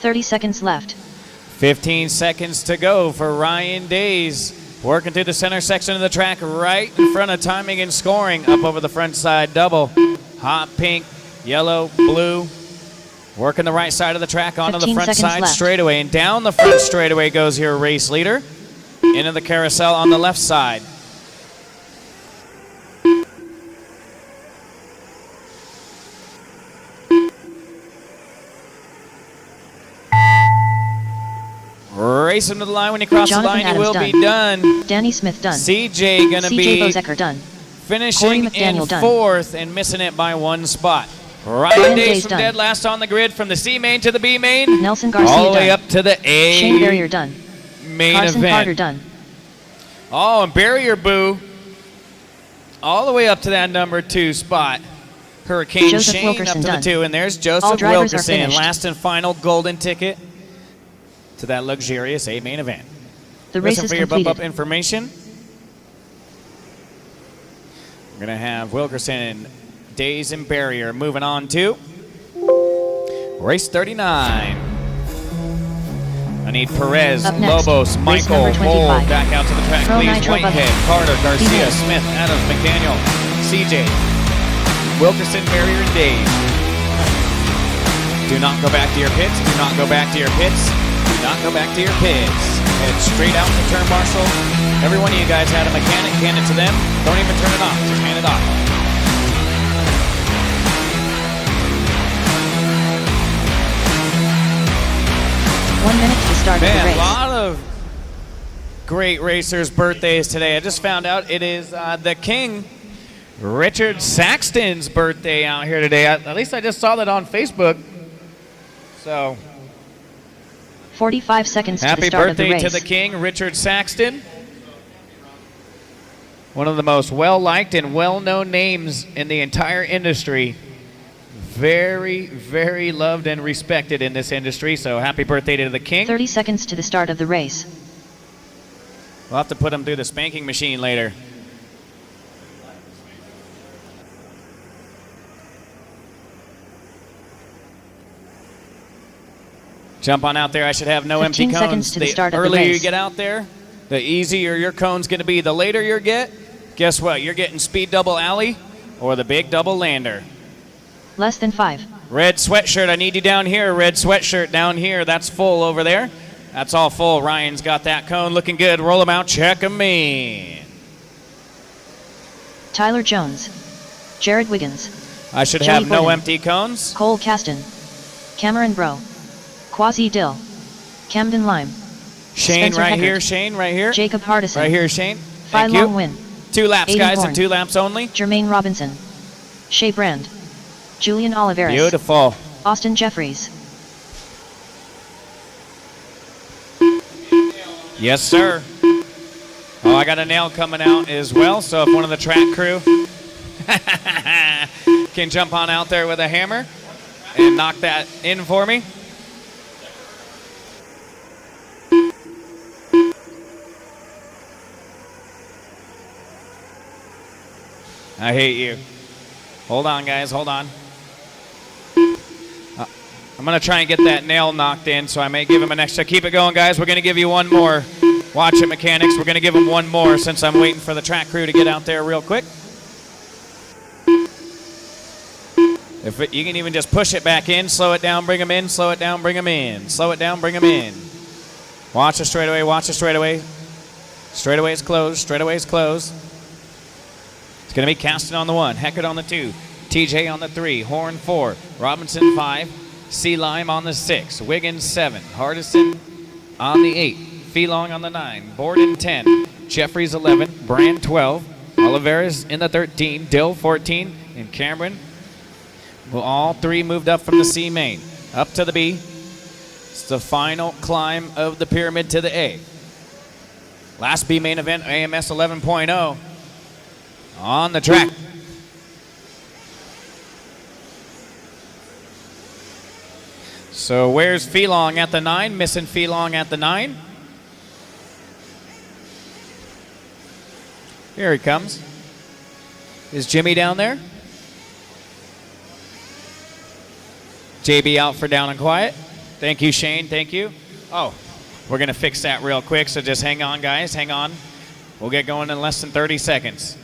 .30 seconds left. 15 seconds to go for Ryan Days. Working through the center section of the track right in front of timing and scoring. Up over the front side double. Hot pink, yellow, blue. Working the right side of the track onto the front side left. straightaway. And down the front straightaway goes your race leader. Into the carousel on the left side. racing to the line. When you cross Jonathan the line, Adams you will done. be done. Danny Smith done. CJ going to CJ be Bozecker done. finishing in McDaniel done. 4th and missing it by 1 spot. Ryan Brian Days Days from done. dead last on the grid from the C main to the B main. Nelson Garcia all the way done. up to the A Shane Barrier done. main Carson event. Carter done. Oh, and Barrier Boo all the way up to that number 2 spot. Hurricane Joseph Shane Wilkerson up to done. the 2, and there's All Joseph drivers are Wilkerson, finished. last and final golden ticket to that luxurious A main event. The race Listen is for your bump completed. up information. We're going to have Wilkerson, Days, and Barrier moving on to race 39. I need Perez, Up next, Lobos, race Michael, number 25. Mold back out to the track, Pro please. Nitro Whitehead, buggy. Carter, Garcia, Amen. Smith, Adams, McDaniel, CJ, Wilkerson, Barrier, and Days. Do not go back to your pits. Do not go back to your pits. Do not go back to your pits. Head straight out to turn marshal. Every one of you guys had a mechanic. Hand it to them. Don't even turn it off. Just hand it off. One minute to the start of the Man, race. a lot of great racers' birthdays today. I just found out it is the King, Richard Saxton's birthday out here today. At least I just saw that on Facebook. So, 45 seconds to the happy start of the birthday race. to the King, Richard Saxton. One of the most well-liked and well-known names in the entire industry. Very, very loved and respected in this industry. So happy birthday to the King. 30 seconds to the start of the race. We'll have to put him through the spanking machine later. Jump on out there. I should have no empty 15 cones. seconds to the start of the earlier you race. get out there, the easier your cone's going to be. The later you get, guess what? You're getting speed double alley or the big double lander. Less than 5. Red sweatshirt, I need you down here. Red sweatshirt down here. That's full over there. That's all full. Ryan's got that cone looking good. Roll them out. Check them in. Tyler Jones. Jared Wiggins. I should Joey have no Gordon. empty cones. Cole Caston. Cameron Bro. Quasi Dill. Camden Lime. Shane Spencer right Heckert. here. Shane right here. Jacob Hardison. Right here, Shane. Phi Thank Long you. Win. 2 laps, Aiden guys, Bourne. and 2 laps only. Jermaine Robinson. Shea Brand. Julian Oliveris. Beautiful. Austin Jeffries. Yes, sir. Oh, I got a nail coming out as well, so if one of the track crew can jump on out there with a hammer and knock that in for me. I hate you. Hold on, guys, hold on. I'm going to try and get that nail knocked in, so I may give him an extra. Keep it going, guys. We're going to give you one more. Watch it, mechanics. We're going to give him one more since I'm waiting for the track crew to get out there real quick. You can even just push it back in, slow it down, bring him in, slow it down, bring him in. Slow it down, bring him in. Watch the straightaway, watch the straightaway. Straightaway is closed, straightaway is closed. It's going to be Caston on the 1, Heckert on the 2, TJ on the 3, Horn 4, Robinson 5, Sea Lime on the 6, Wiggins 7, Hardison on the 8, Felong on the 9, Borden 10, Jeffries 11, Brand 12, Oliveris in the 13, Dill 14, and Cameron. Well, all 3 moved up from the C main, up to the B. It's the final climb of the pyramid to the A. Last B main event, AMS 11.0. On the track. So where's Felong at the 9? Missing Felong at the 9. Here he comes. Is Jimmy down there? JB out for down and quiet. Thank you, Shane. Thank you. Oh, we're going to fix that real quick, so just hang on, guys. Hang on. We'll get going in less than 30 seconds.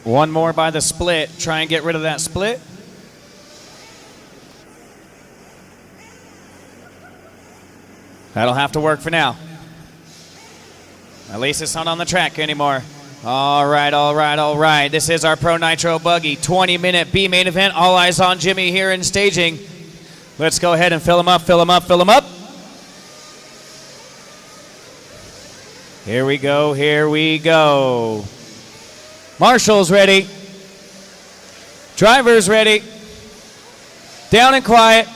One more by the split. Try and get rid of that split. That'll have to work for now. At least it's not on the track anymore. All right, all right, all right. This is our Pro Nitro Buggy 20-minute B main event. All eyes on Jimmy here in staging. Let's go ahead and fill him up, fill him up, fill him up. Here we go, here we go. Marshall's ready. Driver's ready. Down and quiet.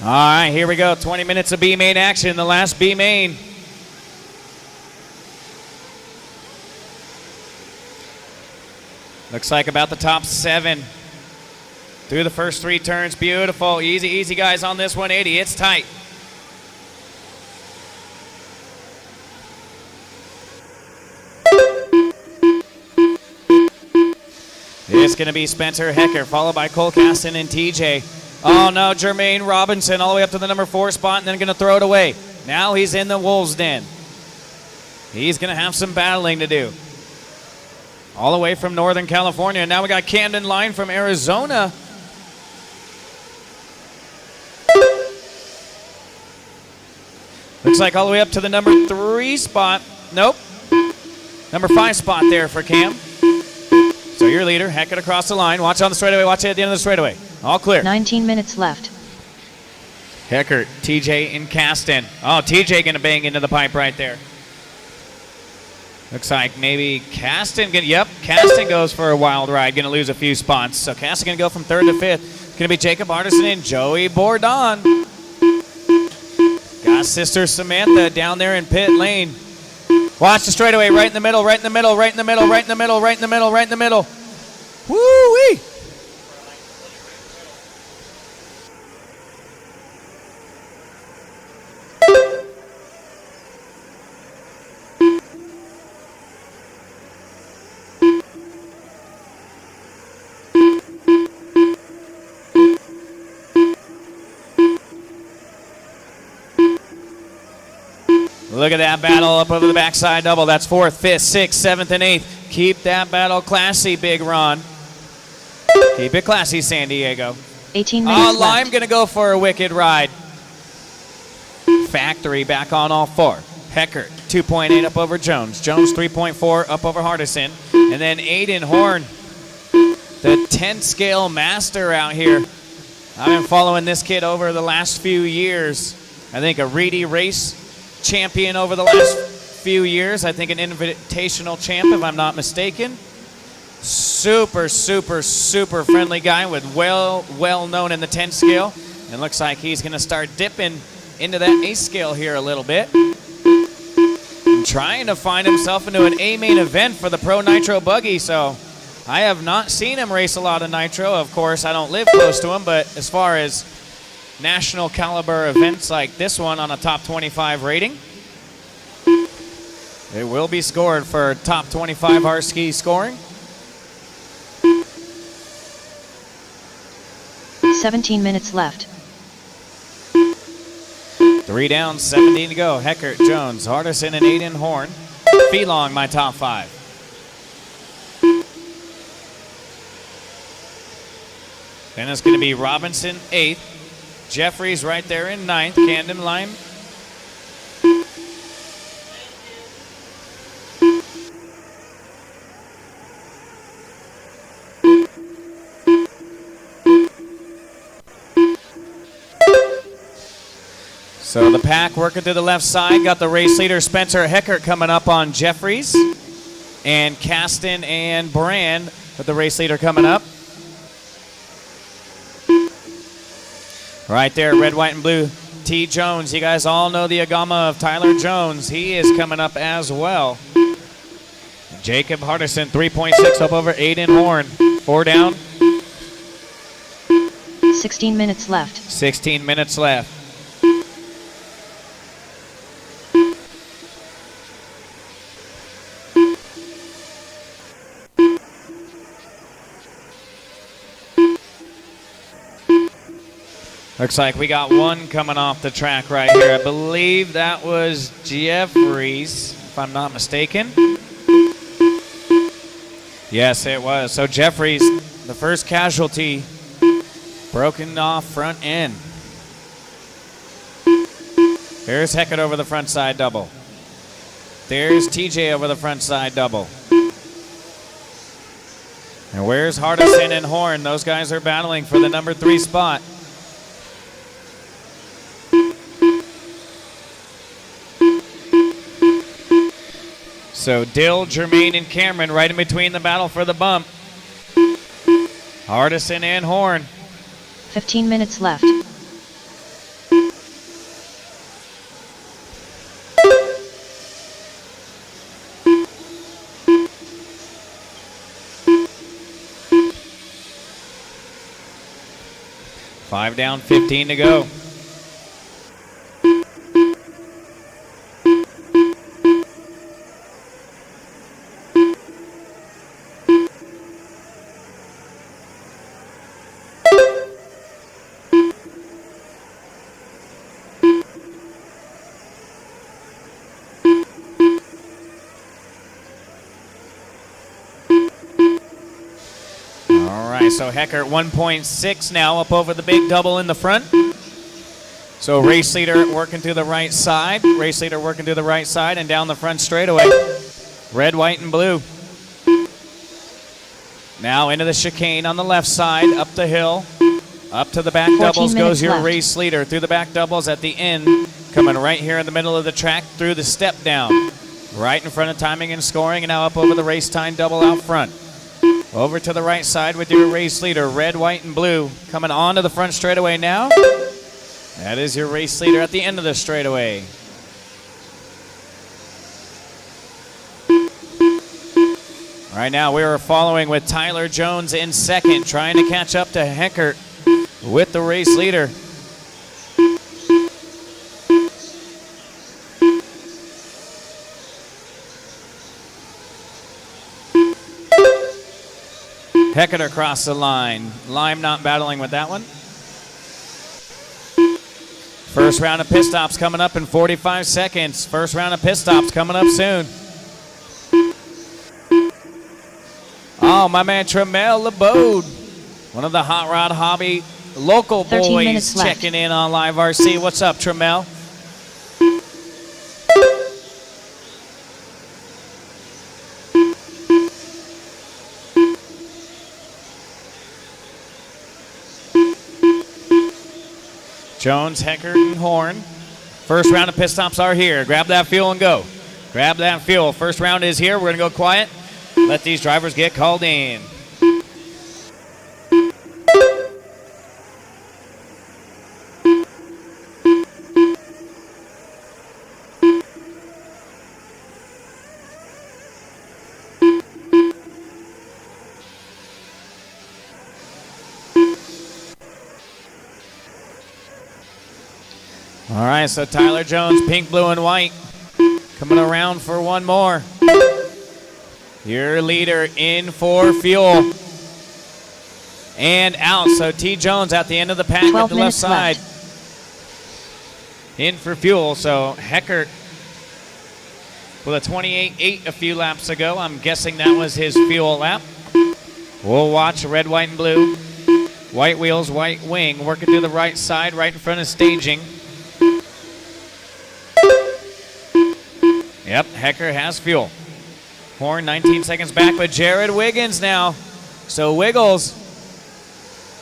All right, here we go. 20 minutes of B main action, the last B main. Looks like about the top 7 through the first 3 turns. Beautiful. Easy, easy, guys, on this 180. It's tight. It's going to be Spencer Hecker, followed by Cole Caston and TJ. Oh, no, Jermaine Robinson all the way up to the number 4 spot and then going to throw it away. Now he's in the Wolves' Den. He's going to have some battling to do. All the way from Northern California. Now we got Camden Line from Arizona. Looks like all the way up to the number 3 spot. Nope. Number 5 spot there for Cam. So your leader, Heckett across the line. Watch on the straightaway. Watch it at the end of the straightaway. All clear. 19 minutes left. Heckert, TJ, and Caston. Oh, TJ going to bang into the pipe right there. Looks like maybe Caston. Yep, Caston goes for a wild ride. Going to lose a few spots. So Caston going to go from 3rd to 5th. It's going to be Jacob Artisan and Joey Bourdon. Got sister Samantha down there in pit lane. Watch the straightaway, right in the middle, right in the middle, right in the middle, right in the middle, right in the middle, right in the middle. Woo-wee! Look at that battle up over the backside double. That's 4th, 5th, 6th, 7th, and 8th. Keep that battle classy, Big Ron. Keep it classy, San Diego. 18 minutes left. Lime going to go for a wicked ride. Factory back on all 4. Heckert, 2.8 up over Jones. Jones, 3.4 up over Hardison. And then Aiden Horn, the 10-scale master out here. I've been following this kid over the last few years. I think a Reedy race champion over the last few years. I think an invitational champ, if I'm not mistaken. Super, super, super friendly guy with well known in the 10 scale. And looks like he's going to start dipping into that A scale here a little bit. And trying to find himself into an A main event for the Pro Nitro Buggy. So I have not seen him race a lot of Nitro. Of course, I don't live close to him, but as far as national caliber events like this one on a top 25 rating, it will be scored for top 25 R-Ski scoring. 17 minutes left. 3 down, 17 to go. Heckert, Jones, Hardison, and Aiden Horn. Feelong, my top 5. Then it's going to be Robinson, 8th. Jeffries right there in 9th. Camden Lime. So the pack working through the left side. Got the race leader Spencer Heckert coming up on Jeffries. And Caston and Brand with the race leader coming up. Right there, red, white, and blue, T. Jones. You guys all know the Agama of Tyler Jones. He is coming up as well. Jacob Hardison, 3.6 up over Aiden Horn. 4 down. 16 minutes left. 16 minutes left. Looks like we got one coming off the track right here. I believe that was Jeffries, if if I'm not mistaken. Yes, it was. So Jeffries, the first casualty, broken off front end. There's Heckert over the front side double. There's TJ over the front side double. And where's Hardison and Horn? Those guys are battling for the number 3 spot. So Dill, Jermaine, and Cameron right in between the battle for the bump. Hardison and Horn. 15 minutes left. Five down, 15 to go. So Heckert 1.6 now up over the big double in the front. So race leader working to the right side. Race leader working to the right side and down the front straightaway. Red, white, and blue. Now into the chicane on the left side, up the hill. Up to the back doubles goes your race leader. Through the back doubles at the end. Coming right here in the middle of the track through the step down. Right in front of timing and scoring, and now up over the race time double out front. Over to the right side with your race leader, red, white, and blue. Coming onto the front straightaway now. That is your race leader at the end of the straightaway. Right now we are following with Tyler Jones in second, trying to catch up to Heckert with the race leader. Heckert across the line. Lime not battling with that one. First round of pit stops coming up in 45 seconds. First round of pit stops coming up soon. Oh, my man Tremel LeBode, one of the Hot Rod Hobby local boys checking in on Live RC. What's up, Tremel? Jones, Heckert, and Horn. First round of pit stops are here. Grab that fuel and go. Grab that fuel. First round is here. We're going to go quiet. Let these drivers get called in. All right, so Tyler Jones, pink, blue, and white, coming around for one more. Your leader in for fuel. And out, so T. Jones at the end of the pack at the left side. In for fuel, so Heckert with a 28.8 a few laps ago. I'm guessing that was his fuel lap. We'll watch red, white, and blue. White wheels, white wing, working to the right side, right in front of staging. Yep, Heckert has fuel. Horn 19 seconds back, but Jared Wiggins now. So Wiggles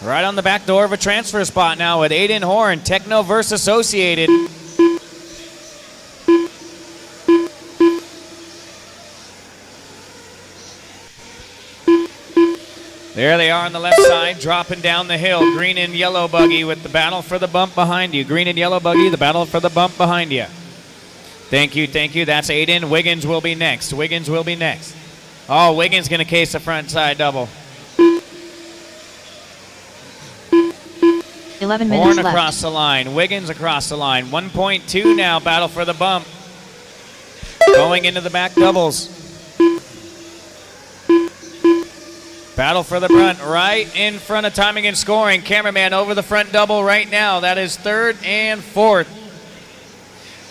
right on the back door of a transfer spot now with Aiden Horn, Technoverse Associated. There they are on the left side, dropping down the hill. Green and yellow buggy with the battle for the bump behind you. Green and yellow buggy, the battle for the bump behind you. Thank you, thank you. That's Aiden. Wiggins will be next. Wiggins will be next. Oh, Wiggins going to case the front side double. 11 minutes Horn left. across the line. Wiggins across the line. 1.2 now. Battle for the bump. Going into the back doubles. Battle for the front. Right in front of timing and scoring. Cameraman over the front double right now. That is third and fourth.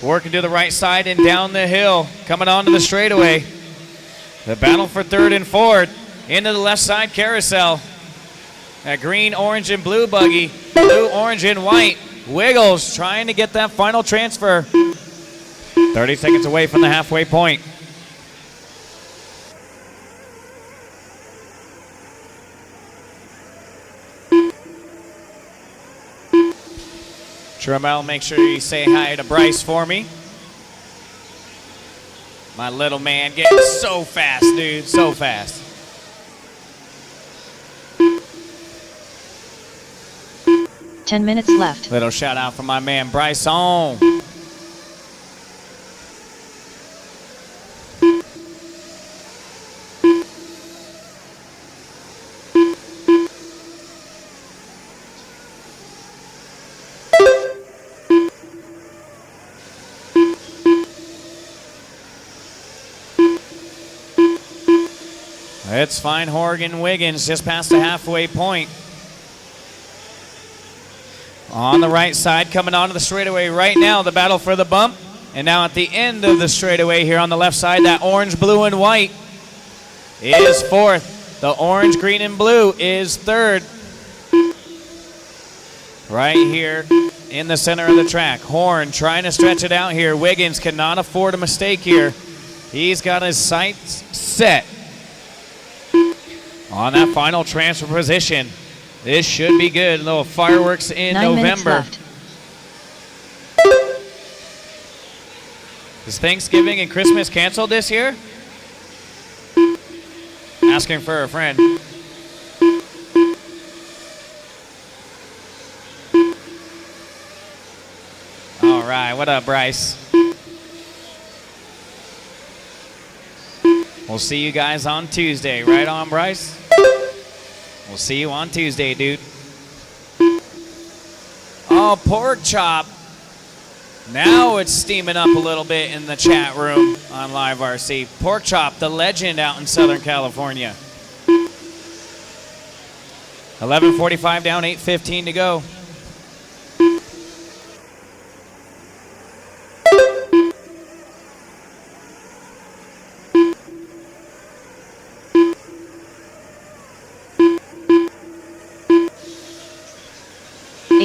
working to the right side and down the hill, coming onto the straightaway. The battle for third and fourth. Into the left side carousel. That green, orange, and blue buggy. Blue, orange, and white. Wiggles trying to get that final transfer. 30 seconds away from the halfway point. Trammell, make sure you say hi to Bryce for me. My little man getting so fast, dude, so fast. Ten minutes left. Little shout out from my man Bryce on. It's fine, Horgan Wiggins just past the halfway point. On the right side, coming onto the straightaway right now, the battle for the bump. And now at the end of the straightaway here on the left side, that orange, blue, and white is fourth. The orange, green, and blue is third. Right here in the center of the track. Horn trying to stretch it out here. Wiggins cannot afford a mistake here. He's got his sights set on that final transfer position. This should be good. Little fireworks in 9 minutes November. left. Is Thanksgiving and Christmas canceled this year? Asking for a friend. All right, what up, Bryce? We'll see you guys on Tuesday. Right on, Bryce? We'll see you on Tuesday, dude. Oh, pork chop. Now it's steaming up a little bit in the chat room on Live RC. Pork chop, the legend out in Southern California. 11:45 down, 8:15 to go.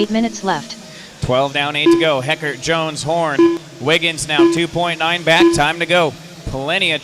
Eight minutes left. 12 down, 8 to go. Heckert, Jones, Horn, Wiggins now 2.9 back. Time to go. Plenty of